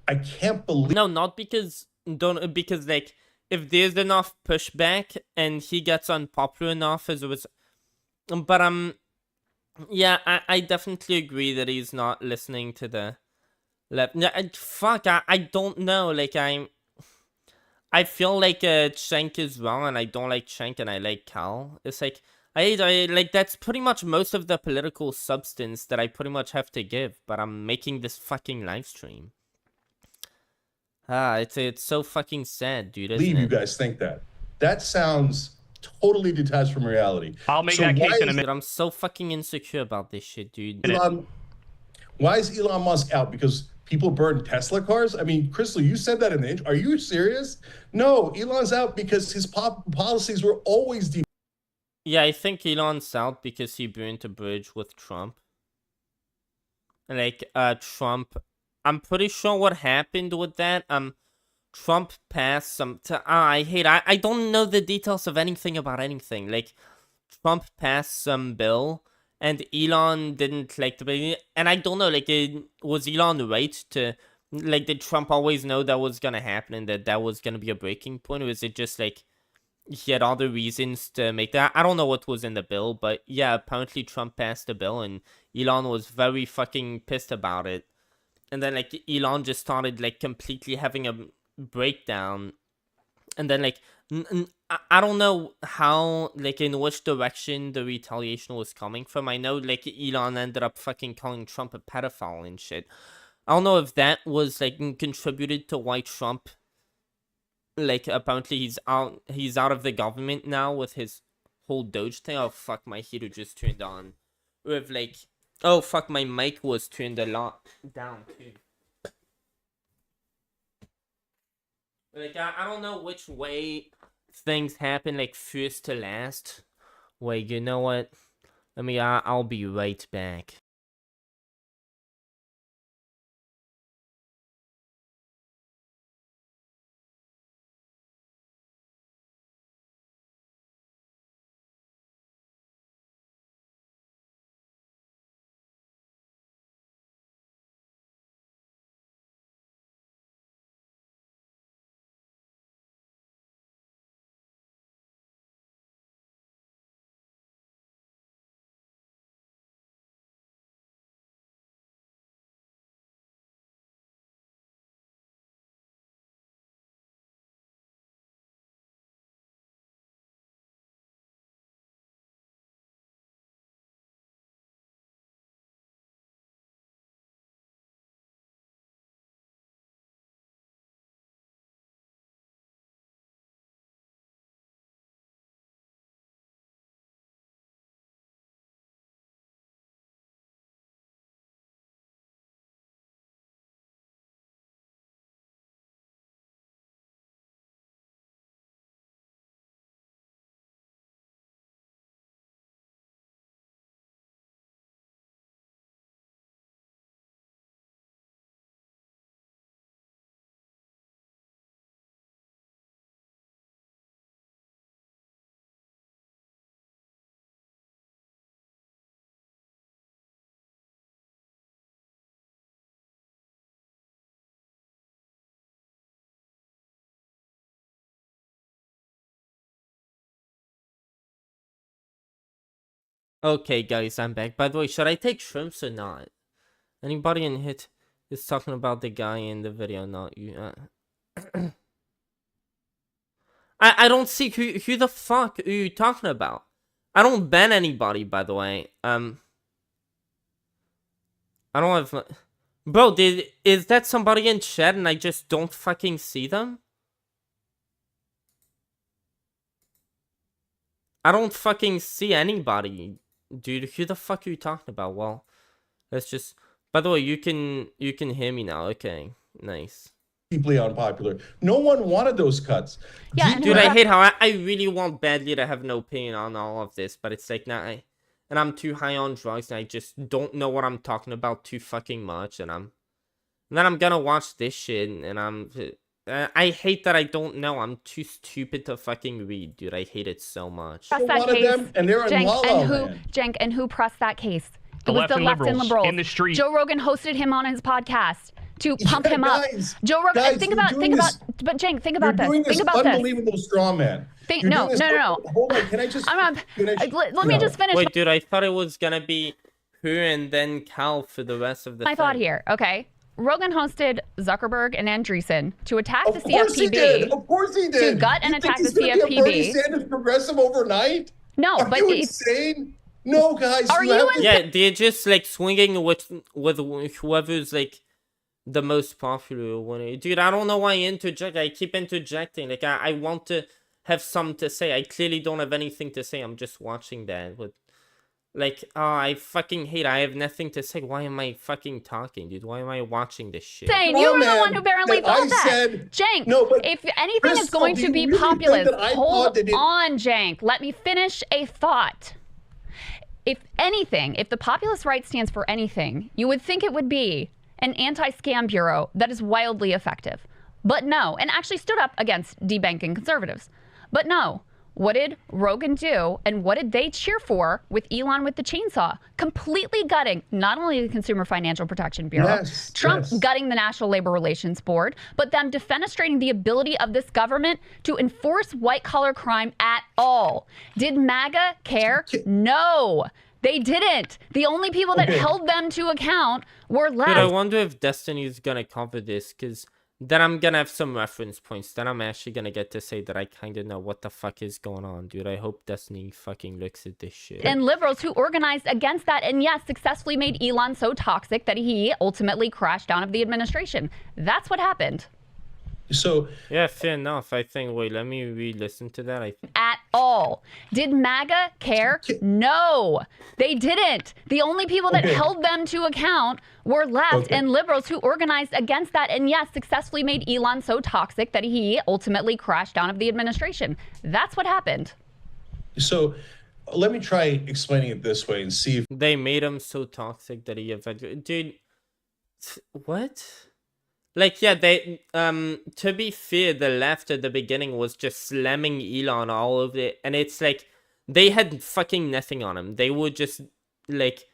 Speaker 5: I can't believe.
Speaker 1: No, not because like if there's enough pushback and he gets unpopular enough as it was, but yeah, I definitely agree that he's not listening to the left. No, fuck, I don't know. Like, I feel like Cenk is wrong, and I don't like Cenk, and I like Cal. It's like, I like, that's pretty much most of the political substance that I pretty much have to give, but I'm making this fucking live stream. It's so fucking sad, dude, isn't
Speaker 5: Believe you
Speaker 1: it?
Speaker 5: guys think that. That sounds totally detached from reality.
Speaker 4: I'll make that case in a minute.
Speaker 1: Dude, I'm so fucking insecure about this shit, dude.
Speaker 5: Why is Elon Musk out? Because people burn Tesla cars? I mean, Crystal, you said that in the intro. Are you serious? No, Elon's out because his policies were always deep.
Speaker 1: Yeah, I think Elon's out because he burned a bridge with Trump. Like, Trump, I'm pretty sure what happened with that, Trump passed some, I don't know the details of anything about anything. Like, Trump passed some bill, and Elon didn't like the bill, and I don't know, like, was Elon right to, like, did Trump always know that was gonna happen and that was gonna be a breaking point, or is it just, like, he had other reasons to make that? I don't know what was in the bill, but yeah, apparently Trump passed the bill, and Elon was very fucking pissed about it. And then, like, Elon just started, like, completely having a breakdown. And then, like, I don't know how, like, in which direction the retaliation was coming from. I know, like, Elon ended up fucking calling Trump a pedophile and shit. I don't know if that was, like, contributed to why Trump, like, apparently he's out of the government now with his whole Doge thing. Oh, fuck, my heater just turned on. With, like, oh, fuck, my mic was turned a lot down, too. Like, I don't know which way things happen, like, first to last. Wait, you know what? I'll be right back. Okay, guys, I'm back. By the way, should I take shrimps or not? Anybody in hit is talking about the guy in the video, not you. I don't see who the fuck are you talking about? I don't ban anybody, by the way. I don't have... Bro, is that somebody in chat and I just don't fucking see them? I don't fucking see anybody. Dude, who the fuck are you talking about? Well, let's just... By the way, you can hear me now. Okay, nice.
Speaker 5: Deeply unpopular. No one wanted those cuts.
Speaker 3: Yeah,
Speaker 1: Dude, I hate how I really want badly to have no opinion on all of this, but it's like, nah, and I'm too high on drugs, and I just don't know what I'm talking about too fucking much, and then I'm gonna watch this shit, and I hate that I don't know. I'm too stupid to fucking read, dude. I hate it so much.
Speaker 3: Press that
Speaker 5: One of
Speaker 3: case.
Speaker 5: them, and they're in
Speaker 3: Cenk,
Speaker 5: La La Land.
Speaker 3: Cenk, and who pressed that case?
Speaker 4: The
Speaker 3: It was
Speaker 4: left
Speaker 3: the
Speaker 4: and
Speaker 3: left and
Speaker 4: liberals
Speaker 3: liberals
Speaker 4: in the street.
Speaker 3: Joe Rogan hosted him on his podcast to pump him up.
Speaker 5: Guys,
Speaker 3: Joe Rogan,
Speaker 5: guys,
Speaker 3: think
Speaker 5: you're
Speaker 3: about,
Speaker 5: doing this-
Speaker 3: but Cenk, think about
Speaker 5: You're doing
Speaker 3: this.
Speaker 5: this
Speaker 3: Think about this.
Speaker 5: unbelievable straw man.
Speaker 3: Think,
Speaker 5: You're
Speaker 3: no,
Speaker 5: doing this-
Speaker 3: no.
Speaker 5: Hold on, can I just finish?
Speaker 3: Let me just finish
Speaker 1: Wait, dude, I thought it was gonna be her and then Cal for the rest of the
Speaker 3: my thought
Speaker 1: thing.
Speaker 3: here, okay? Rogan hosted Zuckerberg and Andreessen to attack the
Speaker 5: Of course he
Speaker 3: CFPB.
Speaker 5: did. Of course he did.
Speaker 3: To gut and
Speaker 5: You think
Speaker 3: attack the
Speaker 5: he's gonna be a Bernie
Speaker 3: CFPB.
Speaker 5: Sanders progressive overnight?
Speaker 3: No,
Speaker 5: Are
Speaker 3: but
Speaker 5: you
Speaker 3: it's,
Speaker 5: insane? No, guys.
Speaker 3: Are you
Speaker 5: have to-
Speaker 1: Yeah, they're just like swinging with whoever's like the most popular one. Dude, I don't know why I interject. I keep interjecting. Like I want to have something to say. I clearly don't have anything to say. I'm just watching that with like, oh, I fucking hate. I have nothing to say. Why am I fucking talking, dude? Why am I watching this shit?
Speaker 3: insane.
Speaker 5: Well,
Speaker 3: You were the
Speaker 5: man,
Speaker 3: one who apparently
Speaker 5: that
Speaker 3: thought
Speaker 5: I
Speaker 3: that.
Speaker 5: said-
Speaker 3: Cenk,
Speaker 5: No, but
Speaker 3: if anything is
Speaker 5: Crystal,
Speaker 3: going
Speaker 5: do
Speaker 3: to
Speaker 5: you
Speaker 3: be
Speaker 5: really think
Speaker 3: populist,
Speaker 5: that I thought
Speaker 3: hold
Speaker 5: that it-
Speaker 3: on, Cenk. Let me finish a thought. If anything, if the populist right stands for anything, you would think it would be an anti-scam bureau that is wildly effective. But no, and actually stood up against debanking conservatives. But no, what did Rogan do and what did they cheer for with Elon with the chainsaw? Completely gutting not only the Consumer Financial Protection Bureau,
Speaker 5: Yes,
Speaker 3: Trump
Speaker 5: yes.
Speaker 3: gutting the National Labor Relations Board, but them defenestrating the ability of this government to enforce white-collar crime at all. Did MAGA care? No, they didn't. The only people that
Speaker 5: Okay.
Speaker 3: held them to account were left.
Speaker 1: Dude, I wonder if Destiny's gonna cover this, because then I'm gonna have some reference points. Then I'm actually gonna get to say that I kind of know what the fuck is going on, dude. I hope Destiny fucking looks at this shit.
Speaker 3: And liberals who organized against that and yes, successfully made Elon so toxic that he ultimately crashed out of the administration. That's what happened.
Speaker 5: So
Speaker 1: Yeah, fair enough. I think, wait, let me re-listen to that.
Speaker 3: At all. Did MAGA care? No, they didn't. The only people that
Speaker 5: Okay.
Speaker 3: held them to account were left
Speaker 5: Okay.
Speaker 3: and liberals who organized against that and yes, successfully made Elon so toxic that he ultimately crashed out of the administration. That's what happened.
Speaker 5: So let me try explaining it this way and see if
Speaker 1: They made him so toxic that he eventually... Dude, what? Like, yeah, they, to be fair, the left at the beginning was just slamming Elon all over it, and it's like, they had fucking nothing on him. They were just, like,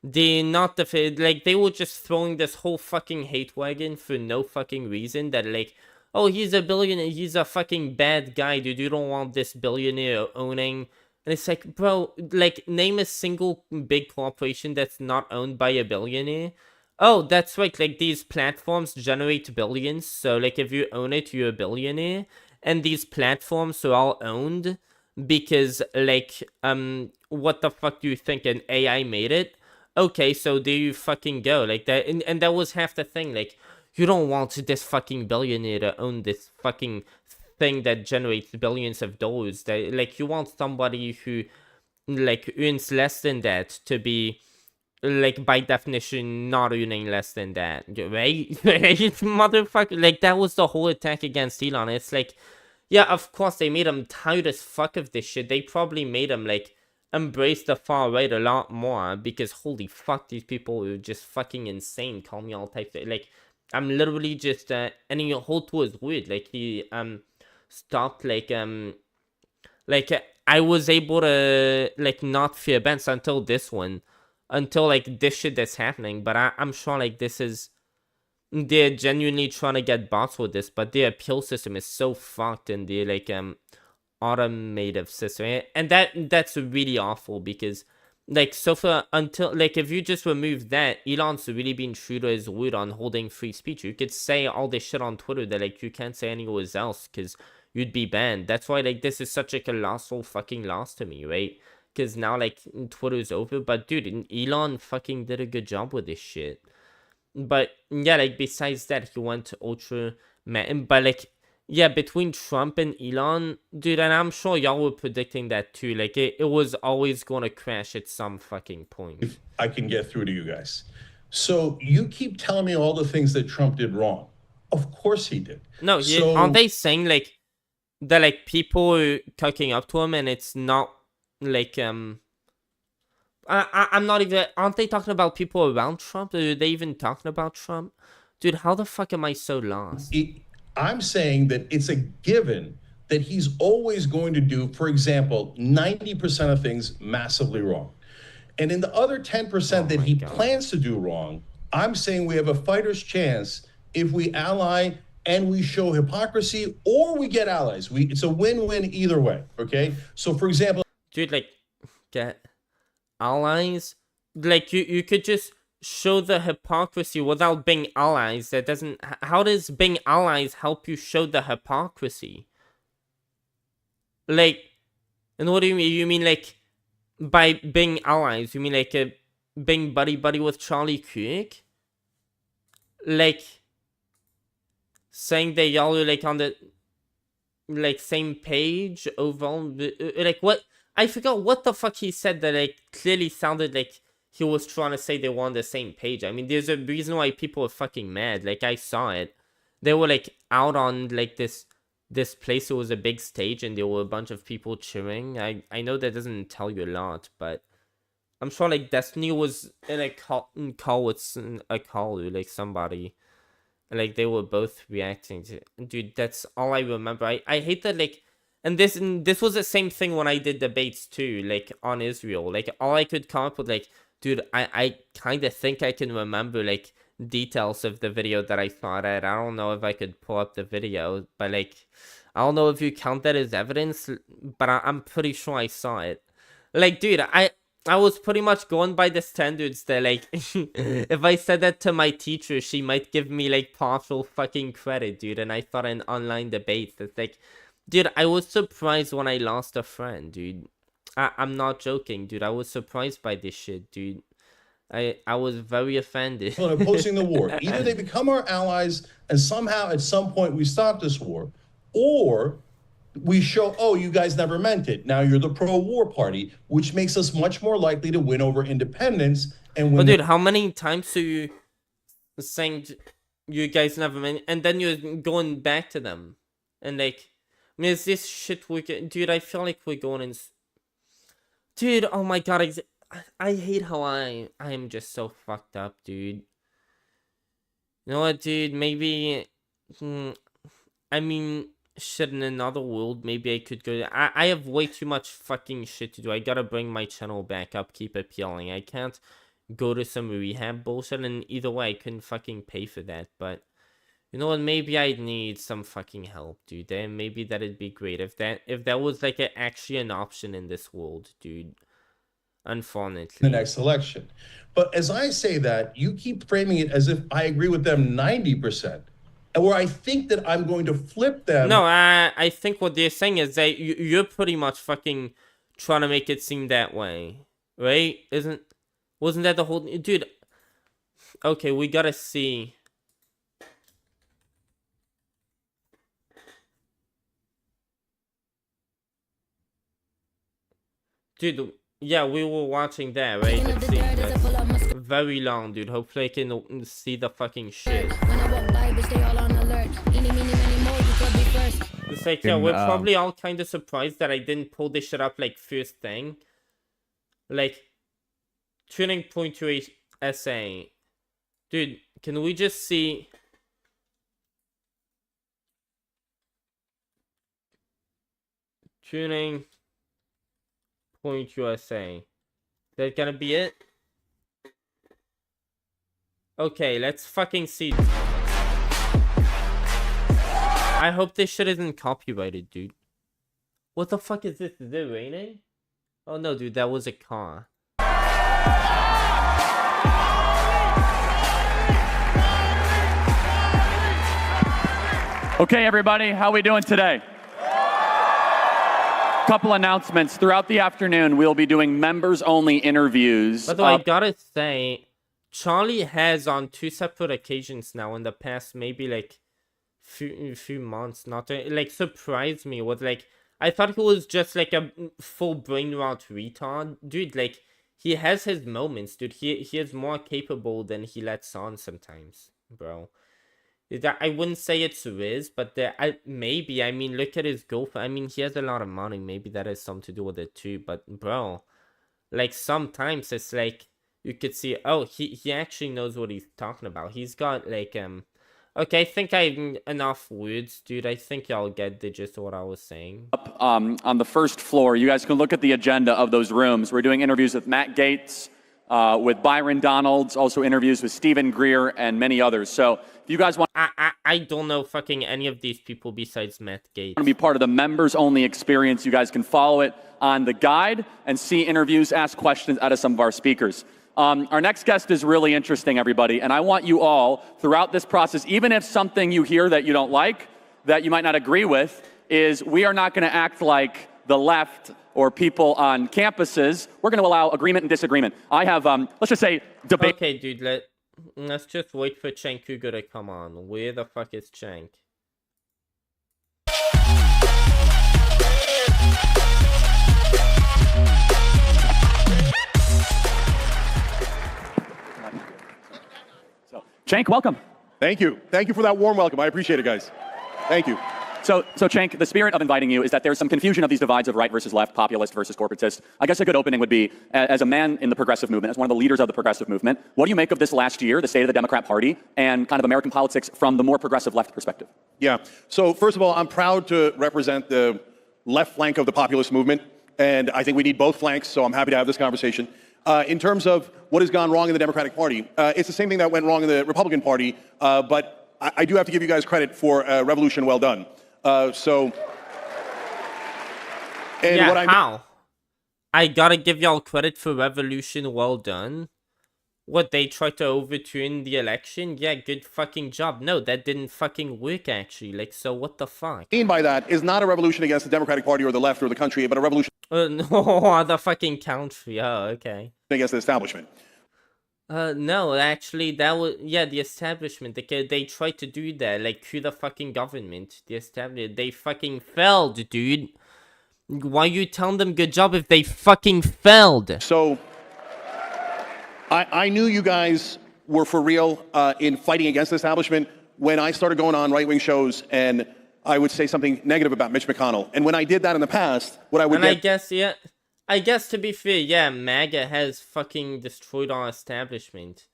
Speaker 1: they were just throwing this whole fucking hate wagon for no fucking reason, that, like, oh, he's a billionaire, he's a fucking bad guy, dude, you don't want this billionaire owning... And it's like, bro, like, name a single big corporation that's not owned by a billionaire. Oh, that's right, like, these platforms generate billions, so, like, if you own it, you're a billionaire. And these platforms are all owned because, like, what the fuck do you think, an AI made it? Okay, so there you fucking go, like, that, and that was half the thing, like, you don't want this fucking billionaire to own this fucking thing that generates billions of dollars. That, like, you want somebody who, like, earns less than that to be, like, by definition, not earning less than that, right? Motherfucker, like, that was the whole attack against Elon. It's like, yeah, of course, they made him tired as fuck of this shit. They probably made him, like, embrace the far right a lot more, because holy fuck, these people are just fucking insane. Call me all types of, like, I'm literally just, and your whole tour is weird. Like, he, stopped, like, I was able to, like, not fear bans until this one. Until, like, this shit that's happening. But I'm sure, like, this is... They're genuinely trying to get bots with this, but their appeal system is so fucked, and their, like, automative system. And that's really awful, because, like, so far, until, like, if you just remove that, Elon's really been true to his word on holding free speech. You could say all this shit on Twitter that, like, you can't say anywhere else, because you'd be banned. That's why, like, this is such a colossal fucking loss to me, right? Because now, like, Twitter's over. But, dude, Elon fucking did a good job with this shit. But, yeah, like, besides that, he went ultra... But, like, yeah, between Trump and Elon, dude, and I'm sure y'all were predicting that too. Like, it was always going to crash at some fucking point.
Speaker 5: if I can get through to you guys. So you keep telling me all the things that Trump did wrong. Of course he did.
Speaker 1: No,
Speaker 5: So-
Speaker 1: aren't they saying, like, that, like, people are cooking up to him, and it's not, like, I'm not even... Aren't they talking about people around Trump? Are they even talking about Trump? Dude, how the fuck am I so lost?
Speaker 5: I'm saying that it's a given that he's always going to do, for example, 90% of things massively wrong. And in the other 10% that he plans to do wrong, I'm saying we have a fighter's chance if we ally and we show hypocrisy, or we get allies. It's a win-win either way, okay? So, for example...
Speaker 1: Dude, like, get allies? Like, you could just show the hypocrisy without being allies. That doesn't. How does being allies help you show the hypocrisy? Like, and what do you mean? You mean like by being allies? You mean like being buddy with Charlie Kirk? Like saying that y'all are like on the like same page overall? Like what? I forgot what the fuck he said that like clearly sounded like he was trying to say they were on the same page. I mean, there's a reason why people are fucking mad. Like, I saw it. They were, like, out on, like, this place. It was a big stage, and there were a bunch of people cheering. I know that doesn't tell you a lot, but I'm sure, like, Destiny was in a call with a call, like, somebody. Like, they were both reacting to it. Dude, that's all I remember. I hate that, like... And this was the same thing when I did debates, too, like, on Israel. Like, all I could come up with, like... Dude, I kind of think I can remember, like, details of the video that I thought at. I don't know if I could pull up the video, but, like, I don't know if you count that as evidence, but I'm pretty sure I saw it. Like, dude, I was pretty much going by the standards that, like, if I said that to my teacher, she might give me, like, partial fucking credit, dude, and I thought in online debates, it's like, dude, I was surprised when I lost a friend, dude. I'm not joking, dude. I was surprised by this shit, dude. I was very offended.
Speaker 5: Opposing the war. Either they become our allies and somehow at some point we stop this war, or we show, oh, you guys never meant it. Now you're the pro-war party, which makes us much more likely to win over independence. And when
Speaker 1: dude, how many times are you saying you guys never meant it, and then you're going back to them? And like, I mean, is this shit dude, I feel like we're going in... Dude, oh my god, I hate how I am just so fucked up, dude. You know what, dude, maybe, I mean, shit, in another world, maybe I could go, I have way too much fucking shit to do. I gotta bring my channel back up, keep appealing. I can't go to some rehab bullshit, and either way, I couldn't fucking pay for that, but... You know what, maybe I'd need some fucking help, dude. Then maybe that'd be great. If that was like actually an option in this world, dude. Unfortunately.
Speaker 5: The next election. But as I say that, you keep framing it as if I agree with them 90%. And where I think that I'm going to flip them.
Speaker 1: No, I think what they're saying is that you're pretty much fucking trying to make it seem that way. Right? Wasn't that the whole... Dude. Okay, we gotta see... Dude, yeah, we were watching that, right? Let's see. That's very long, dude. Hopefully I can see the fucking shit. It's like, yeah, we're probably all kind of surprised that I didn't pull this shit up, like, first thing. Like, tuning point to a essay. Dude, can we just see... Tuning... Point USA. That gonna be it? Okay, let's fucking see. I hope this shit isn't copyrighted, dude. What the fuck is this? Is it raining? Oh no, dude, that was a car.
Speaker 7: Okay, everybody, how we doing today? Couple announcements. Throughout the afternoon, we'll be doing members-only interviews.
Speaker 1: By the way, I gotta say, Charlie has on 2 separate occasions now in the past, maybe like few months, not like surprised me with like, I thought he was just like a full brain rot retard, dude. Like he has his moments, dude. He is more capable than he lets on sometimes, bro. I wouldn't say it's Riz, but maybe, I mean, look at his girlfriend. I mean, he has a lot of money. Maybe that has something to do with it too. But, bro, like, sometimes it's like, you could see, oh, he actually knows what he's talking about. He's got, like, okay, I think I have enough words, dude. I think y'all get the gist of what I was saying.
Speaker 7: Up on the first floor, you guys can look at the agenda of those rooms. We're doing interviews with Matt Gaetz, with Byron Donalds, also interviews with Stephen Greer and many others. So if you guys want
Speaker 1: I don't know fucking any of these people besides Matt Gaetz.
Speaker 7: to be part of the members-only experience, you guys can follow it on the guide and see interviews, ask questions out of some of our speakers. Our next guest is really interesting, everybody, and I want you all, throughout this process, even if something you hear that you don't like, that you might not agree with, is we are not going to act like the left or people on campuses. We're going to allow agreement and disagreement. I have, let's just say, debate.
Speaker 1: Okay, dude, let's just wait for Cenk Uygur to come on. Where the fuck is Cenk?
Speaker 7: Cenk, welcome.
Speaker 8: Thank you. Thank you for that warm welcome. I appreciate it, guys. Thank you.
Speaker 7: So Cenk, the spirit of inviting you is that there's some confusion of these divides of right versus left, populist versus corporatist. I guess a good opening would be, as a man in the progressive movement, as one of the leaders of the progressive movement, what do you make of this last year, the state of the Democrat Party, and kind of American politics from the more progressive left perspective?
Speaker 8: Yeah. So first of all, I'm proud to represent the left flank of the populist movement, and I think we need both flanks, so I'm happy to have this conversation. In terms of what has gone wrong in the Democratic Party, it's the same thing that went wrong in the Republican Party, but I do have to give you guys credit for a revolution well done.
Speaker 1: How? I gotta give y'all credit for revolution well done. What, they tried to overturn the election? Yeah, good fucking job. No, that didn't fucking work, actually. Like, so what the fuck?
Speaker 8: What I mean by that is not a revolution against the Democratic Party or the left or the country, but a revolution
Speaker 1: No, the fucking country. Oh, okay.
Speaker 8: against the establishment.
Speaker 1: No, actually, that was, yeah, the establishment. They tried to do that, like, through the fucking government. The establishment, they fucking failed, dude. Why you telling them good job if they fucking failed?
Speaker 8: So, I knew you guys were for real in fighting against the establishment when I started going on right-wing shows and I would say something negative about Mitch McConnell. And when I did that in the past, what I would
Speaker 1: I guess, yeah. I guess, to be fair, yeah, MAGA has fucking destroyed our establishment.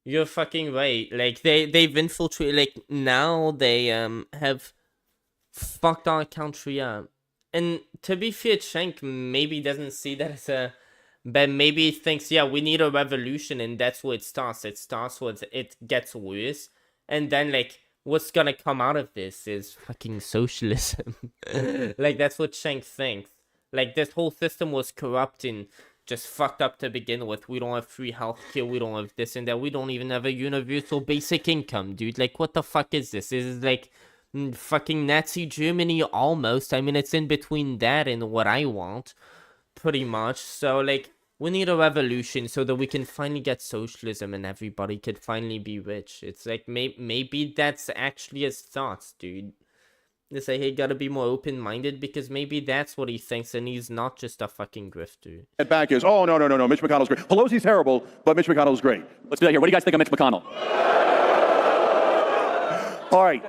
Speaker 1: You're fucking right. Like, they've infiltrated, like, now they, have fucked our country up. And to be fair, Cenk maybe doesn't see that as a... But maybe he thinks, yeah, we need a revolution, and that's where it starts. It starts with it gets worse. And then, like, what's gonna come out of this is fucking socialism. Like, that's what Cenk thinks. Like, this whole system was corrupt and just fucked up to begin with. We don't have free healthcare, we don't have this and that, we don't even have a universal basic income, dude. Like, what the fuck is this? This is like fucking Nazi Germany almost. I mean, it's in between that and what I want, pretty much. So, like, we need a revolution so that we can finally get socialism and everybody could finally be rich. It's like, maybe that's actually his thoughts, dude. They say, hey, gotta be more open-minded, because maybe that's what he thinks, and he's not just a fucking grifter.
Speaker 8: get back is, oh, no, Mitch McConnell's great. Pelosi's terrible, but Mitch McConnell's great.
Speaker 7: Let's do that here. What do you guys think of Mitch McConnell?
Speaker 8: All right.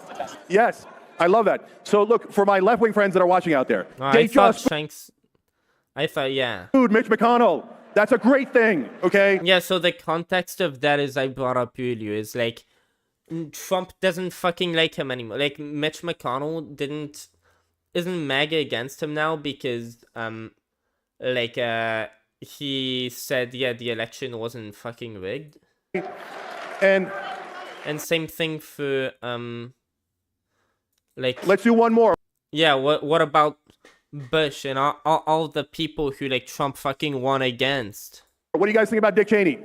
Speaker 8: Yes, I love that. So look, for my left-wing friends that are watching out there,
Speaker 1: I thought, yeah.
Speaker 8: Dude, Mitch McConnell, that's a great thing, okay?
Speaker 1: Yeah, so the context of that, as I brought up earlier, is like, Trump doesn't fucking like him anymore. Like, Mitch McConnell isn't MAGA against him now because, he said, yeah, the election wasn't fucking rigged.
Speaker 8: And
Speaker 1: same thing for, like...
Speaker 8: Let's do one more.
Speaker 1: Yeah, what about Bush and all the people who, like, Trump fucking won against?
Speaker 8: What do you guys think about Dick Cheney?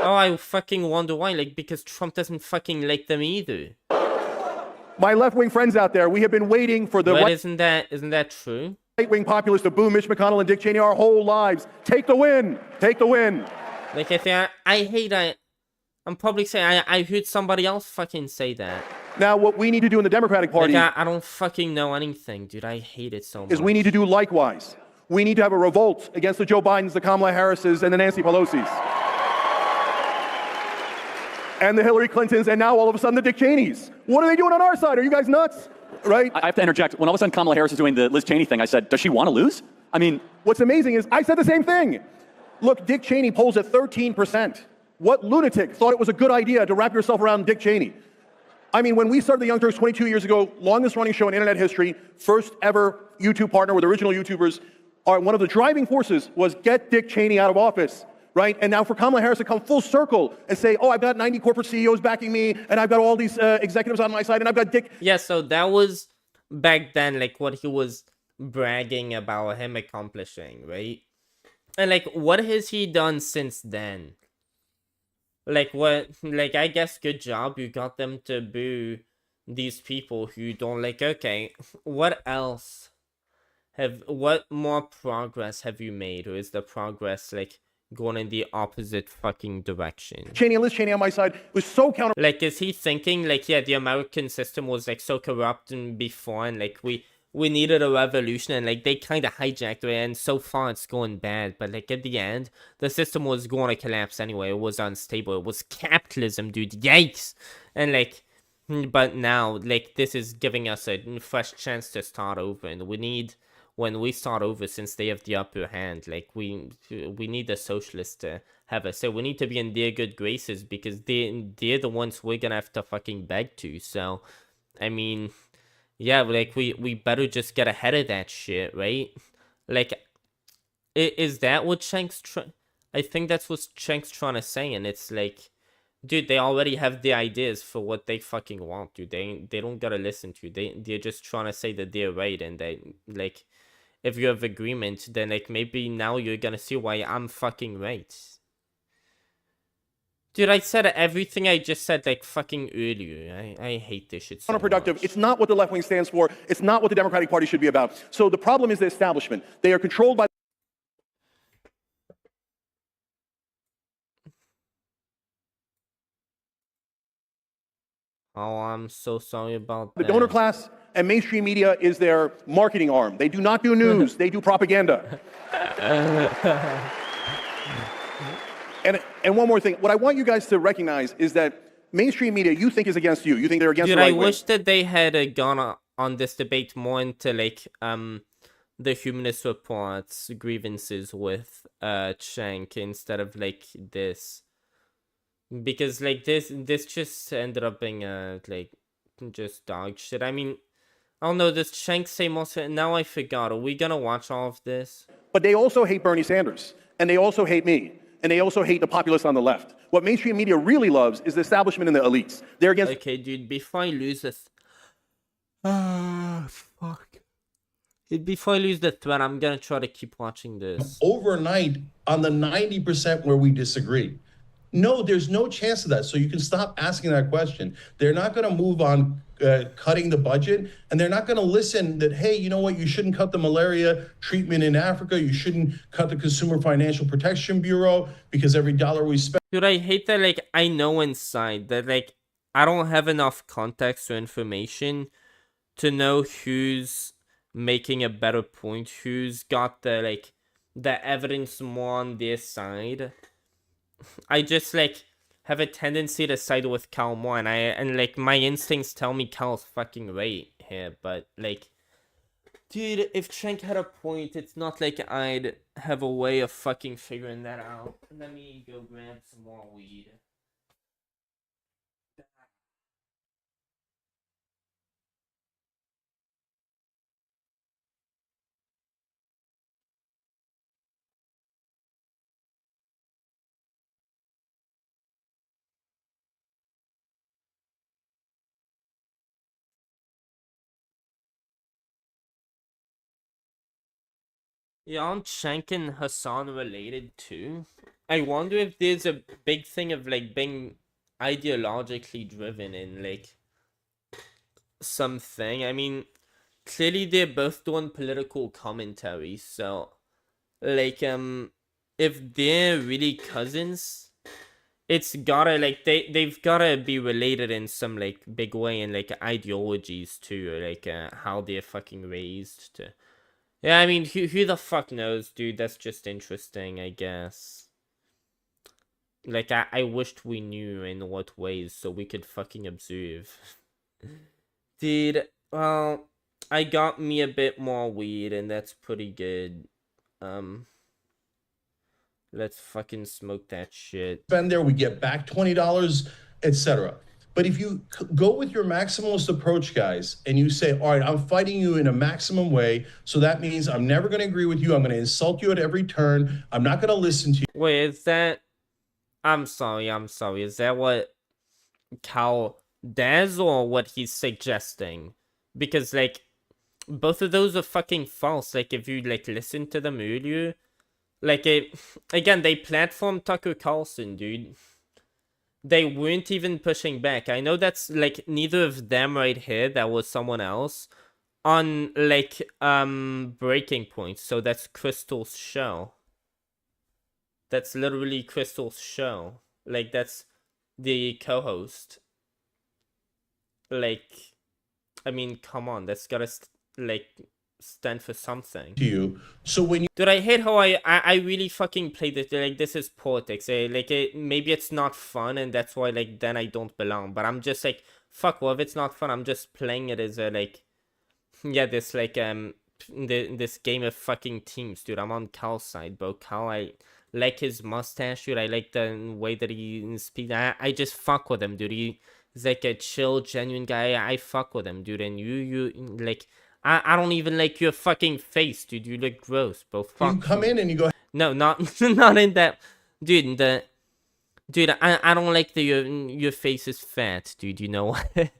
Speaker 1: Oh, I fucking wonder why. Like, because Trump doesn't fucking like them either.
Speaker 8: My left-wing friends out there, we have been waiting for the
Speaker 1: isn't that true?
Speaker 8: right-wing populists to boo Mitch McConnell and Dick Cheney our whole lives. Take the win. Take the win.
Speaker 1: Like, I think I hate that. I'm probably saying I heard somebody else fucking say that.
Speaker 8: Now, what we need to do in the Democratic Party...
Speaker 1: Like, I don't fucking know anything, dude. I hate it so much.
Speaker 8: ...is we need to do likewise. We need to have a revolt against the Joe Bidens, the Kamala Harrises, and the Nancy Pelosi's. And the Hillary Clintons, and now all of a sudden the Dick Cheneys. What are they doing on our side? Are you guys nuts? Right?
Speaker 7: I have to interject. When all of a sudden Kamala Harris is doing the Liz Cheney thing, I said, does she want to lose? I mean...
Speaker 8: What's amazing is I said the same thing. Look, Dick Cheney polls at 13%. What lunatic thought it was a good idea to wrap yourself around Dick Cheney? I mean, when we started the Young Turks 22 years ago, longest running show in internet history, first ever YouTube partner with original YouTubers, one of the driving forces was get Dick Cheney out of office, right? And now for Kamala Harris to come full circle and say, oh, I've got 90 corporate CEOs backing me, and I've got all these executives on my side, and I've got Dick.
Speaker 1: Yeah, so that was back then, like, what he was bragging about him accomplishing, right? And, like, what has he done since then? Like, what, like, I guess good job, you got them to boo these people who don't, like, okay, what else what more progress have you made? Or is the progress, like, going in the opposite fucking direction?
Speaker 8: Cheney and Liz Cheney on my side was so counter.
Speaker 1: Like, is he thinking, like, yeah, the American system was, like, so corrupt and before, and, like, we needed a revolution, and, like, they kind of hijacked it, and so far it's going bad, but, like, at the end, the system was going to collapse anyway. It was unstable. It was capitalism, dude. Yikes! And, like, but now, like, this is giving us a fresh chance to start over, and we need, when we start over, since they have the upper hand, like, we need the socialists to have a say. We need to be in their good graces, because they're the ones we're gonna have to fucking beg to. So, I mean, yeah, like, we better just get ahead of that shit, right? Like, is that what Cenk's I think that's what Cenk's trying to say, and it's like, dude, they already have the ideas for what they fucking want, dude. They don't gotta listen to you. They're just trying to say that they're right, and they, like, if you have agreement, then, like, maybe now you're gonna see why I'm fucking right. Dude, I said everything I just said, like, fucking earlier. I hate this shit so
Speaker 8: counterproductive.
Speaker 1: much.
Speaker 8: It's not what the left wing stands for. It's not what the Democratic Party should be about. So the problem is the establishment. They are controlled by
Speaker 1: Oh, I'm so sorry about
Speaker 8: the
Speaker 1: that.
Speaker 8: donor class, and mainstream media is their marketing arm. They do not do news. They do propaganda. And one more thing. What I want you guys to recognize is that mainstream media you think is against you. You think they're against
Speaker 1: Dude,
Speaker 8: the right
Speaker 1: I
Speaker 8: wing.
Speaker 1: wish that they had gone on this debate more into, like, the Humanist Report's grievances with Cenk instead of, like, this. Because, like, this just ended up being, like, just dog shit. I mean, I don't know, does Cenk say most of it? Now I forgot. Are we gonna watch all of this?
Speaker 8: But they also hate Bernie Sanders. And they also hate me. And they also hate the populists on the left. What mainstream media really loves is the establishment and the elites. They're against...
Speaker 1: Okay, dude, before I lose this... fuck. Before I lose the thread, I'm gonna try to keep watching this.
Speaker 5: Overnight on the 90% where we disagree. No, there's no chance of that. So you can stop asking that question. They're not going to move on cutting the budget, and they're not going to listen that, hey, you know what, you shouldn't cut the malaria treatment in Africa. You shouldn't cut the Consumer Financial Protection Bureau, because every dollar we spend...
Speaker 1: Dude, I hate that, like, I know inside that, like, I don't have enough context or information to know who's making a better point, who's got the, like, the evidence more on their side. I just, like, have a tendency to side with Cal more, and like, my instincts tell me Cal's fucking right here, but, like, dude, if Cenk had a point, it's not like I'd have a way of fucking figuring that out. Let me go grab some more weed. Yeah, aren't Cenk and Hassan related too? I wonder if there's a big thing of, like, being ideologically driven in, like, something. I mean, clearly they're both doing political commentary, so, like, if they're really cousins, it's gotta, like, they've gotta be related in some, like, big way, and, like, ideologies too, or, like, how they're fucking raised to... Yeah, I mean, who the fuck knows, dude? That's just interesting, I guess. Like, I wished we knew in what ways so we could fucking observe. Dude, well, I got me a bit more weed, and that's pretty good. Let's fucking smoke that shit.
Speaker 5: Spend there, we get back $20, etc. But if you go with your maximalist approach, guys, and you say, all right, I'm fighting you in a maximum way, so that means I'm never going to agree with you. I'm going to insult you at every turn. I'm not going to listen to you.
Speaker 1: Wait, is that... I'm sorry. Is that what Cal does or what he's suggesting? Because, like, both of those are fucking false. Like, if you, like, listen to them earlier, like, again, they platformed Tucker Carlson, dude. They weren't even pushing back. I know that's, like, neither of them right here. That was someone else on, like, Breaking Point. So that's Crystal's show. That's literally Crystal's show. Like, that's the co-host. Like, I mean, come on. That's gotta, like, stand for something.
Speaker 5: To you. So when you...
Speaker 1: Dude, I hate how I really fucking play this. Like, this is politics. Like, maybe it's not fun, and that's why, like, then I don't belong. But I'm just like, fuck, well, if it's not fun, I'm just playing it as a, like, yeah, this, like, this game of fucking teams, dude. I'm on Cal's side, bro. Cal, I like his mustache, dude. I like the way that he speaks. I just fuck with him, dude. He's like a chill, genuine guy. I fuck with him, dude. And you, like... I don't even like your fucking face, dude. You look gross, bro. Fuck
Speaker 5: you come in and you go...
Speaker 1: No, not not in that... Dude, Dude, I don't like that your face is fat, dude. You know what?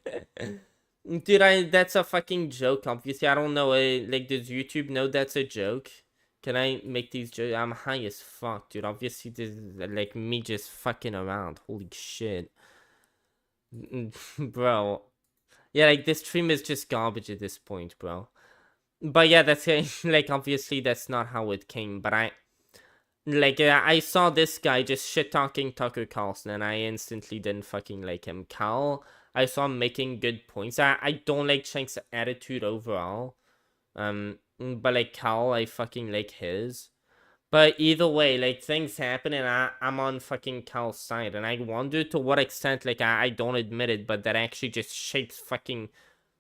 Speaker 1: Dude, that's a fucking joke, obviously. I don't know, like, does YouTube know that's a joke? Can I make these jokes? I'm high as fuck, dude. Obviously, this is, like, me just fucking around. Holy shit. Bro... Yeah, like, this stream is just garbage at this point, bro. But yeah, that's, like, obviously that's not how it came. But I saw this guy just shit-talking Tucker Carlson, and I instantly didn't fucking like him. Cal, I saw him making good points. I don't like Cenk's attitude overall. But, like, Cal, I fucking like his. But either way, like, things happen, and I'm on fucking Cal's side. And I wonder to what extent, like, I don't admit it, but that actually just shapes fucking,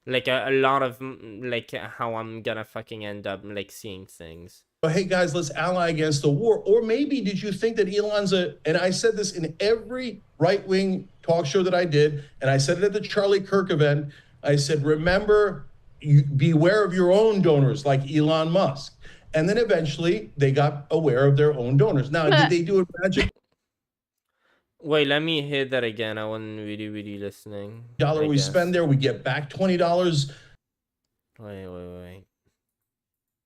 Speaker 1: like, a lot of, like, how I'm gonna fucking end up, like, seeing things.
Speaker 5: Oh, hey, guys, let's ally against the war. Or maybe did you think that Elon's and I said this in every right-wing talk show that I did, and I said it at the Charlie Kirk event. I said, remember, beware of your own donors like Elon Musk. And then eventually they got aware of their own donors. Now, did they do it magic?
Speaker 1: Wait, let me hear that again. I wasn't really listening.
Speaker 5: Dollar we spend there, we get back $20.
Speaker 1: Wait.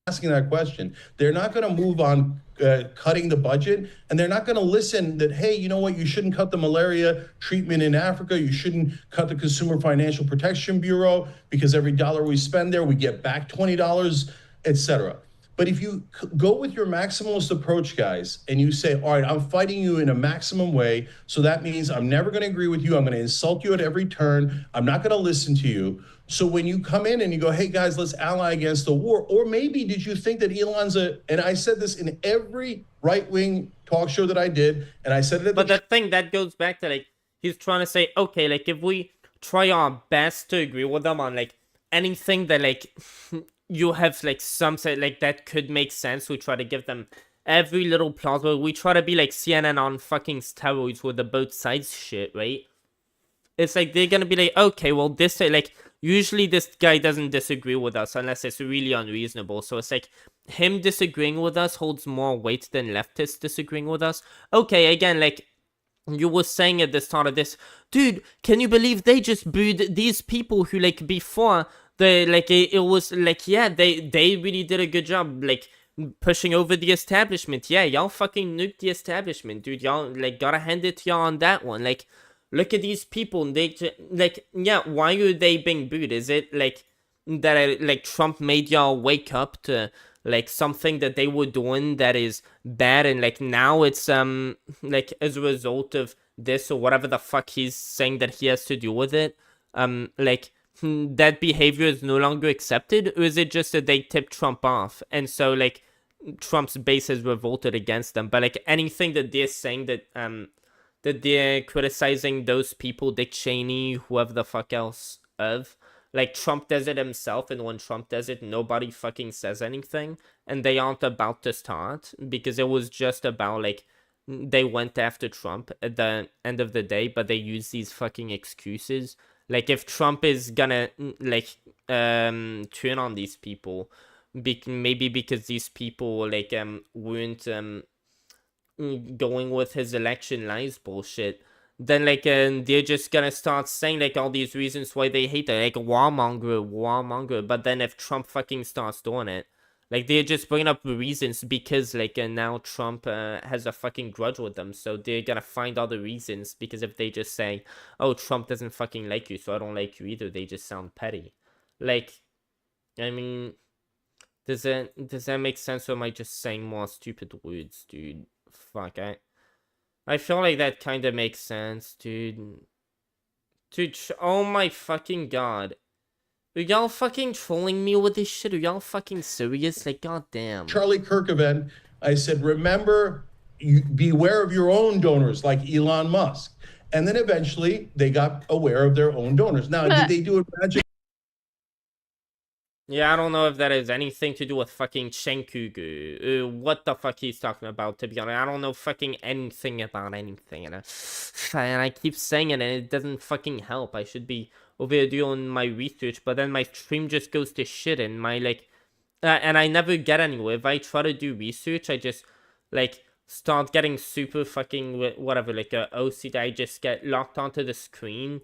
Speaker 5: Asking that question. They're not going to move on cutting the budget, and they're not going to listen that, hey, you know what, you shouldn't cut the malaria treatment in Africa, you shouldn't cut the Consumer Financial Protection Bureau, because every dollar we spend there, we get back $20, etc. But if you go with your maximalist approach, guys, and you say, all right, I'm fighting you in a maximum way, so that means I'm never going to agree with you. I'm going to insult you at every turn. I'm not going to listen to you. So when you come in and you go, hey, guys, let's ally against the war, or maybe did you think that Elon's and I said this in every right-wing talk show that I did, and I said it at
Speaker 1: But the thing that goes back to, like, he's trying to say, okay, like, if we try our best to agree with them on, like, anything that, like... you have, like, some say, like, that could make sense. We try to give them every little plausible. We try to be like CNN on fucking steroids with the both sides shit, right? It's like they're gonna be like, okay, well, this, like, usually this guy doesn't disagree with us unless it's really unreasonable. So it's like him disagreeing with us holds more weight than leftists disagreeing with us. Okay, again, like, you were saying at the start of this, dude, can you believe they just booed these people who, like, before... it was like, yeah, they really did a good job, like, pushing over the establishment. Yeah, y'all fucking nuked the establishment, dude. Y'all, like, gotta hand it to y'all on that one. Like, look at these people. They, like, yeah, why are they being booed? Is it, like, that, like, Trump made y'all wake up to, like, something that they were doing that is bad, and, like, now it's, like, as a result of this or whatever the fuck he's saying that he has to do with it, like... that behavior is no longer accepted, or is it just that they tipped Trump off and so, like, Trump's base has revolted against them? But, like, anything that they're saying that that they're criticizing those people, Dick Cheney, whoever the fuck else, of, like, Trump does it himself, and when Trump does it, nobody fucking says anything, and they aren't about to start, because it was just about, like, they went after Trump at the end of the day, but they use these fucking excuses. Like, if Trump is gonna, like, turn on these people, maybe because these people, like, weren't, going with his election lies bullshit, then, like, they're just gonna start saying, like, all these reasons why they hate it, like, warmonger, but then if Trump fucking starts doing it, like, they're just bringing up reasons because, like, now Trump has a fucking grudge with them, so they're gonna find other reasons, because if they just say, oh, Trump doesn't fucking like you, so I don't like you either, they just sound petty. Like, I mean, does that make sense, or am I just saying more stupid words, dude? Fuck, I feel like that kind of makes sense, dude. Dude, oh my fucking god. Are y'all fucking trolling me with this shit? Are y'all fucking serious? Like, goddamn.
Speaker 5: Charlie Kirk event, I said, remember, beware of your own donors, like Elon Musk. And then eventually, they got aware of their own donors. Now, did they do it magically?
Speaker 1: Yeah, I don't know if that has anything to do with fucking Cenk Uygur. What the fuck he's talking about, to be honest. I don't know fucking anything about anything. And I keep saying it, and it doesn't fucking help. I should be over here doing my research, but then my stream just goes to shit, and my, like... and I never get anywhere. If I try to do research, I just, like, start getting super fucking, whatever, like, OCD. I just get locked onto the screen,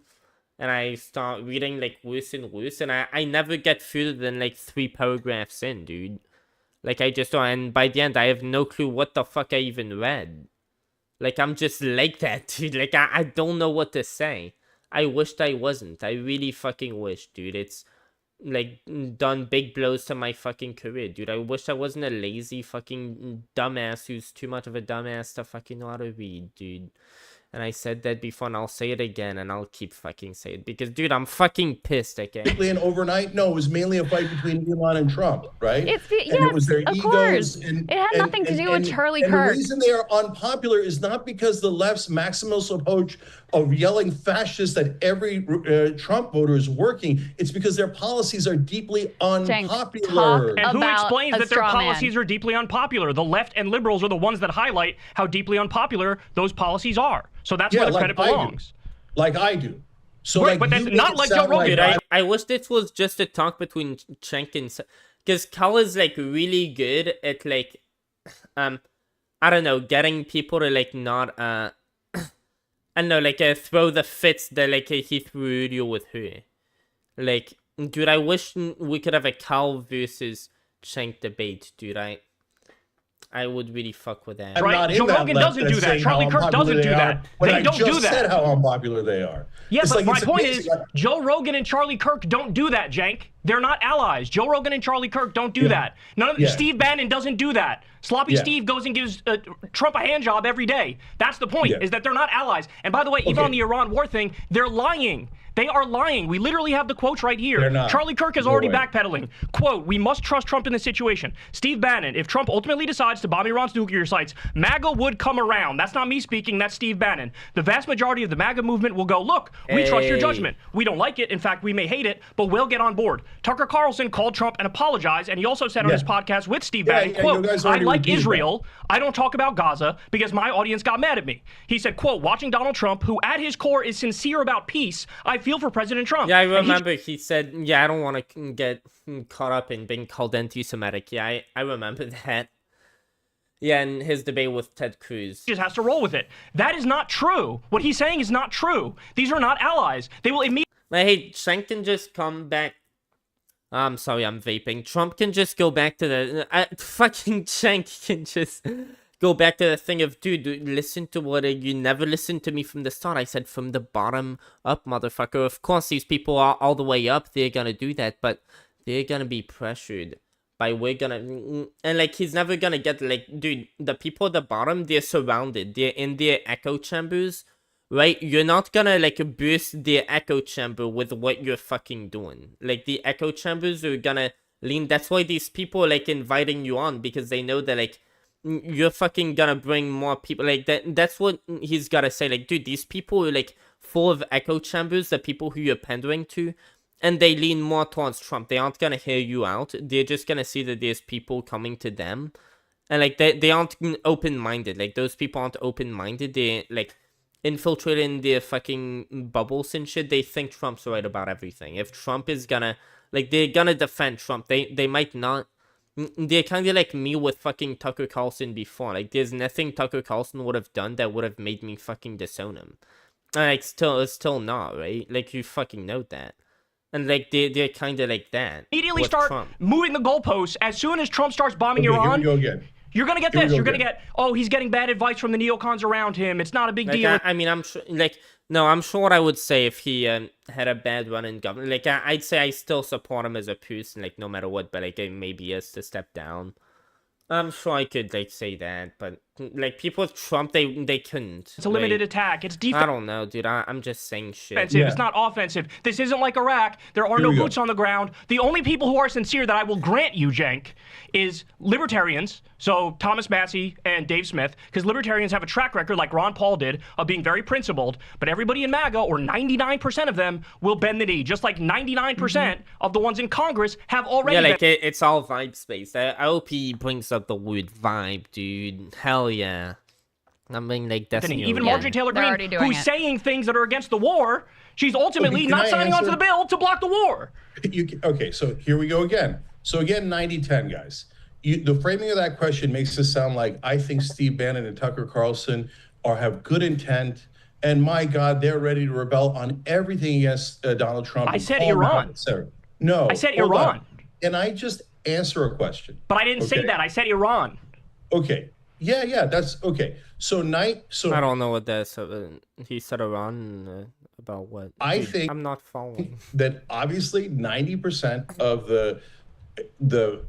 Speaker 1: and I start reading, like, worse and worse, and I never get further than, like, 3 paragraphs in, dude. Like, I just don't, and by the end, I have no clue what the fuck I even read. Like, I'm just like that, dude. Like, I don't know what to say. I wished I wasn't. I really fucking wish, dude. It's, like, done big blows to my fucking career, dude. I wish I wasn't a lazy fucking dumbass who's too much of a dumbass to fucking know how to read, dude. And I said that before, and I'll say it again, and I'll keep fucking saying it. Because, dude, I'm fucking pissed, okay?
Speaker 5: And overnight? No, it was mainly a fight between Elon and Trump, right?
Speaker 3: It's
Speaker 5: it was their
Speaker 3: of
Speaker 5: egos.
Speaker 3: course. It had nothing to do with Charlie Kirk.
Speaker 5: The reason they are unpopular is not because the left's maximalist approach of yelling fascist at every Trump voter is working. It's because their policies are deeply unpopular.
Speaker 4: And who explains that their policies are deeply unpopular? The left and liberals are the ones that highlight how deeply unpopular those policies are. So that's where the credit belongs.
Speaker 5: Like I do. So,
Speaker 4: right, but that's not like Joe Rogan.
Speaker 1: I wish this was just a talk between Cenk and... Because Cal is, like, really good at, like... I don't know, getting people to, like, not... I don't know, like, throw the fits that, like, he threw earlier with her. Like, dude, I wish we could have a Cal versus Cenk debate, dude. I would really fuck with that.
Speaker 4: Right? Joe Rogan doesn't do that. Charlie Kirk doesn't do that. They don't do that. I just said
Speaker 5: how unpopular they are.
Speaker 4: Yeah, but my point is, Joe Rogan and Charlie Kirk don't do that, Cenk. They're not allies. Joe Rogan and Charlie Kirk don't do that. Steve Bannon doesn't do that. Sloppy Steve goes and gives Trump a hand job every day. That's the point, is that they're not allies. And by the way, even on the Iran war thing, they're lying. They are lying. We literally have the quotes right here.
Speaker 5: They're not.
Speaker 4: Charlie Kirk is already backpedaling. Quote, we must trust Trump in this situation. Steve Bannon, if Trump ultimately decides to bomb Iran's nuclear sites, MAGA would come around. That's not me speaking. That's Steve Bannon. The vast majority of the MAGA movement will go, look, we trust your judgment. We don't like it. In fact, we may hate it, but we'll get on board. Tucker Carlson called Trump and apologized, and he also said on his podcast with Steve Bannon, quote, I like Israel. I don't talk about Gaza because my audience got mad at me. He said, quote, watching Donald Trump, who at his core is sincere about peace, I feel for President Trump.
Speaker 1: Yeah, I remember he said, I don't want to get caught up in being called anti-Semitic. Yeah, I remember that. Yeah, and his debate with Ted Cruz.
Speaker 4: He just has to roll with it. That is not true. What he's saying is not true. These are not allies. They will immediately...
Speaker 1: Hey, Cenk can just come back. I'm sorry, I'm vaping. Trump can just go back to the... fucking Cenk can just... go back to the thing of, dude, listen to what you never listened to me from the start. I said from the bottom up, motherfucker. Of course, these people are all the way up. They're gonna do that, but they're gonna be pressured by and, like, he's never gonna get, like, dude, the people at the bottom, they're surrounded. They're in their echo chambers, right? You're not gonna, like, burst their echo chamber with what you're fucking doing. Like, the echo chambers are gonna lean. That's why these people are, like, inviting you on, because they know that, like, you're fucking gonna bring more people. Like, that's what he's gotta say. Like, dude, these people are, like, full of echo chambers, the people who you're pandering to, and they lean more towards Trump. They aren't gonna hear you out. They're just gonna see that there's people coming to them, And like they aren't open-minded. Like those people aren't open-minded. They like infiltrated in their fucking bubbles and shit. They think Trump's right about everything. If Trump is gonna like, they're gonna defend Trump. They might not. They're kind of like me with fucking Tucker Carlson before. Like there's nothing Tucker Carlson would have done that would have made me fucking disown him. And like still not, right? Like you fucking know that. And like they're kind of like that.
Speaker 4: Immediately
Speaker 1: with
Speaker 4: start
Speaker 1: Trump.
Speaker 4: moving the goalposts as soon as Trump starts bombing
Speaker 5: Okay,
Speaker 4: Iran.
Speaker 5: here we go again.
Speaker 4: You're gonna get this. You're gonna get, oh, he's getting bad advice from the neocons around him. It's not a big
Speaker 1: Like,
Speaker 4: deal.
Speaker 1: I mean, I'm sure. Like, no, I'm sure what I would say if he had a bad run in government. Like, I'd say I still support him as a person, like no matter what. But like, maybe he has to step down. I'm sure I could like say that, but like people with Trump, they couldn't.
Speaker 4: It's a limited
Speaker 1: like,
Speaker 4: attack. It's
Speaker 1: I
Speaker 4: defensive.
Speaker 1: don't know, dude. I'm just saying shit.
Speaker 4: It's not offensive. This isn't like Iraq. There are no boots on the ground. The only people who are sincere that I will grant you, Cenk, is libertarians. So Thomas Massey and Dave Smith, because libertarians have a track record, like Ron Paul did, of being very principled. But everybody in MAGA, or 99% of them, will bend the knee, just like 99% of the ones in Congress have already.
Speaker 1: Yeah, like it's all vibe space. I hope he brings up the word vibe, dude. Hell yeah. I mean, like that's
Speaker 4: even Marjorie Taylor Greene, who's
Speaker 3: it.
Speaker 4: saying things that are against the war, she's ultimately not signing on to the bill to block the war.
Speaker 5: Okay, so here we go again. So again, 90-10, guys. The framing of that question makes it sound like I think Steve Bannon and Tucker Carlson have good intent, and my God, they're ready to rebel on everything against Donald Trump.
Speaker 4: I said Iran.
Speaker 5: No,
Speaker 4: I said Iran.
Speaker 5: And I just answer a question.
Speaker 4: But I didn't say that. I said Iran.
Speaker 5: Okay. Yeah, that's okay. So
Speaker 1: I don't know what that's. He said Iran about what?
Speaker 5: I
Speaker 1: Dude,
Speaker 5: think
Speaker 1: I'm not following.
Speaker 5: that obviously 90% of the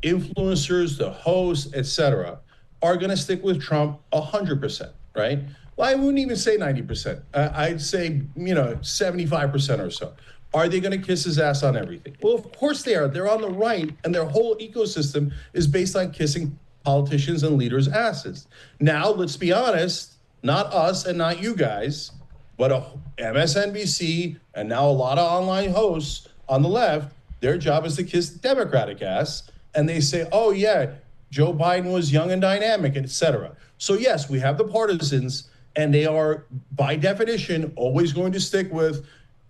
Speaker 5: influencers, the hosts, etc., are going to stick with Trump 100%, right? Well, I wouldn't even say 90%. I'd say 75% or so. Are they going to kiss his ass on everything? Well, of course they are. They're on the right, and their whole ecosystem is based on kissing politicians and leaders' asses. Now, let's be honest, not us and not you guys, but MSNBC and now a lot of online hosts on the left, their job is to kiss the Democratic ass. And they say, oh, yeah, Joe Biden was young and dynamic, etc. So, yes, we have the partisans, and they are, by definition, always going to stick with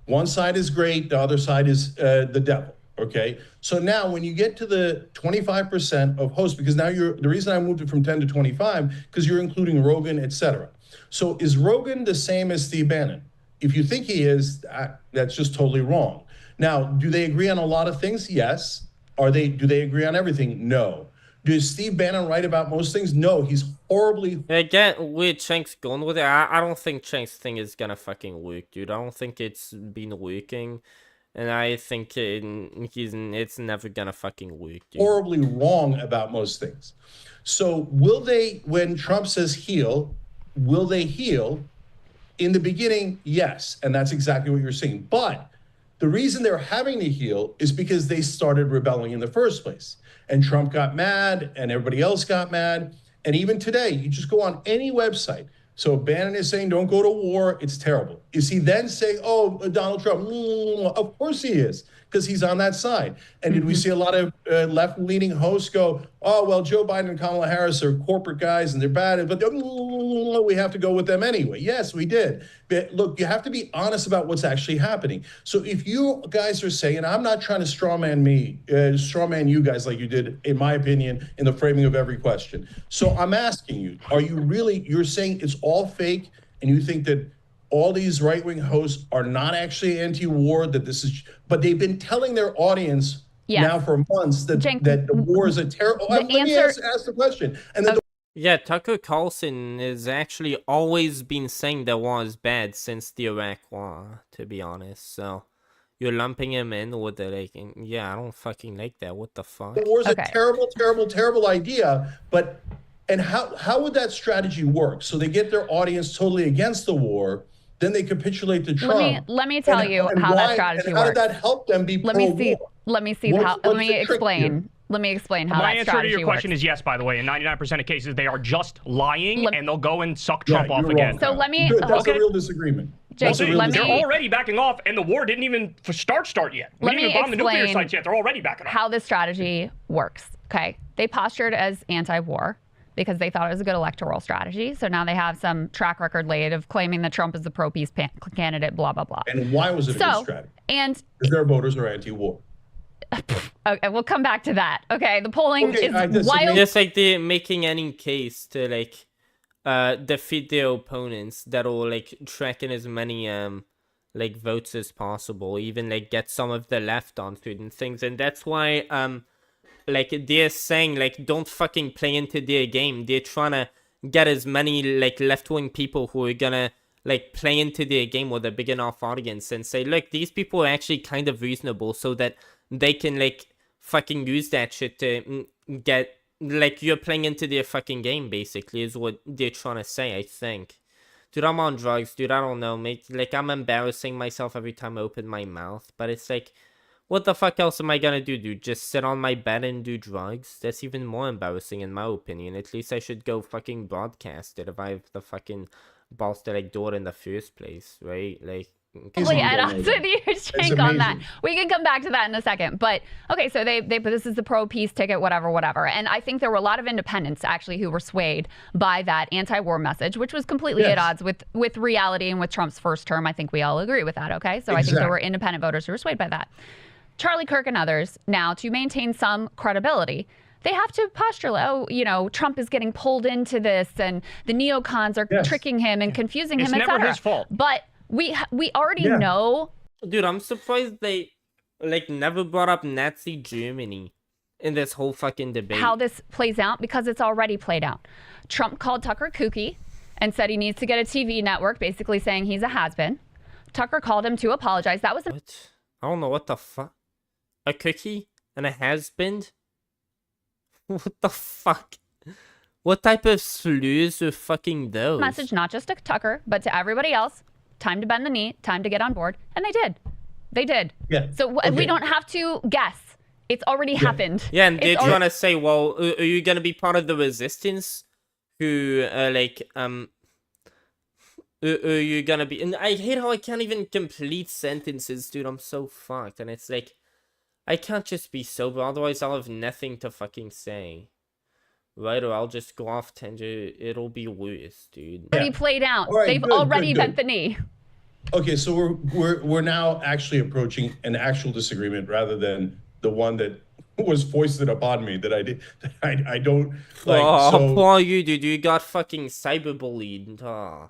Speaker 5: one side is great, the other side is the devil. Okay, so now when you get to the 25% of hosts, because now the reason I moved it from 10 to 25, because you're including Rogan, etc. So is Rogan the same as Steve Bannon? If you think he is, that's just totally wrong. Now, do they agree on a lot of things? Yes. Do they agree on everything? No. Does Steve Bannon write about most things? No, he's horribly...
Speaker 1: Again, where Cenk's going with it, I don't think Cenk's thing is gonna fucking work, dude. I don't think it's been working. And I think it's never gonna fucking work, dude.
Speaker 5: Horribly wrong about most things. So will they, when Trump says heal, will they heal? In the beginning, yes. And that's exactly what you're saying. But the reason they're having to heal is because they started rebelling in the first place. And Trump got mad and everybody else got mad. And even today, you just go on any website. So Bannon is saying, don't go to war. It's terrible. Is he then saying, oh, Donald Trump? Of course he is, because he's on that side. And did we see a lot of left-leaning hosts go, oh, well, Joe Biden and Kamala Harris are corporate guys and they're bad, but we have to go with them anyway? Yes, we did. But look, you have to be honest about what's actually happening. So if you guys are saying, and I'm not trying to strawman you guys like you did, in my opinion, in the framing of every question. So I'm asking you, are you really, you're saying it's all fake and you think that all these right-wing hosts are not actually anti-war, that this is, but they've been telling their audience now for months that,
Speaker 3: Cenk,
Speaker 5: that the war is a terrible... Let me ask the question. And then
Speaker 1: Yeah, Tucker Carlson has actually always been saying the war is bad since the Iraq war, to be honest. So you're lumping him in with the, like, yeah, I don't fucking like that. What the fuck?
Speaker 5: the war is a terrible, terrible, terrible idea, but... And how would that strategy work? So they get their audience totally against the war, then they capitulate to Trump.
Speaker 3: Let me tell you how that strategy works.
Speaker 5: How did that help them be pro-war?
Speaker 3: Let me explain how
Speaker 4: My
Speaker 3: that
Speaker 4: answer
Speaker 3: strategy
Speaker 4: to your question
Speaker 3: works.
Speaker 4: is yes, by the way. In 99% of cases, they are just lying, and they'll go and suck Trump off
Speaker 5: you're
Speaker 4: again.
Speaker 5: wrong.
Speaker 3: So let me...
Speaker 5: Good, that's
Speaker 4: Okay.
Speaker 5: a real disagreement.
Speaker 3: Cenk,
Speaker 5: That's a real
Speaker 3: let me-
Speaker 4: They're
Speaker 5: disagreement.
Speaker 4: already backing off, and the war didn't even start yet. We
Speaker 3: Let
Speaker 4: didn't
Speaker 3: me
Speaker 4: even bomb the nuclear
Speaker 3: explain
Speaker 4: sites yet. They're already backing off.
Speaker 3: how this strategy works. Okay, they postured as anti-war. because they thought it was a good electoral strategy. So now they have some track record laid of claiming that Trump is the pro-peace candidate, blah, blah, blah.
Speaker 5: And why was it a good strategy?
Speaker 3: And
Speaker 5: because their voters are anti-war.
Speaker 3: Okay, we'll come back to that. Okay, the polling is wild.
Speaker 1: Just like they're making any case to like defeat their opponents that'll like track in as many like votes as possible, even like get some of the left on certain things, and that's why like they're saying like don't fucking play into their game. They're trying to get as many like left-wing people who are gonna like play into their game with a big enough audience and say, look, these people are actually kind of reasonable, so that they can like fucking use that shit to get like you're playing into their fucking game, basically, is what they're trying to say, I think. Dude, I'm on drugs, dude, I don't know, mate. Like, I'm embarrassing myself every time I open my mouth, but it's like, what the fuck else am I gonna do, dude? Just sit on my bed and do drugs? That's even more embarrassing in my opinion. At least I should go fucking broadcast it if I have the fucking balls to like do it in the first place, right? Like,
Speaker 3: add on to the Cenk on that. We can come back to that in a second. But okay, so they this is the pro-peace ticket, whatever. And I think there were a lot of independents actually who were swayed by that anti-war message, which was completely at odds with reality and with Trump's first term. I think we all agree with that. Okay, so I think there were independent voters who were swayed by that. Charlie Kirk and others now, to maintain some credibility, they have to postulate, oh, you know, Trump is getting pulled into this, and the neocons are tricking him and confusing him, etc.
Speaker 4: It's never his fault.
Speaker 3: But we already know.
Speaker 1: Dude, I'm surprised they like never brought up Nazi Germany in this whole fucking debate.
Speaker 3: How this plays out, because it's already played out. Trump called Tucker kooky and said he needs to get a TV network, basically saying he's a has-been. Tucker called him to apologize. That was
Speaker 1: what? I don't know what the fuck. A cookie and a has-been? What the fuck? What type of slurs are fucking those?
Speaker 3: Message not just to Tucker, but to everybody else. Time to bend the knee, time to get on board. And they did. They did.
Speaker 5: Yeah.
Speaker 3: So we don't have to guess. It's already happened.
Speaker 1: Yeah, and they're trying to say, well, are you going to be part of the resistance? Who, are you going to be... And I hate how I can't even complete sentences, dude. I'm so fucked. And it's like, I can't just be sober, otherwise I'll have nothing to fucking say. Right, or I'll just go off tangent. It'll be worse, dude.
Speaker 3: Already played out. Right, they've already bent the knee.
Speaker 5: Okay, so we're now actually approaching an actual disagreement rather than the one that was foisted upon me that I did. I don't like.
Speaker 1: Oh, poor you, dude. You got fucking cyberbullied. Oh.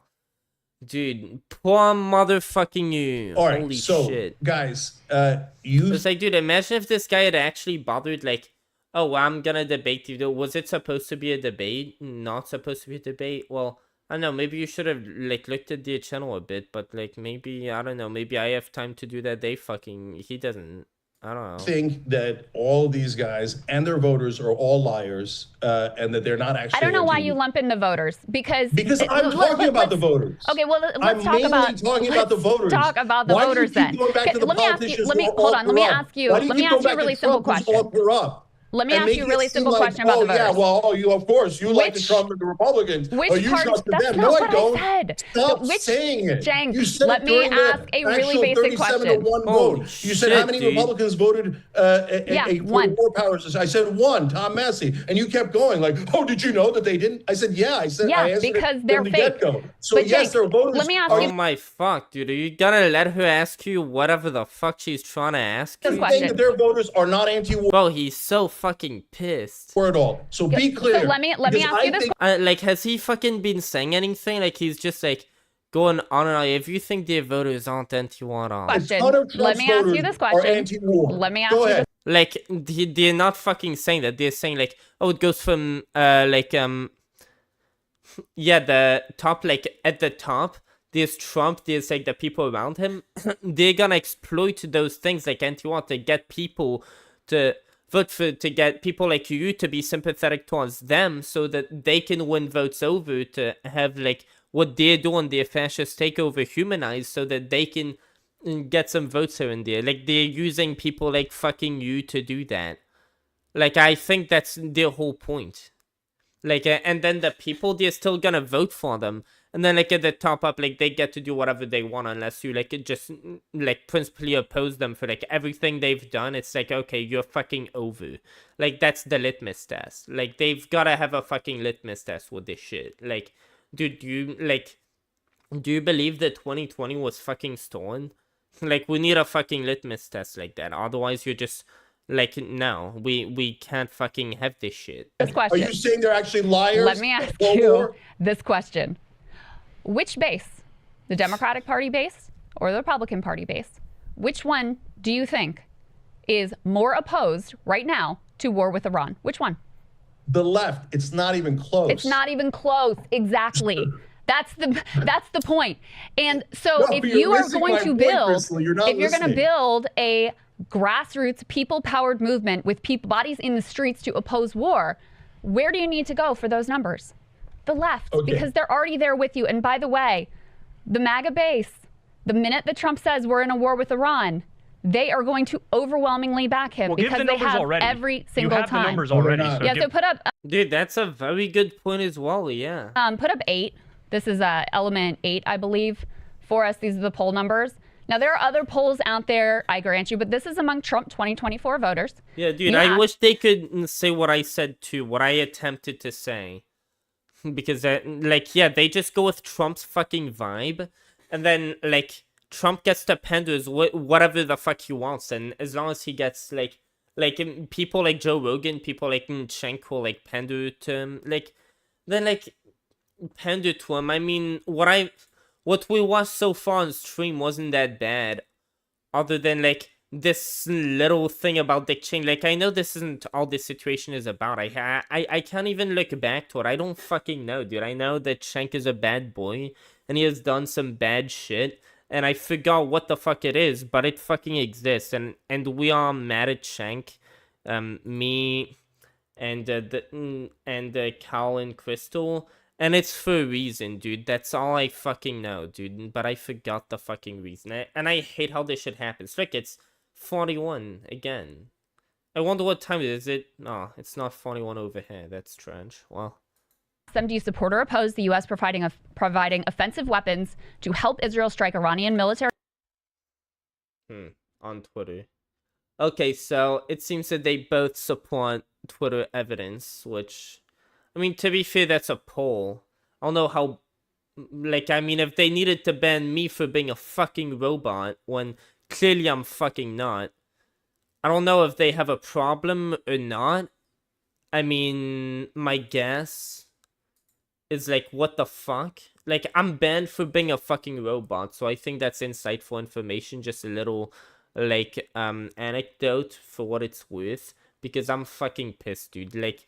Speaker 1: Dude, poor motherfucking you.
Speaker 5: All right,
Speaker 1: holy
Speaker 5: so
Speaker 1: shit,
Speaker 5: guys,
Speaker 1: it's like, dude, imagine if this guy had actually bothered, like, oh, I'm gonna debate you. Was it supposed to be a debate? Not supposed to be a debate? Well, I don't know, maybe you should have, like, looked at their channel a bit, but, like, maybe, I don't know, maybe I have time to do that. He doesn't. I don't know.
Speaker 5: I think that all these guys and their voters are all liars, and that they're not actually.
Speaker 3: I don't know why you lump in the voters, because
Speaker 5: I'm talking about the voters.
Speaker 3: Okay, well, let's talk about the voters. Talk about the voters then. Let me ask you. Let me ask you a really simple question. Let me ask you a really simple question about the voters.
Speaker 5: Yeah, well, you of course you like the Trump and the Republicans.
Speaker 3: Which parts? That's
Speaker 5: them.
Speaker 3: not
Speaker 5: I don't.
Speaker 3: I said.
Speaker 5: Stop saying it.
Speaker 3: Cenk,
Speaker 5: you said
Speaker 3: let me ask a really basic question.
Speaker 5: 37-1 vote. You said how many Republicans voted for war powers? I said one, Tom Massey, and you kept going like, oh, did you know that they didn't? I said yeah. I said I answered
Speaker 3: because they're fake.
Speaker 5: So but yes, they're voters.
Speaker 3: Let me ask you.
Speaker 1: Oh my fuck, dude! Are you gonna let her ask you whatever the fuck she's trying to ask you?
Speaker 5: You think that their voters are not anti-war?
Speaker 1: Bro, he's so fucking pissed.
Speaker 5: For it all. So be clear.
Speaker 3: So let me ask you this.
Speaker 1: Like, has he fucking been saying anything? Like, he's just like going on and on. If you think their voters aren't anti-war,
Speaker 3: let me ask you this question. Let me ask you this.
Speaker 1: Like, they're not fucking saying that. They're saying like, oh, it goes from the top, like at the top. There's Trump. There's like the people around him. They're gonna exploit those things like anti-war to get people to vote for, to get people like you to be sympathetic towards them so that they can win votes over, to have like what they're doing, their fascist takeover, humanized so that they can get some votes here and there. Like, they're using people like fucking you to do that. Like, I think that's their whole point. Like, and then the people, they're still gonna vote for them. And then like at the top up, like they get to do whatever they want unless you like just like principally oppose them for like everything they've done. It's like, okay, you're fucking over. Like that's the litmus test. Like they've gotta have a fucking litmus test with this shit. Like, dude, do you believe that 2020 was fucking stolen? Like we need a fucking litmus test like that. Otherwise you're just like, no, we can't fucking have this shit.
Speaker 3: This question.
Speaker 5: Are you saying they're actually liars?
Speaker 3: Let me ask
Speaker 5: Cold
Speaker 3: you
Speaker 5: War?
Speaker 3: this question. Which base, the Democratic Party base or the Republican Party base, which one do you think is more opposed right now to war with Iran? Which one?
Speaker 5: The left. It's not even close.
Speaker 3: It's not even close. Exactly. That's the point. And so
Speaker 5: No,
Speaker 3: if
Speaker 5: but you're
Speaker 3: you are
Speaker 5: missing
Speaker 3: going
Speaker 5: my
Speaker 3: to
Speaker 5: point,
Speaker 3: build,
Speaker 5: Crystal. You're not
Speaker 3: if you're going to
Speaker 5: listening.
Speaker 3: build a grassroots, people-powered movement with bodies in the streets to oppose war, where do you need to go for those numbers? The left,
Speaker 5: Okay.
Speaker 3: because they're already there with you. And by the way, the MAGA base, the minute that Trump says we're in a war with Iran, they are going to overwhelmingly back him
Speaker 4: Well, give
Speaker 3: because
Speaker 4: the
Speaker 3: they
Speaker 4: numbers
Speaker 3: have
Speaker 4: already.
Speaker 3: every single
Speaker 4: You have
Speaker 3: time.
Speaker 4: the numbers
Speaker 5: No, they're
Speaker 4: already.
Speaker 5: not.
Speaker 4: So
Speaker 3: Yeah,
Speaker 4: give-
Speaker 3: so put up
Speaker 1: Dude, that's a very good point as well, yeah.
Speaker 3: put up 8. This is element 8, I believe, for us. These are the poll numbers. Now, there are other polls out there, I grant you, but this is among Trump 2024 voters.
Speaker 1: Yeah, dude,
Speaker 3: Yeah.
Speaker 1: I wish they could say what I said too, what I attempted to say. Because, like, yeah, they just go with Trump's fucking vibe, and then, like, Trump gets to pander whatever the fuck he wants, and as long as he gets, like people like Joe Rogan, people like Cenk will, like, pander to him, like, then, like, pander to him. I mean, what we watched so far on stream wasn't that bad, other than like this little thing about Dick Cheney. Like I know this isn't all this situation is about. I can't even look back to it. I don't fucking know, dude. I know that Cenk is a bad boy and he has done some bad shit, and I forgot what the fuck it is, but it fucking exists, and we are mad at Cenk, me, and Cal and Crystal. And it's for a reason, dude. That's all I fucking know, dude. But I forgot the fucking reason. And I hate how this shit happens. Look, it's 41 again. I wonder what time it is. No, it's not 41 over here. That's strange. Well.
Speaker 3: Them, do you support or oppose the U.S. providing offensive weapons to help Israel strike Iranian military?
Speaker 1: On Twitter. Okay, so it seems that they both support Twitter evidence, which... I mean, to be fair, that's a poll. I don't know how... Like, I mean, if they needed to ban me for being a fucking robot, when clearly I'm fucking not, I don't know if they have a problem or not. I mean, my guess is, like, what the fuck? Like, I'm banned for being a fucking robot, so I think that's insightful information. Just a little, like, anecdote for what it's worth, because I'm fucking pissed, dude. Like...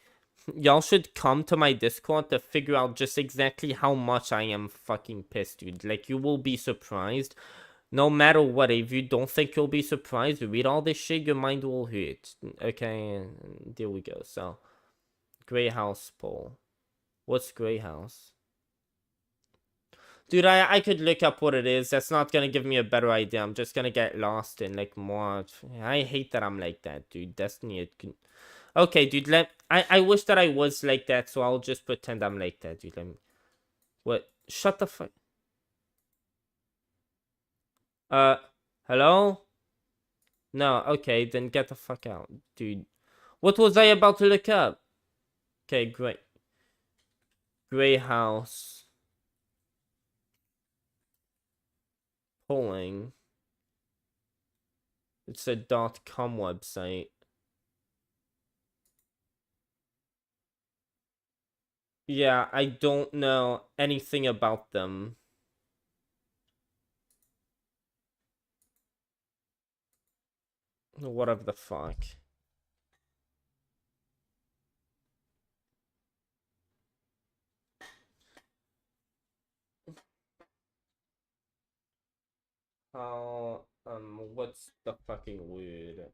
Speaker 1: Y'all should come to my Discord to figure out just exactly how much I am fucking pissed, dude. Like, you will be surprised. No matter what, if you don't think you'll be surprised, read all this shit, your mind will hurt. Okay, and there we go. So, Grey House poll. What's Grey House? Dude, I could look up what it is. That's not gonna give me a better idea. I'm just gonna get lost in, like, more... I hate that I'm like that, dude. Destiny, it can... Okay, dude, I wish that I was like that, so I'll just pretend I'm like that, dude. What? Shut the fuck... Hello? No, okay, then get the fuck out, dude. What was I about to look up? Okay, great. Grey House. Polling. It's a .com website. Yeah, I don't know anything about them. Whatever the fuck. How, what's the fucking word?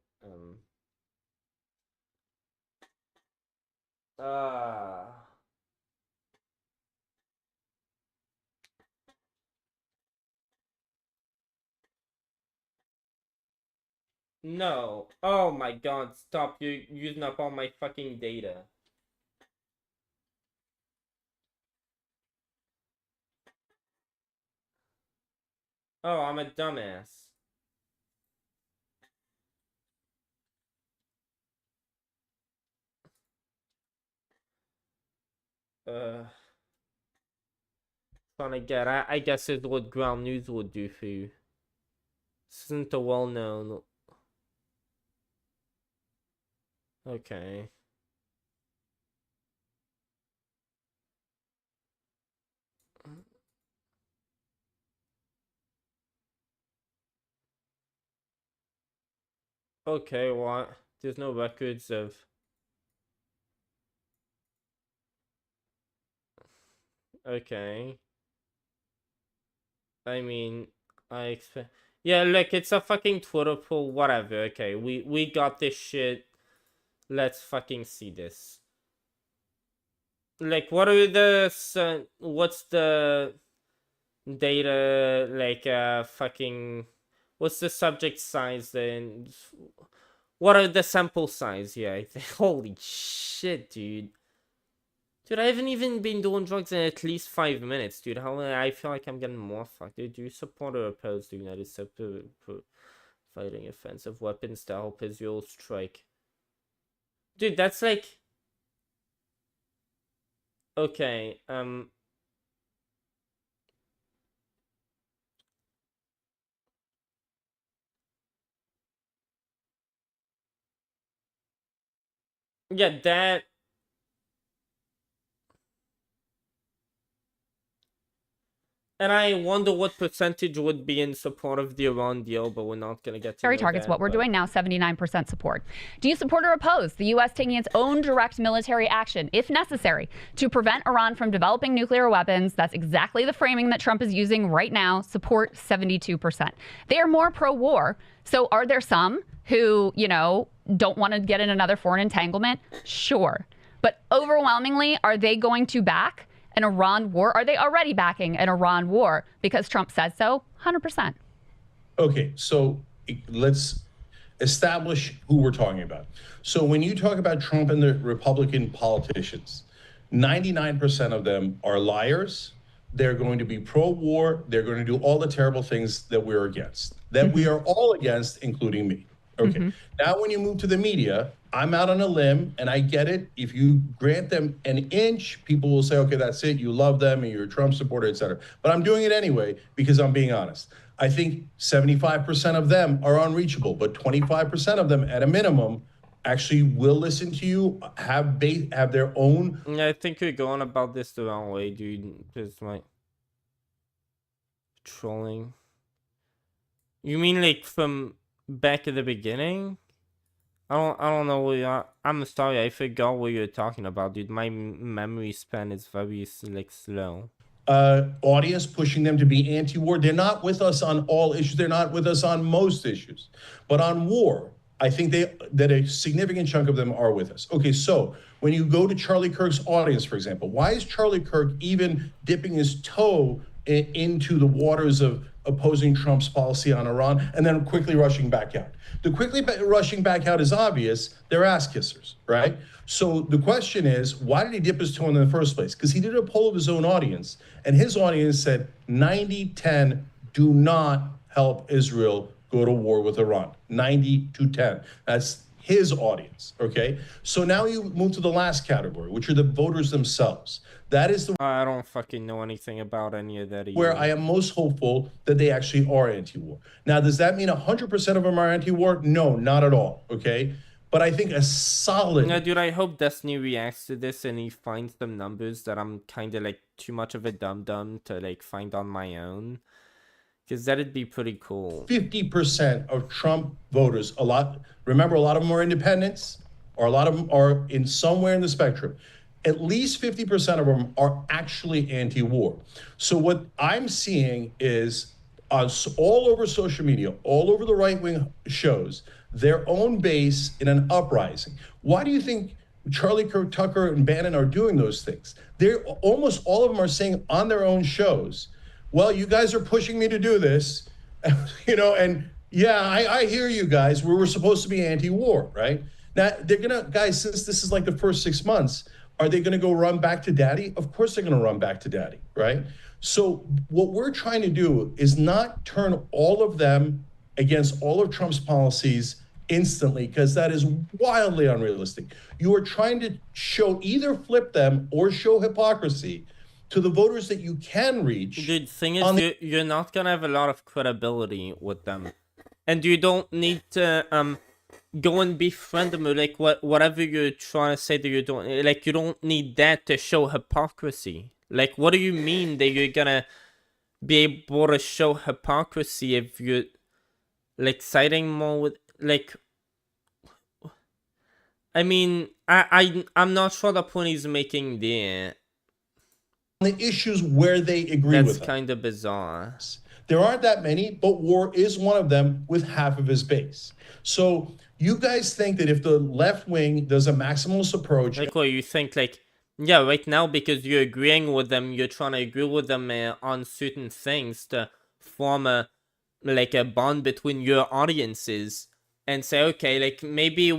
Speaker 1: No. Oh my god, stop. You're using up all my fucking data. Oh, I'm a dumbass. Trying to get, I guess it's what ground news would do for you. This isn't a well-known. Okay. Okay, what? There's no records of. Okay. I mean, I expect. Yeah, look, it's a fucking Twitter poll, whatever. Okay, we got this shit. Let's fucking see this. Like, what are the what's the data, like, fucking, what's the subject size then? What are the sample size? Yeah, I think. Holy shit, dude. Dude, I haven't even been doing drugs in at least 5 minutes, dude. How I feel like I'm getting more fucked. Dude, do you support or oppose the United States fighting offensive weapons to help Israel strike? Dude, that's like. Okay, yeah, that. And I wonder what percentage would be in support of the Iran deal, but we're not going to get to
Speaker 3: Very
Speaker 1: know
Speaker 3: targets
Speaker 1: that,
Speaker 3: what we're doing now, 79% support. Do you support or oppose the U.S. taking its own direct military action, if necessary, to prevent Iran from developing nuclear weapons? That's exactly the framing that Trump is using right now. Support 72%. They are more pro-war. So are there some who, you know, don't want to get in another foreign entanglement? Sure. But overwhelmingly, are they going to back an Iran war? Are they already backing an Iran war because Trump says so? 100%.
Speaker 5: Okay, so let's establish who we're talking about. So when you talk about Trump and the Republican politicians, 99% of them are liars. They're going to be pro-war. They're going to do all the terrible things that we're against, that we are all against, including me. Okay. Now, when you move to the media, I'm out on a limb, and I get it. If you grant them an inch, people will say, okay, that's it. You love them, and you're a Trump supporter, et cetera. But I'm doing it anyway because I'm being honest. I think 75% of them are unreachable, but 25% of them, at a minimum, actually will listen to you, have their own.
Speaker 1: Yeah, I think you're going about this the wrong way, dude. Just like trolling. You mean like from back at the beginning? I don't know what you're. I'm sorry, I forgot what you're talking about, dude. My memory span is very like slow.
Speaker 5: Audience pushing them to be anti-war. They're not with us on all issues. They're not with us on most issues, but on war, I think that a significant chunk of them are with us. Okay, so when you go to Charlie Kirk's audience, for example, why is Charlie Kirk even dipping his toe into the waters of opposing Trump's policy on Iran and then quickly rushing back out? The quickly rushing back out is obvious. They're ass kissers, right? So the question is, why did he dip his toe in the first place? Because he did a poll of his own audience, and his audience said 90-10 do not help Israel go to war with Iran. 90-10. That's his audience, okay? So now you move to the last category, which are the voters themselves. That is the
Speaker 1: I don't fucking know anything about any of that either.
Speaker 5: where I am most hopeful that they actually are anti-war. Now, does that mean 100% of them are anti-war? No, not at all, okay? But I think a solid...
Speaker 1: No, dude, I hope Destiny reacts to this and he finds some numbers that I'm kind of like too much of a dum-dum to like find on my own. Because that'd be pretty cool.
Speaker 5: 50% of Trump voters, remember, a lot of them are independents, or a lot of them are in somewhere in the spectrum. At least 50% of them are actually anti-war. So what I'm seeing is all over social media, all over the right-wing shows, their own base in an uprising. Why do you think Charlie Kirk, Tucker, and Bannon are doing those things? They're almost all of them are saying on their own shows, well, you guys are pushing me to do this, you know, and yeah, I hear you guys. We're supposed to be anti-war, right? Now, they're gonna, guys, since this is like the first 6 months, are they gonna go run back to daddy? Of course they're gonna run back to daddy, right? So what we're trying to do is not turn all of them against all of Trump's policies instantly, because that is wildly unrealistic. You are trying to show, either flip them or show hypocrisy to the voters that you can reach.
Speaker 1: The thing is, you're not gonna have a lot of credibility with them, and you don't need to go and befriend them, or like whatever you're trying to say that you're doing. Like, you don't need that to show hypocrisy. Like, what do you mean that you're gonna be able to show hypocrisy if you're like siding more with, like, I mean, I'm not sure the point he's making there.
Speaker 5: The issues where they agree with
Speaker 1: That's
Speaker 5: him.
Speaker 1: kind of bizarre.
Speaker 5: There aren't that many, but war is one of them with half of his base. So you guys think that if the left wing does a maximalist approach,
Speaker 1: Like, what you think, like, yeah, right now, because you're agreeing with them, you're trying to agree with them on certain things to form a bond between your audiences, and say, okay, like, maybe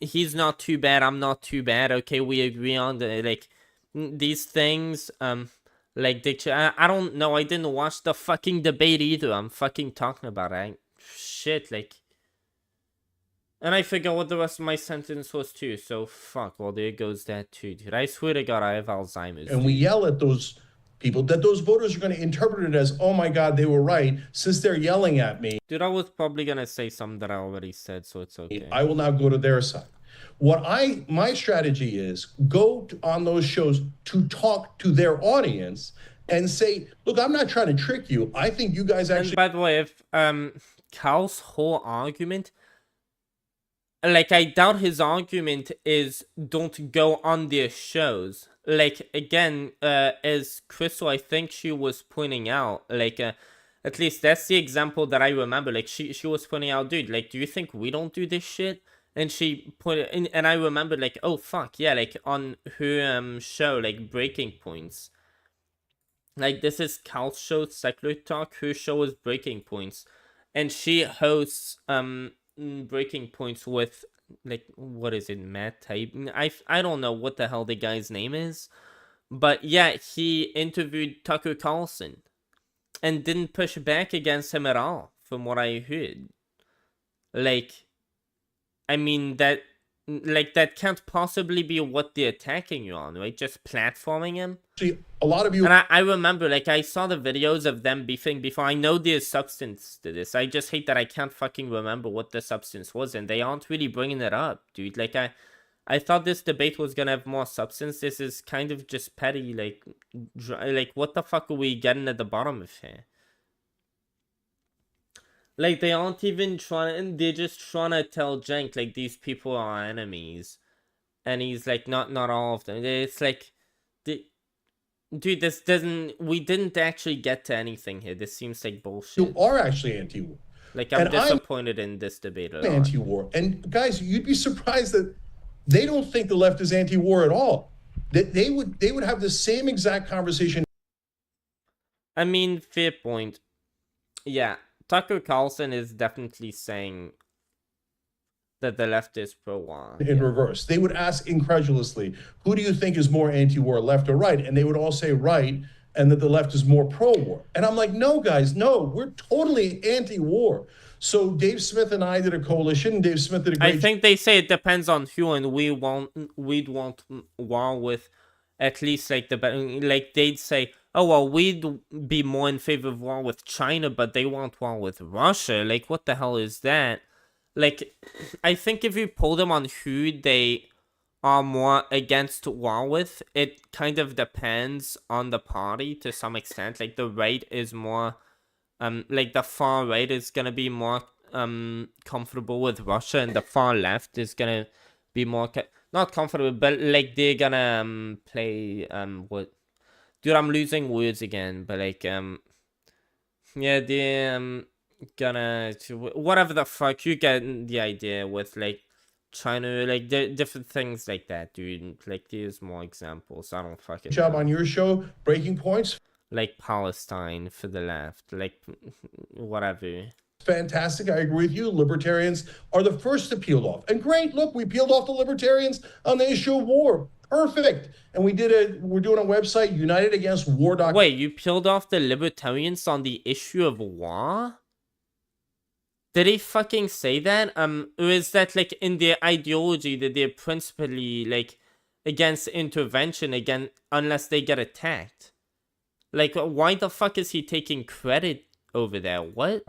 Speaker 1: he's not too bad, I'm not too bad, okay, we agree on the, like, these things, like, I don't know, I didn't watch the fucking debate either, I'm fucking talking about it, shit, like, and I forgot what the rest of my sentence was too, so fuck, well, there goes that too, dude, I swear to God, I have Alzheimer's.
Speaker 5: and we yell at those people, that those voters are going to interpret it as, oh my God, they were right, since they're yelling at me.
Speaker 1: Dude, I was probably gonna say something that I already said, so it's okay.
Speaker 5: I will now go to their side. My strategy is go on those shows to talk to their audience and say, look, I'm not trying to trick you. I think you guys actually.
Speaker 1: And by the way, if Cal's whole argument, like, I doubt his argument is don't go on their shows. Like, again, as Crystal, I think she was pointing out, like, at least that's the example that I remember. Like, she was pointing out, dude, like, do you think we don't do this shit? And she pointed, and I remember, like, oh fuck yeah, like, on her show, like, Breaking Points. Like, this is Cal's show, Secular Talk. Her show is Breaking Points, and she hosts Breaking Points with, like, what is it, Matt Type? I don't know what the hell the guy's name is, but yeah, he interviewed Tucker Carlson and didn't push back against him at all, from what I heard. Like, I mean, that can't possibly be what they're attacking you on, right? Just platforming him.
Speaker 5: See, a lot of you.
Speaker 1: And I remember, like, I saw the videos of them beefing before. I know there's substance to this. I just hate that I can't fucking remember what the substance was, and they aren't really bringing it up, dude. Like, I thought this debate was gonna have more substance. This is kind of just petty, like, what the fuck are we getting at the bottom of here? Like, they aren't even trying, they're just trying to tell Cenk, like, these people are enemies. And he's like, not all of them. It's like, dude, this doesn't, we didn't actually get to anything here. This seems like bullshit.
Speaker 5: You are actually anti-war.
Speaker 1: Like, I'm disappointed in this debate at all.
Speaker 5: Anti-war. And guys, you'd be surprised that they don't think the left is anti-war at all. They would have the same exact conversation.
Speaker 1: I mean, fair point. Yeah. Tucker Carlson is definitely saying that the left is pro-war.
Speaker 5: In reverse. They would ask incredulously, who do you think is more anti-war, left or right? And they would all say right, and that the left is more pro-war. And I'm like, no, guys, no, we're totally anti-war. So Dave Smith and I did a coalition, and Dave Smith did a great
Speaker 1: I think they say it depends on who, and we'd want war with at least, like, like, they'd say, oh, well, we'd be more in favor of war with China, but they want war with Russia. Like, what the hell is that? Like, I think if you pull them on who they are more against war with, it kind of depends on the party to some extent. Like, the right is more, like, the far right is gonna be more comfortable with Russia, and the far left is gonna be more, not comfortable, but, like, they're gonna play, what? Dude, I'm losing words again, but, like, yeah, they're gonna, whatever the fuck, you get the idea with, like, China, like, different things like that, dude. Like, there's more examples. I don't fucking
Speaker 5: job
Speaker 1: know.
Speaker 5: on your show, Breaking Points.
Speaker 1: Like, Palestine for the left, like, whatever.
Speaker 5: Fantastic. I agree with you. Libertarians are the first to peel off. And great, look, we peeled off the libertarians on the issue of war. Perfect. And we're doing a website, unitedagainstwar.com.
Speaker 1: Wait, you peeled off the libertarians on the issue of war? Did he fucking say that? Or is that like in their ideology that they're principally like against intervention again unless they get attacked? Like, why the fuck is he taking credit over there? What?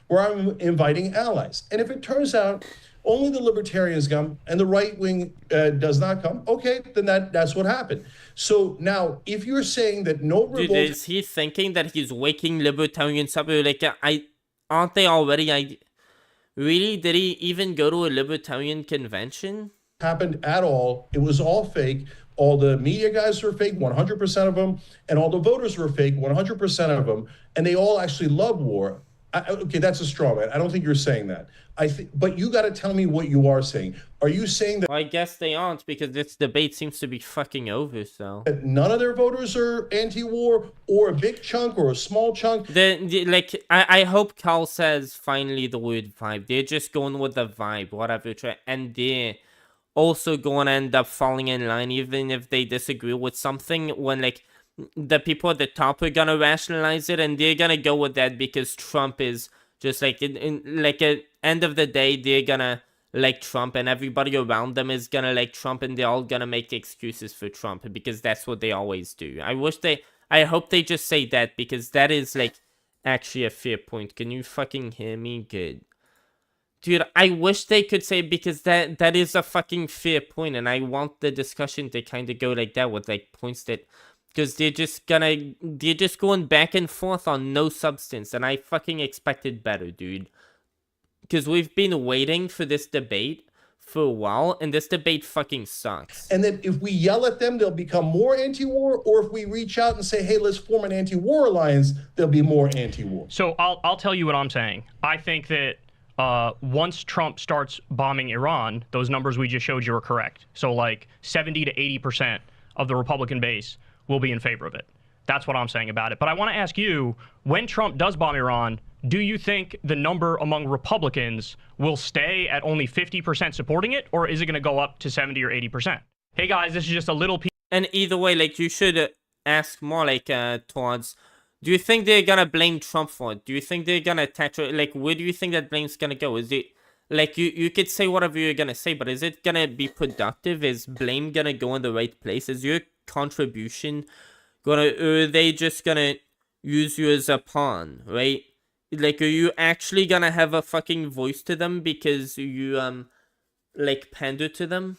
Speaker 5: Where I'm inviting allies. And if it turns out only the libertarians come and the right wing does not come, okay, then that's what happened. So now, if you're saying that no revolt...
Speaker 1: Dude, is he thinking that he's waking libertarians up? Like, aren't they already... Really? Did he even go to a libertarian convention?
Speaker 5: Happened at all. It was all fake. All the media guys were fake, 100% of them, and all the voters were fake, 100% of them, and they all actually love war. Okay, that's a straw man. I don't think you're saying that. But you got to tell me what you are saying. Are you saying that?
Speaker 1: Well, I guess they aren't because this debate seems to be fucking over. So
Speaker 5: none of their voters are anti-war, or a big chunk, or a small chunk.
Speaker 1: I hope Carl says finally the word vibe. They're just going with the vibe, whatever, and they're also going to end up falling in line, even if they disagree with something. When like the people at the top are gonna rationalize it, and they're gonna go with that because Trump is just like like at end of the day they're gonna like Trump, and everybody around them is gonna like Trump, and they're all gonna make excuses for Trump because that's what they always do. I hope they just say that, because that is like actually a fair point. Can you fucking hear me? Good. Dude, I wish they could say, because that is a fucking fair point, and I want the discussion to kind of go like that with like points that, because they're just going back and forth on no substance, and I fucking expected better, dude. Because we've been waiting for this debate for a while, and this debate fucking sucks.
Speaker 5: And then if we yell at them, they'll become more anti-war, or if we reach out and say, hey, let's form an anti-war alliance, they'll be more anti-war.
Speaker 4: So I'll tell you what I'm saying. I think that once Trump starts bombing Iran, those numbers we just showed you are correct. So like 70 to 80% of the Republican base will be in favor of it. That's what I'm saying about it. But I want to ask you, when Trump does bomb Iran, do you think the number among Republicans will stay at only 50% supporting it, or is it going to go up to 70 or 80%? Hey guys, this is just a little piece.
Speaker 1: And either way, like, you should ask more like towards, do you think they're gonna blame Trump for it? Do you think they're gonna attack, like, where do you think that blame's gonna go? Is it like, you could say whatever you're gonna say, but is it gonna be productive? Is blame gonna go in the right place? Is your contribution gonna, or are they just gonna use you as a pawn, right? Like, are you actually gonna have a fucking voice to them because you like pander to them?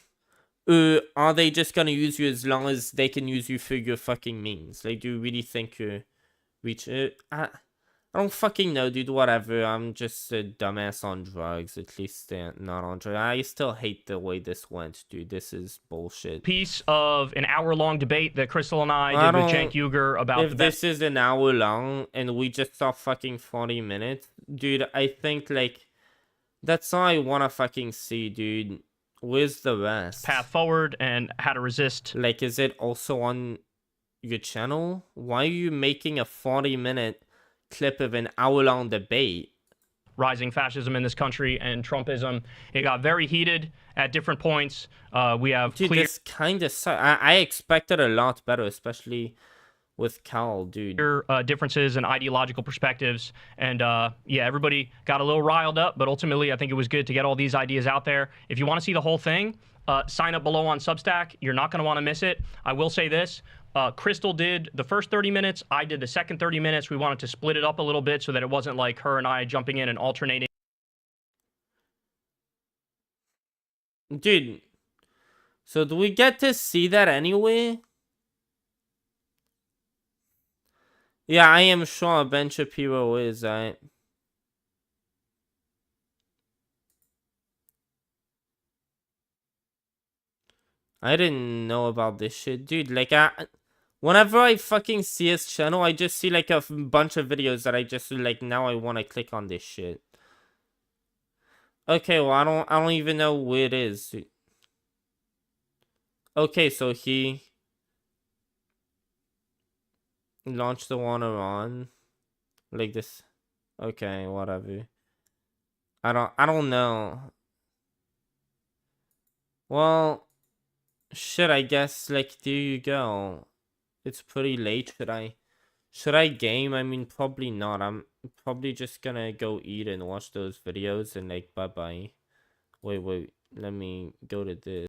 Speaker 1: Or are they just gonna use you as long as they can use you for your fucking means? Like, do you really think you're I don't fucking know, dude. Whatever. I'm just a dumbass on drugs. At least they're not on drugs. I still hate the way this went, dude. This is bullshit.
Speaker 4: Piece of an hour-long debate that Crystal and I did with Cenk Uygur about
Speaker 1: if this is an hour long and we just saw fucking 40 minutes, dude, I think like that's all I wanna fucking see, dude. Where's the rest?
Speaker 4: Path forward and how to resist.
Speaker 1: Like, is it also on your channel? Why are you making a 40-minute clip of an hour-long debate?
Speaker 4: Rising fascism in this country and Trumpism. It got very heated at different points. We have
Speaker 1: dude, this kind of sucks. I expected a lot better, especially with Cal, dude.
Speaker 4: Differences and ideological perspectives, and yeah, everybody got a little riled up, but ultimately I think it was good to get all these ideas out there. If you want to see the whole thing, sign up below on Substack. You're not going to want to miss it. I will say this. Crystal did the first 30 minutes. I did the second 30 minutes. We wanted to split it up a little bit so that it wasn't like her and I jumping in and alternating.
Speaker 1: Dude, so do we get to see that anyway? Yeah, I am sure Ben Shapiro is, I didn't know about this shit, dude. Like, whenever I fucking see his channel, I just see like a bunch of videos that I just like, now I want to click on this shit. Okay, well, I don't even know where it is. Okay, so he launched the one on like this. Okay, whatever. I don't know. Well, shit, I guess, like, there you go. It's pretty late. Should I game? I mean, probably not. I'm probably just gonna go eat and watch those videos and, like, bye-bye. Wait, let me go to this.